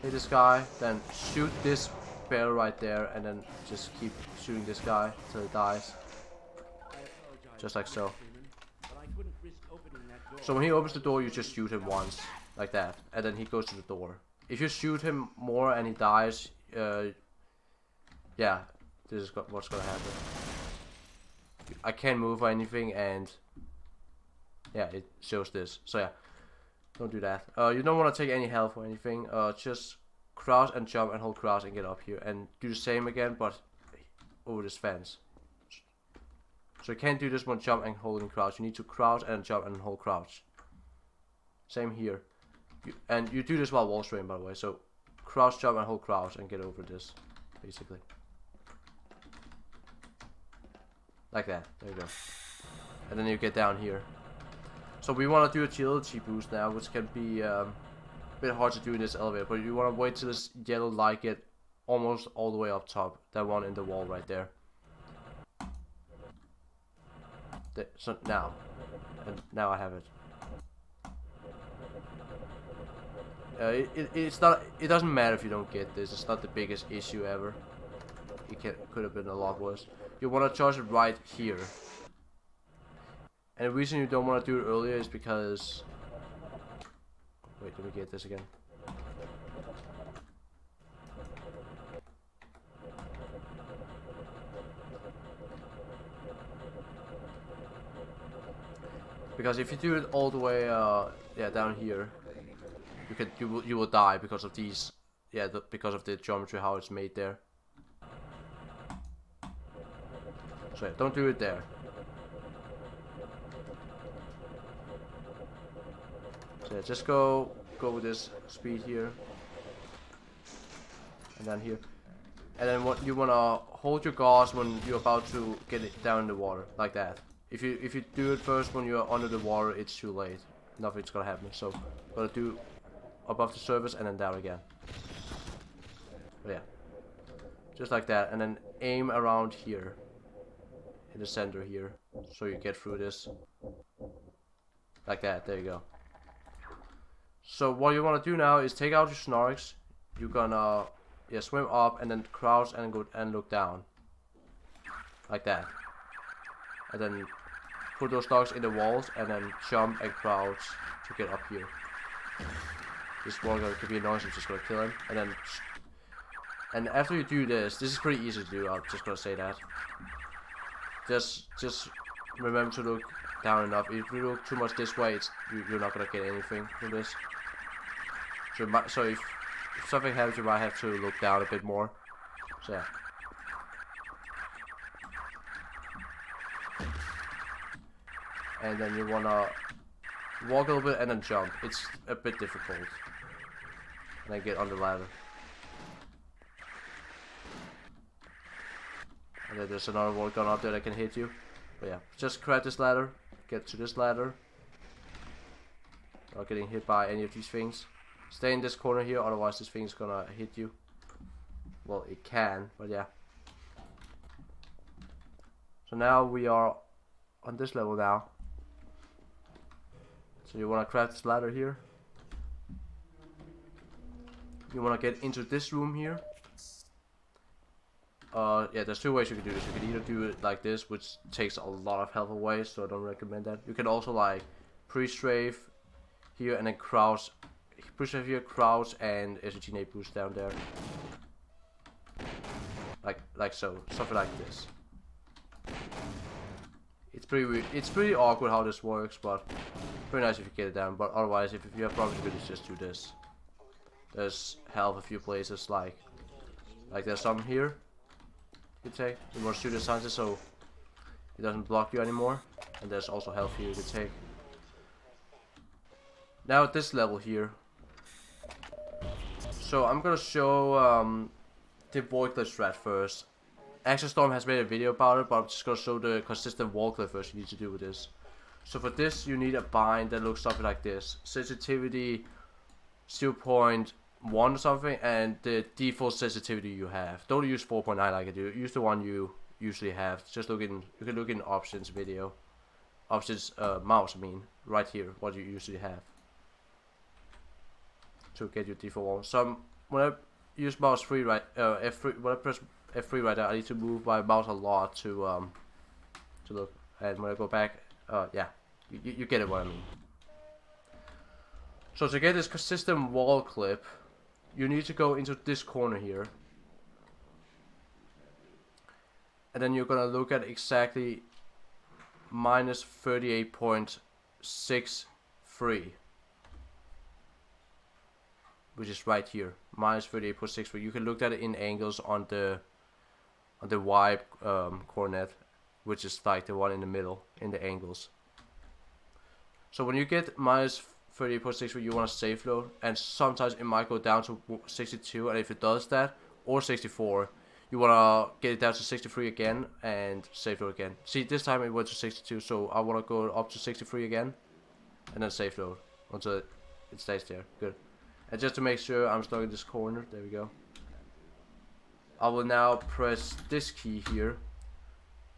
hit this guy, then shoot this barrel right there, and then just keep shooting this guy till he dies. Just like so. So when he opens the door, you just shoot him once, like that, and then he goes to the door. If you shoot him more and he dies, yeah, this is what's gonna happen. I can't move or anything, and yeah, it shows this. So yeah, don't do that. You don't want to take any health or anything. Just crouch and jump and hold crouch and get up here, and do the same again, but over this fence. So you can't do this one jump and holding crouch. You need to crouch and jump and hold crouch. Same here. And you do this while wall straying, by the way. So crouch, jump, and hold crouch and get over this, basically. Like that. There you go. And then you get down here. So we want to do agility boost now, which can be a bit hard to do in this elevator. But you want to wait till this yellow light get almost all the way up top. That one in the wall right there. So now, and now I have it. It's not. It doesn't matter if you don't get this. It's not the biggest issue ever. Could have been a lot worse. You want to charge it right here. And the reason you don't want to do it earlier is because. Wait, let me get this again. Because if you do it all the way, yeah, down here, you will die because of these, yeah, because of the geometry how it's made there. So yeah, don't do it there. So yeah, just go with this speed here, and then here, and then what you wanna hold your gauze when you're about to get it down in the water, like that. If you do it first when you're under the water, it's too late. Nothing's gonna happen. So gotta do above the surface and then down again. But yeah, just like that, and then aim around here, in the center here, so you get through this, like that. There you go. So what you wanna do now is take out your snarks. You're gonna swim up and then crouch and go and look down, like that, and then put those dogs in the walls and then jump and crouch to get up here. This one could be annoying, so I'm just gonna kill him. And after you do this is pretty easy to do. I'm just gonna say that. Just remember to look down enough. If you look too much this way, you're not gonna get anything from this. So if something happens, you might have to look down a bit more. So yeah. And then you wanna walk a little bit and then jump. It's a bit difficult. And then get on the ladder. And then there's another wall gun up there that can hit you. But yeah, just grab this ladder, get to this ladder. Not getting hit by any of these things. Stay in this corner here, otherwise this thing's gonna hit you. Well, it can, but yeah. So now we are on this level now. So you want to craft this ladder here. You want to get into this room here. Yeah, there's two ways you can do this. You can either do it like this, which takes a lot of health away, so I don't recommend that. You can also like pre-strafe here and then crouch. Pre-strafe here, crouch, and SG boost down there. Like so, something like this. it's pretty awkward how this works, but pretty nice if you get it down. But otherwise, if you have problems with it, just do this. There's health a few places, like there's some here. You take. You want to shoot the scientist so it doesn't block you anymore. And there's also health here you can take. Now at this level here. So I'm gonna show the void clip strat first. Action Storm has made a video about it, but I'm just gonna show the consistent wall clip first you need to do with this. So for this you need a bind that looks something like this. Sensitivity 0.1 or something, and the default sensitivity you have. Don't use 4.9 like I do. Use the one you usually have. Just look in. You can look in options video. Options mouse. I mean, right here, what you usually have to get your default one. So when I use mouse free right F3, when I press F3 right there, I need to move my mouse a lot to look. And when I go back, yeah, you get it what I mean. So to get this consistent wall clip, you need to go into this corner here. And then you're gonna look at exactly minus 38.63. Which is right here. Minus 38.63. You can look at it in angles on the Y coordinate, which is like the one in the middle in the angles. So when you get minus 38.63, you want to safe load, and sometimes it might go down to 62, and if it does that, or 64, you want to get it down to 63 again and safe load again. See, this time it went to 62, so I want to go up to 63 again and then safe load until it stays there. Good. And just to make sure I'm stuck in this corner, there we go. I will now press this key here,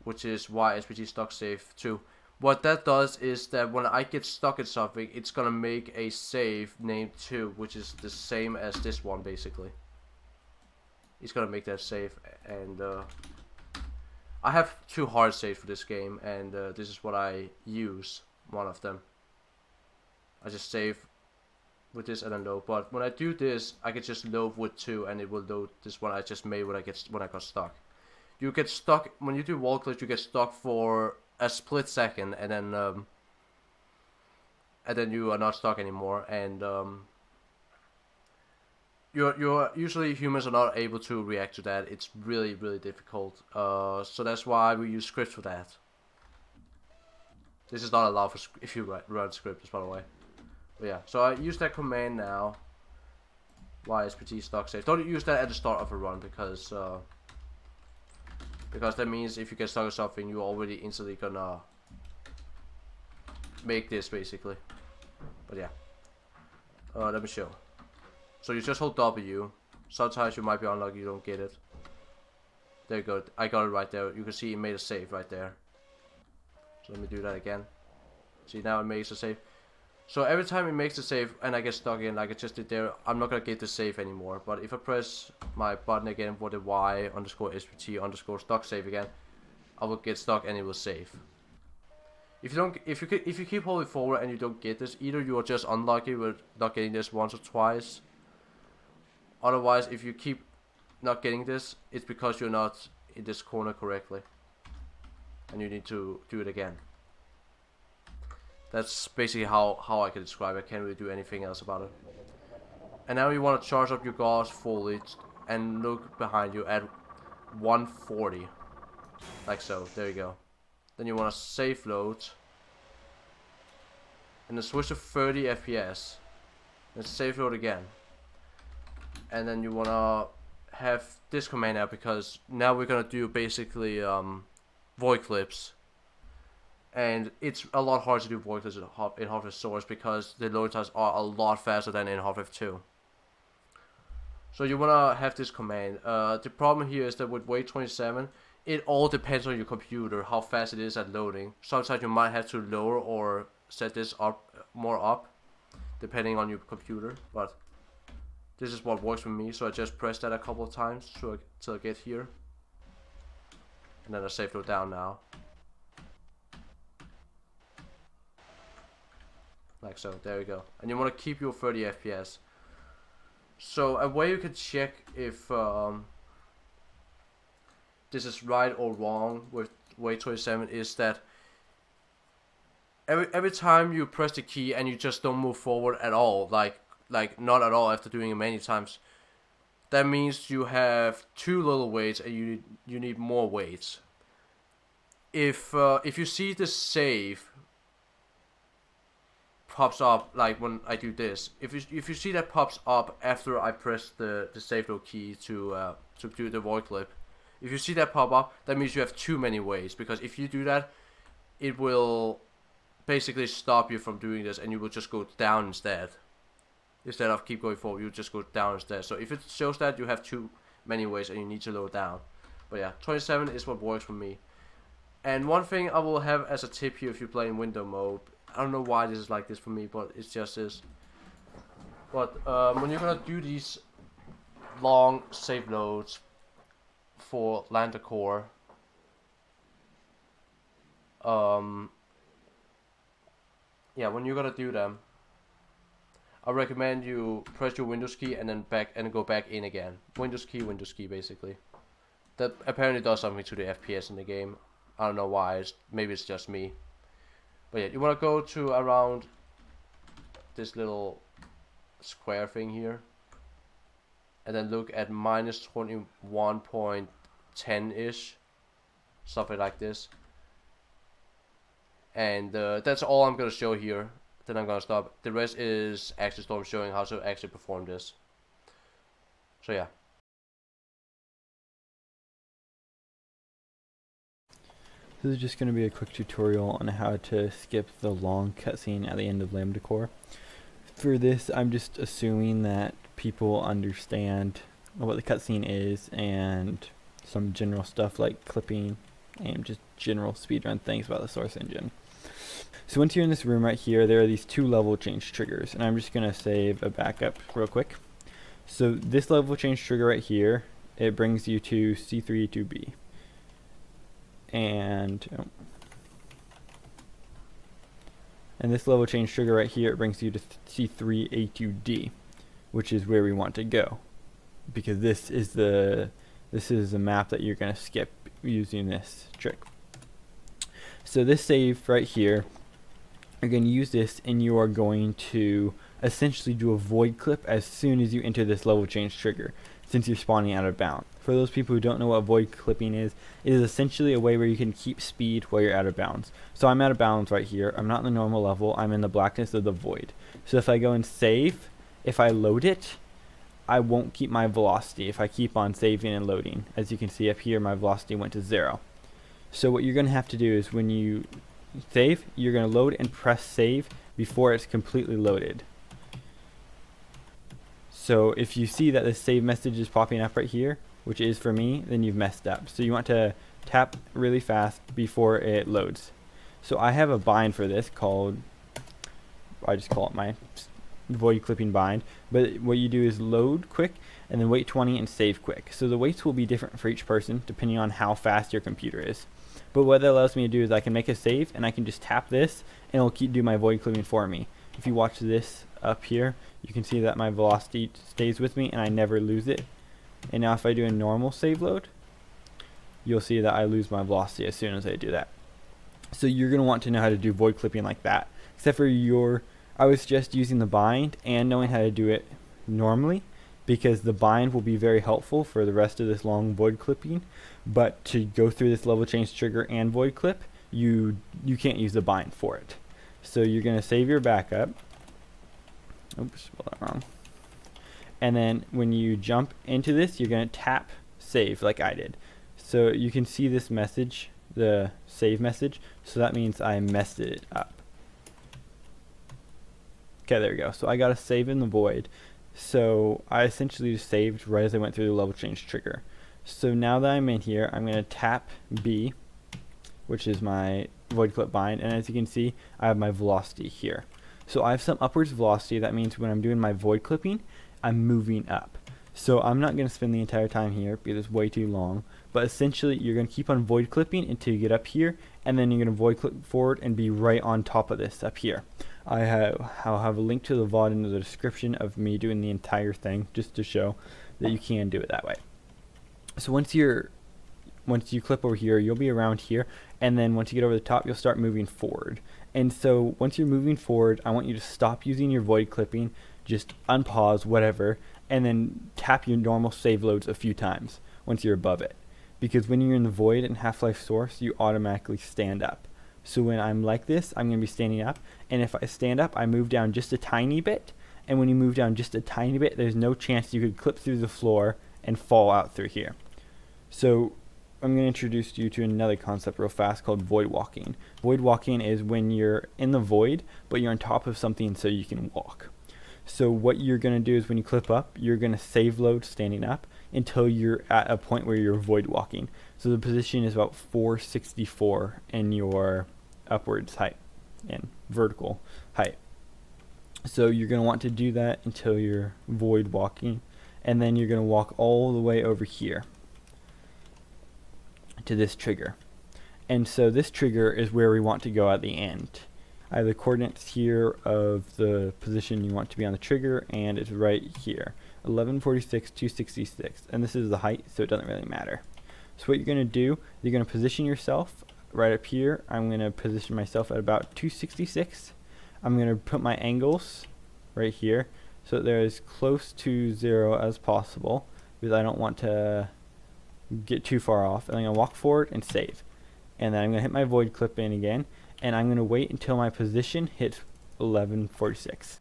which is YSPT stock safe 2. What that does is that when I get stuck in something, it's gonna make a save named 2, which is the same as this one basically. It's gonna make that save, and I have 2 hard saves for this game, and this is what I use, one of them. I just save with this and then load, but when I do this, I can just load with 2, and it will load this one I just made when I got stuck. You get stuck when you do wall clicks. You get stuck for a split second, and then you are not stuck anymore, and you're usually humans are not able to react to that. It's really difficult. So that's why we use scripts for that. This is not allowed for if you run scripts, by the way. But yeah, so I use that command now. YSPT stock safe. Don't use that at the start of a run because that means if you get stuck or something, you're already instantly gonna make this basically. But yeah, let me show. So you just hold W. Sometimes you might be unlucky, you don't get it. There you go. I got it right there. You can see it made a save right there. So let me do that again. See, now it makes a save. So every time it makes a save and I get stuck in like I just did there, I'm not gonna get the save anymore. But if I press my button again for the Y_SPT_ stock save again, I will get stuck and it will save. If you keep holding forward and you don't get this, either you are just unlucky with not getting this once or twice. Otherwise, if you keep not getting this, it's because you're not in this corner correctly, and you need to do it again. That's basically how I can describe it. I can't really do anything else about it. And now you want to charge up your gauze fully and look behind you at 140. Like so. There you go. Then you want to safe load. And then switch to 30 FPS. Then safe load again. And then you want to have this command now, because now we're going to do basically void clips. And it's a lot harder to do void clips in Half-Life Source because the load times are a lot faster than in Half-Life 2. So you want to have this command. The problem here is that with Wait 27, it all depends on your computer, how fast it is at loading. Sometimes you might have to lower or set this more up, depending on your computer. But this is what works for me, so I just press that a couple of times till I get here. And then I safe load down now. Like so, there you go. And you want to keep your 30 FPS. So a way you can check if this is right or wrong with Wait 27 is that every time you press the key and you just don't move forward at all, like not at all after doing it many times, that means you have too little weights and you need more weights. If you see the save pops up, like when I do this, if you see that pops up after I press the save load key to do the void clip, if you see that pop up, that means you have too many weights, because if you do that, it will basically stop you from doing this and you will just go down instead of keep going forward. You just go down instead. So if it shows that you have too many weights and you need to lower down, but yeah, 27 is what works for me. And one thing I will have as a tip here if you play in window mode, I don't know why this is like this for me, but it's just this. But when you're gonna do these long save loads for Lambda Core, yeah, when you're gonna do them, I recommend you press your Windows key and then go back in again. Windows key, basically. That apparently does something to the FPS in the game. I don't know why. Maybe it's just me. But yeah, you want to go to around this little square thing here, and then look at minus 21.10-ish, something like this. And that's all I'm going to show here. Then I'm going to stop. The rest is actually Storm showing how to actually perform this. So yeah.
This is just going to be a quick tutorial on how to skip the long cutscene at the end of Lambda Core. For this, I'm just assuming that people understand what the cutscene is and some general stuff like clipping and just general speedrun things about the source engine. So once you're in this room right here, there are these two level change triggers, and I'm just going to save a backup real quick. So this level change trigger right here, it brings you to C3A2B. And this level change trigger right here, it brings you to C3A2D, which is where we want to go, because this is the map that you're going to skip using this trick. So this save right here, you're going to use this and you are going to essentially do a void clip as soon as you enter this level change trigger, since you're spawning out of bounds. For those people who don't know what void clipping is, it is essentially a way where you can keep speed while you're out of bounds. So I'm out of bounds right here. I'm not in the normal level. I'm in the blackness of the void. So if I go and save, if I load it, I won't keep my velocity if I keep on saving and loading. As you can see up here, my velocity went to 0. So what you're going to have to do is when you save, you're going to load and press save before it's completely loaded. So if you see that the save message is popping up right here, which is for me, then you've messed up. So you want to tap really fast before it loads. So I have a bind for this called, I just call it my void clipping bind. But what you do is load quick and then wait 20 and save quick. So the waits will be different for each person depending on how fast your computer is. But what that allows me to do is I can make a save and I can just tap this and it'll keep doing my void clipping for me. If you watch this up here, you can see that my velocity stays with me and I never lose it. And now if I do a normal save load, you'll see that I lose my velocity as soon as I do that. So you're going to want to know how to do void clipping like that. Except for I was just using the bind and knowing how to do it normally, because the bind will be very helpful for the rest of this long void clipping. But to go through this level change trigger and void clip, you can't use the bind for it. So you're going to save your backup. Oops, spelled that wrong. And then when you jump into this, you're going to tap save like I did. So you can see this message, the save message. So that means I messed it up. Okay, there we go. So I got a save in the void. So I essentially just saved right as I went through the level change trigger. So now that I'm in here, I'm going to tap B, which is my void clip bind. And as you can see, I have my velocity here. So I have some upwards velocity. That means when I'm doing my void clipping, I'm moving up. So I'm not going to spend the entire time here because it's way too long. But essentially, you're going to keep on void clipping until you get up here. And then you're going to void clip forward and be right on top of this up here. I'll have a link to the VOD in the description of me doing the entire thing just to show that you can do it that way. So once you're once you clip over here, you'll be around here, and then once you get over the top, you'll start moving forward. And so once you're moving forward, I want you to stop using your void clipping, just unpause, whatever, and then tap your normal save loads a few times once you're above it. Because when you're in the void in Half-Life Source, you automatically stand up. So when I'm like this, I'm going to be standing up, and if I stand up, I move down just a tiny bit, and when you move down just a tiny bit, there's no chance you could clip through the floor and fall out through here. So I'm going to introduce you to another concept real fast called void walking. Void walking is when you're in the void, but you're on top of something so you can walk. So what you're going to do is when you clip up, you're going to save load standing up until you're at a point where you're void walking. So the position is about 464 in your upwards height and vertical height. So you're going to want to do that until you're void walking, and then you're going to walk all the way over here to this trigger. And so this trigger is where we want to go at the end. I have the coordinates here of the position you want to be on the trigger, and it's right here, 1146, 266, and this is the height, so it doesn't really matter. So what you're going to do, you're going to position yourself right up here. I'm going to position myself at about 266. I'm going to put my angles right here so that they're as close to 0 as possible, because I don't want to get too far off. And I'm going to walk forward and save. And then I'm going to hit my void clip in again, and I'm going to wait until my position hits 1146.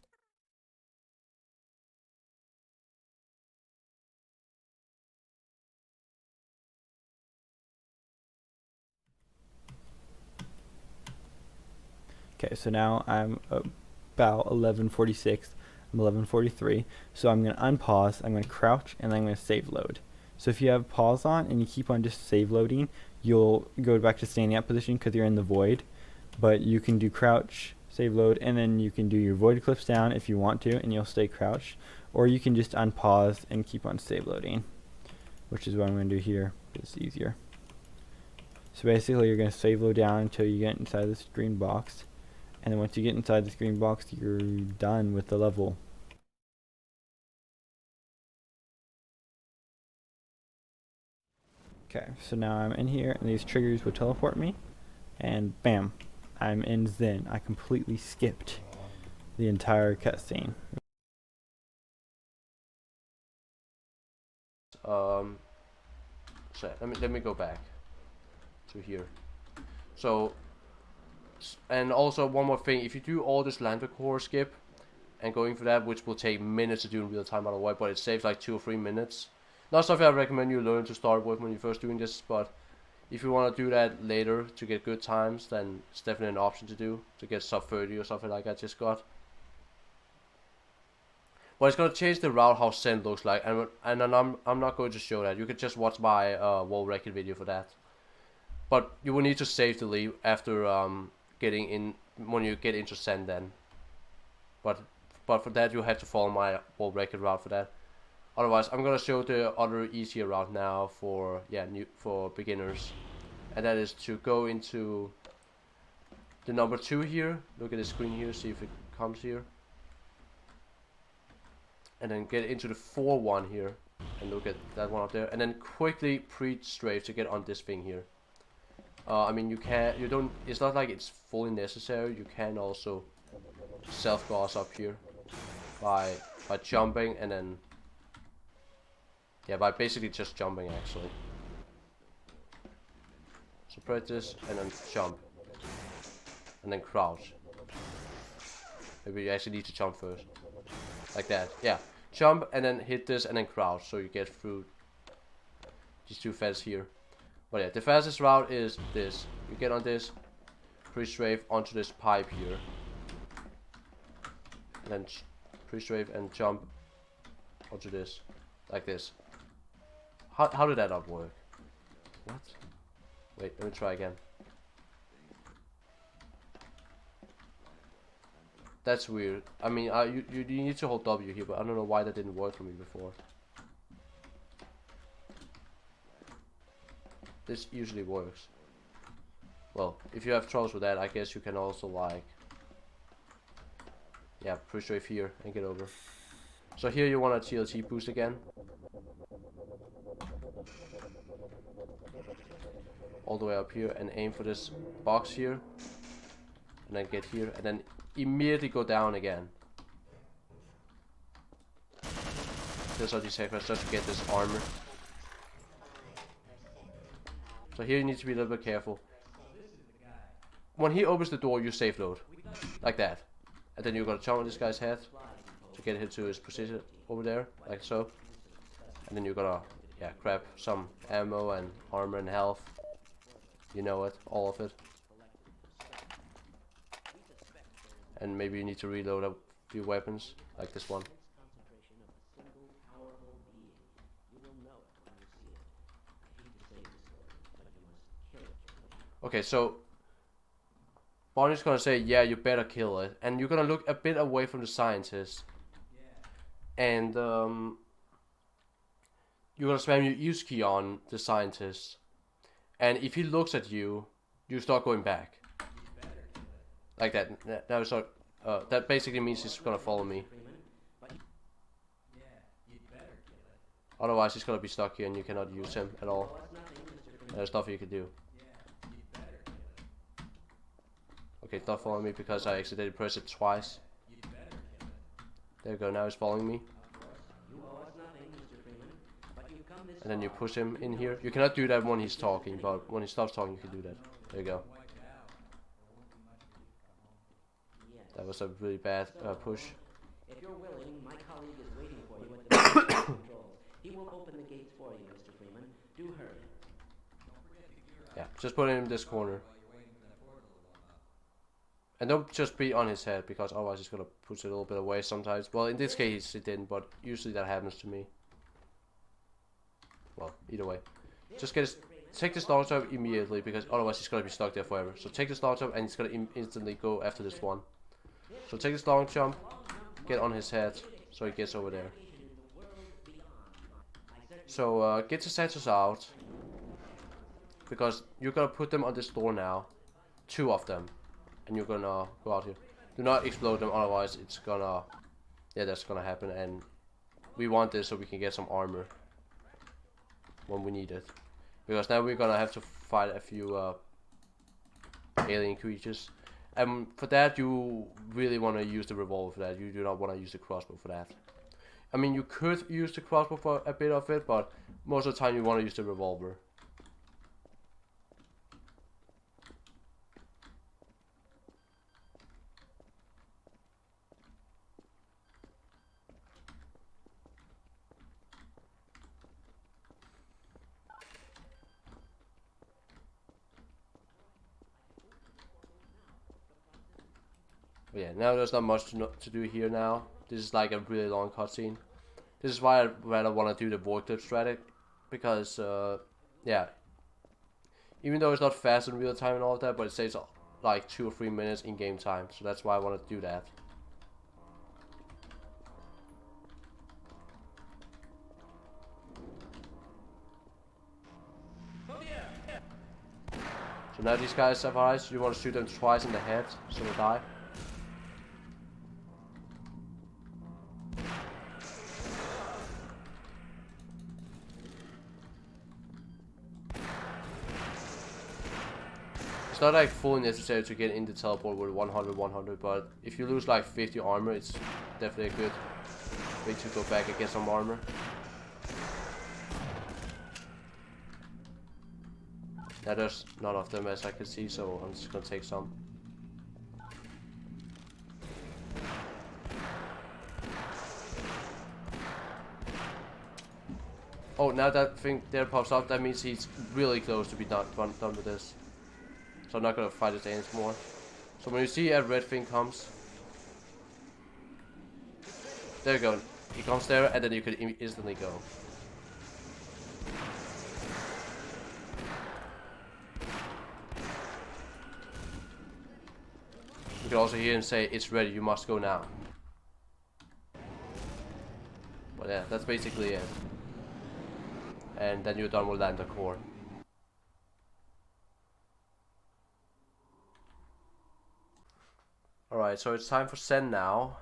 Okay, so now I'm about 1146, I'm 1143, so I'm going to unpause, I'm going to crouch, and then I'm going to save load. So if you have pause on and you keep on just save loading, you'll go back to standing up position because you're in the void, but you can do crouch, save load, and then you can do your void clips down if you want to, and you'll stay crouched, or you can just unpause and keep on save loading, which is what I'm going to do here. It's easier. So basically you're going to save load down until you get inside this green box. And then once you get inside this green box, you're done with the level. Okay, so now I'm in here, and these triggers will teleport me, and bam, I'm in Zen. I completely skipped the entire cutscene.
So let me go back to here. So. And also one more thing, if you do all this Lambda Core skip and going for that, which will take minutes to do in real time otherwise, but it saves like 2 or 3 minutes. Not something I recommend you learn to start with when you're first doing this, but if you want to do that later to get good times, then it's definitely an option to do, to get sub 30 or something like I just got. But it's going to change the route how send looks like, and I'm not going to show that. You can just watch my world record video for that. But you will need to save the leave after getting in, when you get into send then. But for that you have to follow my world record route for that. Otherwise I'm gonna show the other easier route now for for beginners, and that is to go into the number 2 here. Look at the screen here, see if it comes here, and then get into the 4-1 here, and look at that one up there, and then quickly pre-strafe to get on this thing here. I mean, it's not like it's fully necessary. You can also self-gauss up here by jumping, and then by basically just jumping actually. So press this and then jump, and then crouch. Maybe you actually need to jump first, like that. Yeah, jump and then hit this and then crouch, so you get through these 2 feds here. But yeah, the fastest route is this. You get on this, pre-strafe onto this pipe here, and then pre-strafe and jump onto this, like this. How did that not work? What? Wait, let me try again. That's weird. I mean, you need to hold W here, but I don't know why that didn't work for me before. This usually works. Well, if you have troubles with that, I guess you can also like, pre-strafe here and get over. So here you want a TLT boost again. all the way up here and aim for this box here, and then get here, and then immediately go down again. These are the seconds just to get this armor. So here you need to be a little bit careful. When he opens the door, you safe load. Like that. And then you're gonna jump on this guy's head to get him to his position over there, like so. And then you're gonna, yeah, grab some ammo and armor and health. You know it, all of it. And maybe you need to reload a few weapons, like this one. Okay, so Bonnie's gonna say, yeah, you better kill it. And you're gonna look a bit away from the scientist. And you're gonna spam your use key on the scientist. And if he looks at you, you start going back. Like that. That basically means he's gonna follow me. Otherwise he's gonna be stuck here and you cannot use him at all. There's nothing you can do. Okay, stop following me because I accidentally pressed it twice. There you go, now he's following me. And then you push him in here. You cannot do that when he's talking, but when he stops talking you can do that. There you go. That was a really bad push.
If you're willing, my colleague is waiting for you at the controls. He will open the gates for you, Mr. Freeman. Do hurry.
Yeah, just put him in this corner. And don't just be on his head, because otherwise he's gonna push it a little bit away sometimes. Well, in this case it didn't, but usually that happens to me. Well, either way. Just take this long jump immediately, because otherwise he's gonna be stuck there forever. So take this long jump and he's gonna instantly go after this one. So take this long jump, get on his head, so he gets over there. So get the sensors out, because you're gonna put them on this door now. 2 of them. And you're gonna go out here. Do not explode them, otherwise it's gonna... Yeah, that's gonna happen, and we want this so we can get some armor when we need it. Because now we're gonna have to fight a few alien creatures. And for that you really want to use the revolver for that. You do not want to use the crossbow for that. I mean, you could use the crossbow for a bit of it, but most of the time you want to use the revolver. But yeah, now there's not much to do here now. This is like a really long cutscene. This is why I rather want to do the void clip strategy, because yeah, even though it's not fast in real time and all of that, but it saves like 2 or 3 minutes in game time, so that's why I want to do that. So now these guys have eyes. You want to shoot them twice in the head so they die. It's not like fully necessary to get in the teleport with 100, but if you lose like 50 armor, it's definitely a good way to go back and get some armor. Now there's none of them as I can see, so I'm just gonna take some. Oh, now that thing there pops up, that means he's really close to be done with this. So I'm not gonna fight it anymore. So when you see a red thing comes, there you go. He comes there, and then you could instantly go. You can also hear him say, "It's ready. You must go now." But yeah, that's basically it. And then you're done with Lambda Core. Alright, so it's time for send now.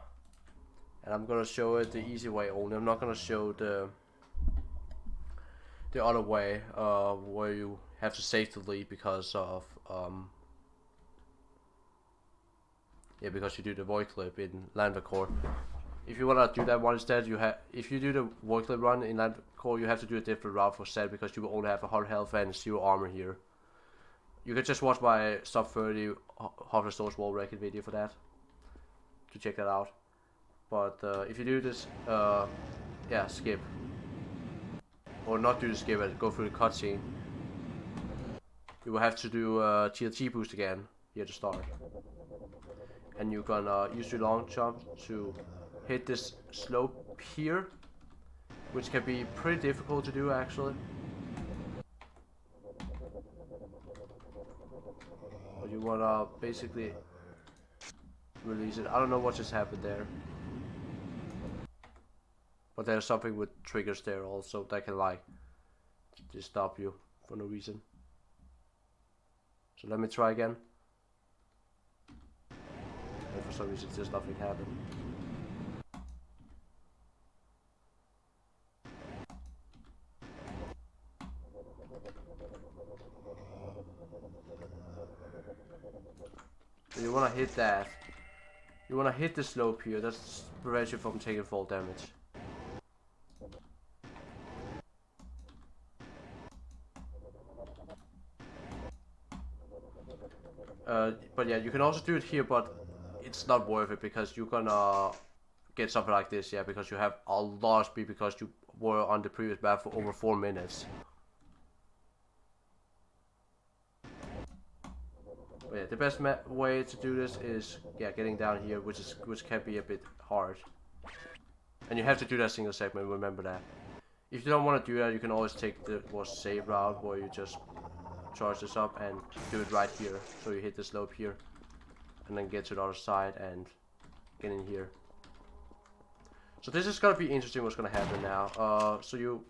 And I'm gonna show it the easy way only. I'm not gonna show the other way, where you have to save the lead because of because you do the void clip in Lambda Core. If you wanna do that one instead, if you do the void clip run in Lambda Core, you have to do a different route for set because you will only have 100 health and 0 armor here. You can just watch my sub 30 Half-Life Source wall record video for that, to check that out. But if you do this, yeah, skip. Or not do the skip and go through the cutscene. You will have to do TLT boost again here to start. And you're gonna use your long jump to hit this slope here, which can be pretty difficult to do actually. But you wanna basically release it. I don't know what just happened there. But there's something with triggers there also that can like just stop you for no reason. So let me try again. And for some reason just nothing happened. So you wanna hit that. You wanna hit the slope here. That prevents you from taking fall damage. But yeah, you can also do it here, but it's not worth it because you're gonna get something like this, yeah, because you have a lot of speed because you were on the previous map for over 4 minutes. But yeah, the best way to do this is getting down here, which can be a bit hard. And you have to do that single segment, remember that. If you don't want to do that, you can always take the more safe route where you just charge this up and do it right here. So you hit the slope here and then get to the other side and get in here. So this is gonna be interesting what's gonna happen now. So you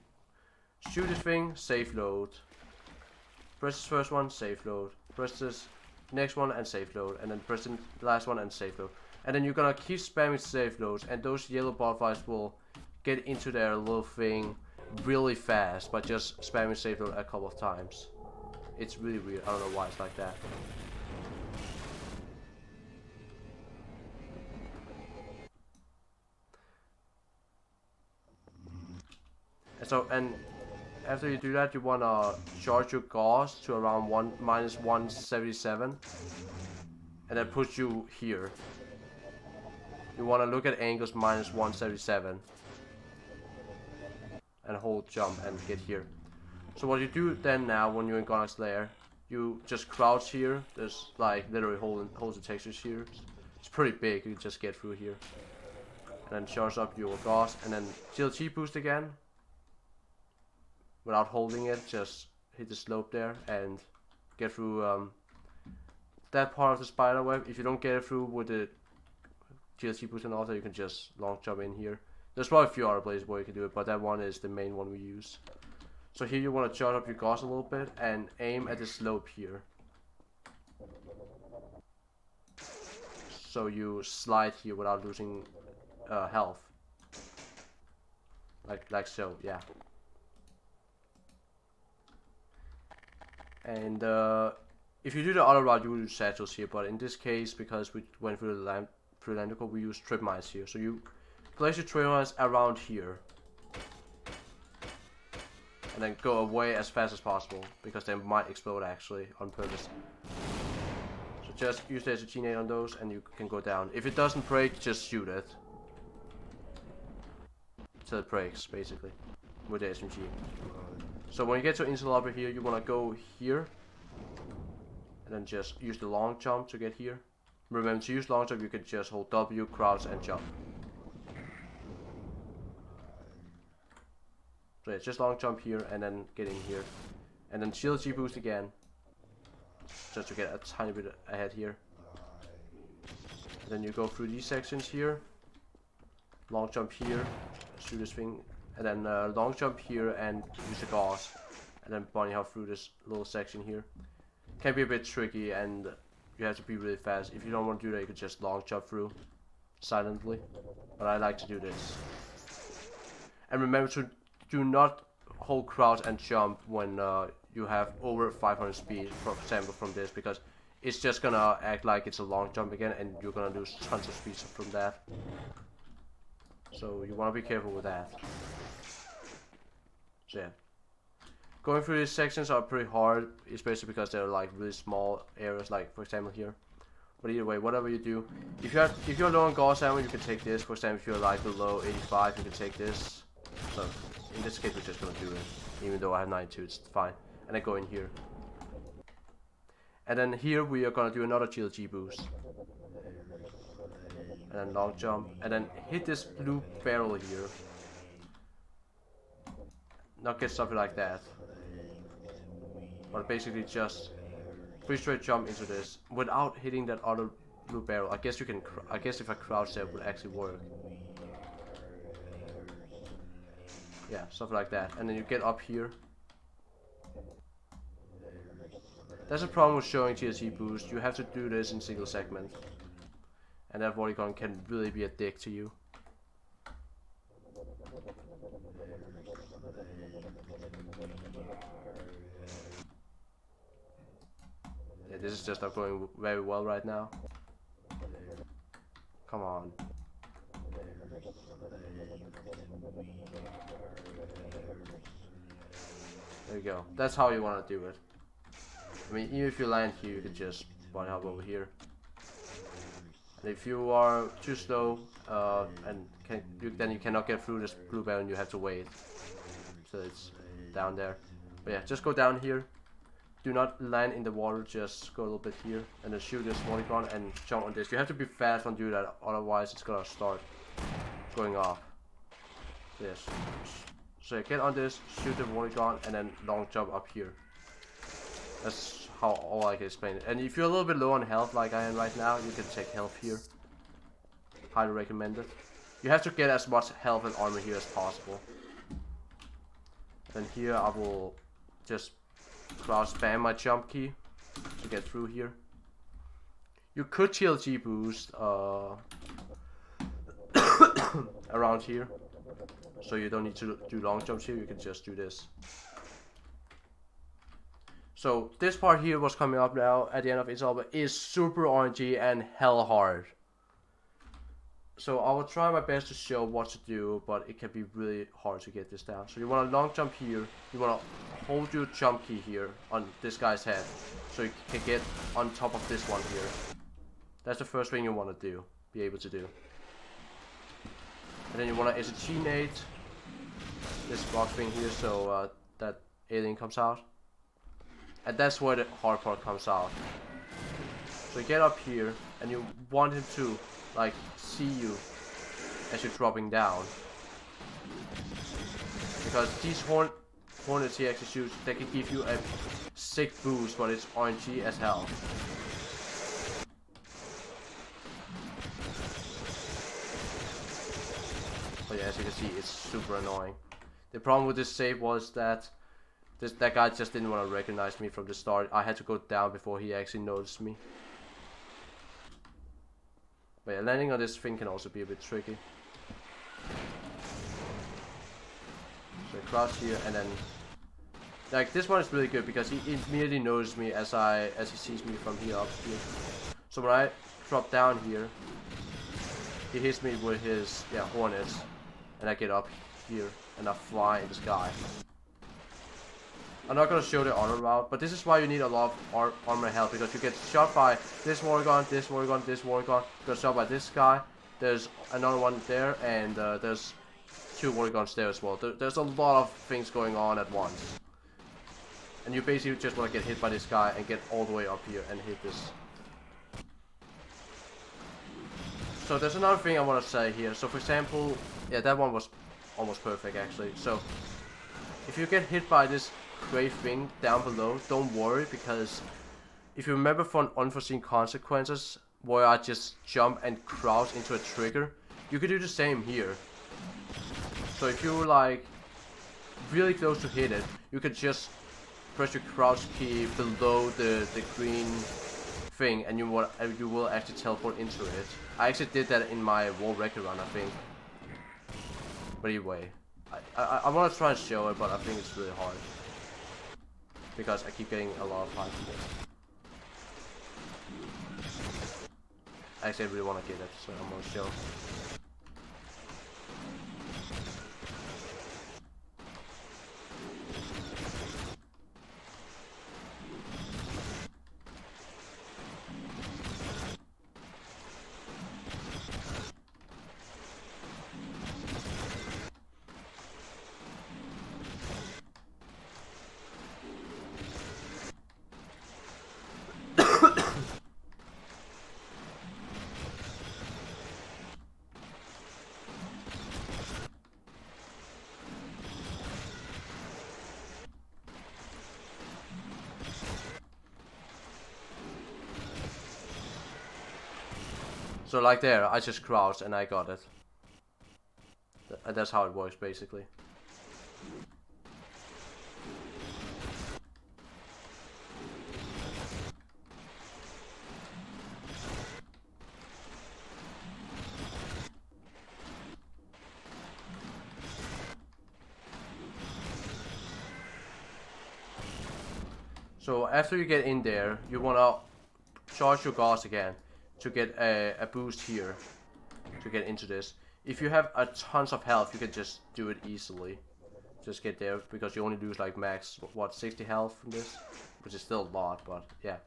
shoot this thing, save load. Press this first one, save load. Press this next one and save load. And then press the last one and save load. And then you're gonna keep spamming save loads, and those yellow butterflies will get into their little thing really fast by just spamming save load a couple of times. It's really weird. I don't know why it's like that. And after you do that, you wanna charge your gauze to around minus 177, and that puts you here. You wanna look at angles minus 177, and hold jump and get here. So what you do then now when you're in Gonarch's Lair, you just crouch here. There's like literally hold the textures here. It's pretty big. You can just get through here, and then charge up your gauze, and then TLT boost again. Without holding it, just hit the slope there and get through that part of the spider web. If you don't get it through with the TLT boost and all that, you can just long jump in here. There's probably a few other places where you can do it, but that one is the main one we use. So here you want to charge up your gauze a little bit and aim at the slope here. So you slide here without losing health. Like so, yeah. And if you do the other route, you will use satchels here, but in this case, because we went through the Lambda Core, we use trip mines here. So you place your trip mines around here, and then go away as fast as possible, because they might explode actually on purpose. So just use the SG-nade on those and you can go down. If it doesn't break, just shoot it till it breaks, basically, with the SMG. So when you get to Interloper here, you want to go here, and then just use the long jump to get here. Remember, to use long jump, you can just hold W, crouch, and jump. So yeah, just long jump here and then get in here. And then shield G boost again. Just to get a tiny bit ahead here. And then you go through these sections here. Long jump here. Shoot this thing. And then long jump here and use the gauze. And then bunny hop through this little section here. Can be a bit tricky and you have to be really fast. If you don't want to do that, you can just long jump through silently. But I like to do this. And remember to do not hold crouch and jump when you have over 500 speed, for example, from this, because it's just gonna act like it's a long jump again, and you're gonna lose tons of speed from that. So you want to be careful with that. So yeah, going through these sections are pretty hard, especially because they're like really small areas, like for example here. But either way, whatever you do, if you're low on gauze ammo, you can take this. For example, if you're like below 85, you can take this. So in this case, we're just gonna do it, even though I have 92, it's fine. And then go in here. And then here we are gonna do another GLG boost. And then long jump, and then hit this blue barrel here. Not get something like that, but basically just free straight jump into this without hitting that other blue barrel. I guess you can. I guess if I crouch there, it would actually work. Yeah, something like that, and then you get up here. That's a problem with showing GLG boost. You have to do this in single segment. And that Polygon can really be a dick to you. Yeah, this is just not going very well right now. Come on. There you go. That's how you want to do it. I mean, even if you land here, you could just bunny hop over here. And if you are too slow, then you cannot get through this blue barrel and you have to wait. So it's down there. But yeah, just go down here. Do not land in the water, just go a little bit here. And then shoot this Polygon and jump on this. You have to be fast when you do that, otherwise it's gonna start going off. So yes. So you get on this, shoot the Polygon, and then long jump up here. That's how all I can explain it. And if you're a little bit low on health like I am right now, you can take health here. Highly recommend it. You have to get as much health and armor here as possible. Then here I will just cross spam my jump key to get through here. You could GLG boost around here, so you don't need to do long jumps here. You can just do this. So this part here, what's coming up now at the end of Interloper, is super RNG and hell hard. So I will try my best to show what to do, but it can be really hard to get this down. So you want to long jump here, you want to hold your jump key here on this guy's head, so you can get on top of this one here. That's the first thing you want to do, be able to do. And then you want to SG-nate this box thing here, so that alien comes out. And that's where the hard part comes out. So you get up here, and you want him to, like, see you as you're dropping down. Because these hornets he actually shoots, they can give you a sick boost, but it's RNG as hell. But yeah, as you can see, it's super annoying. The problem with this save was that that guy just didn't want to recognize me from the start. I had to go down before he actually noticed me. But yeah, landing on this thing can also be a bit tricky. So I crouch here, and then like this one is really good because he immediately knows me as he sees me from here up here. So when I drop down here, he hits me with his hornets, and I get up here and I fly in the sky. I'm not gonna show the other route, but this is why you need a lot of armor health, because you get shot by this Wargon, this Wargon, this Wargon, you get shot by this guy, there's another one there, and there's two Wargons there as well. There's a lot of things going on at once. And you basically just want to get hit by this guy and get all the way up here and hit this. So there's another thing I want to say here. So for example, yeah, that one was almost perfect actually. So if you get hit by this gray thing down below, don't worry, because if you remember from Unforeseen Consequences, where I just jump and crouch into a trigger, you could do the same here. So if you're like really close to hit it, you could just press your crouch key below the green thing, and you will actually teleport into it. I actually did that in my wall record run, I think. But anyway, I want to try and show it, but I think it's really hard. because I keep getting a lot of height from this. Actually, I really want to get it, so I'm gonna show. So like there, I just crouched and I got it. That's how it works basically. So after you get in there, you wanna charge your guards again to get a boost here to get into this. If you have a tons of health, you can just do it easily. Just get there because you only lose like max what 60 health from this, which is still a lot, but yeah.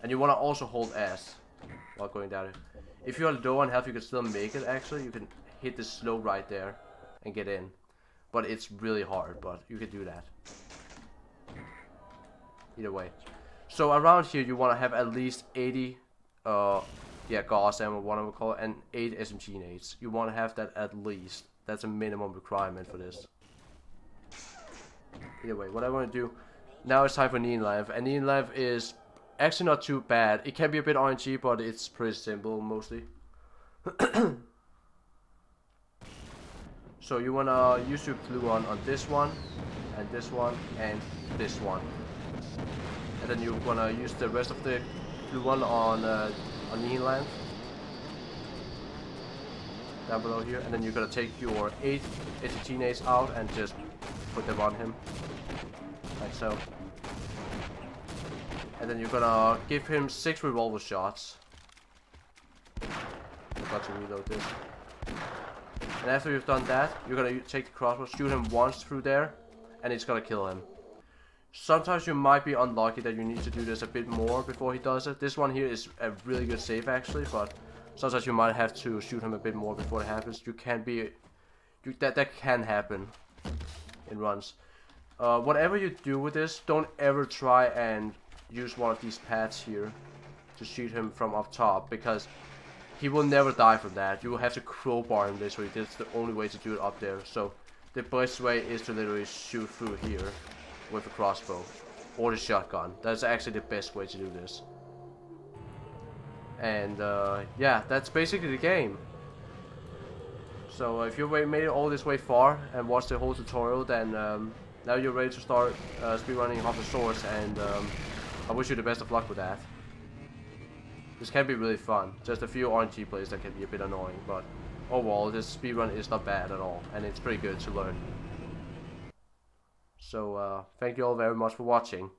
And you want to also hold S while going down. If you're low on health, you can still make it. Actually, you can hit this slow right there and get in, but it's really hard. But you can do that either way. So around here, you want to have at least 80. Gauss ammo, what I would call it, and 8 SMG nades. You want to have that at least. That's a minimum requirement for this. Either way, what I want to do now is time for Nihilanth, and Nihilanth is actually not too bad. It can be a bit RNG, but it's pretty simple mostly. So you want to use your blue one on this one, and this one, and this one. And then you want to use the rest of the blue one on Nihilanth down below here, and then you're gonna take your 8 SMG nades out and just put them on him, like so. And then you're gonna give him 6 revolver shots. Forgot to reload this. And after you've done that, you're gonna take the crossbow, shoot him once through there, and it's gonna kill him. Sometimes you might be unlucky that you need to do this a bit more before he does it. This one here is a really good save actually, but sometimes you might have to shoot him a bit more before it happens. You can be, that can happen in runs. Whatever you do with this, don't ever try and use one of these pads here to shoot him from up top, because he will never die from that. You will have to crowbar him this way. That's the only way to do it up there. So the best way is to literally shoot through here with a crossbow or the shotgun. That's actually the best way to do this. And yeah, that's basically the game. So if you made it all this way far and watched the whole tutorial, then now you're ready to start speedrunning Half-Life Source, and I wish you the best of luck with that. This can be really fun. Just a few RNG plays that can be a bit annoying, but overall this speedrun is not bad at all, and it's pretty good to learn. So thank you all very much for watching.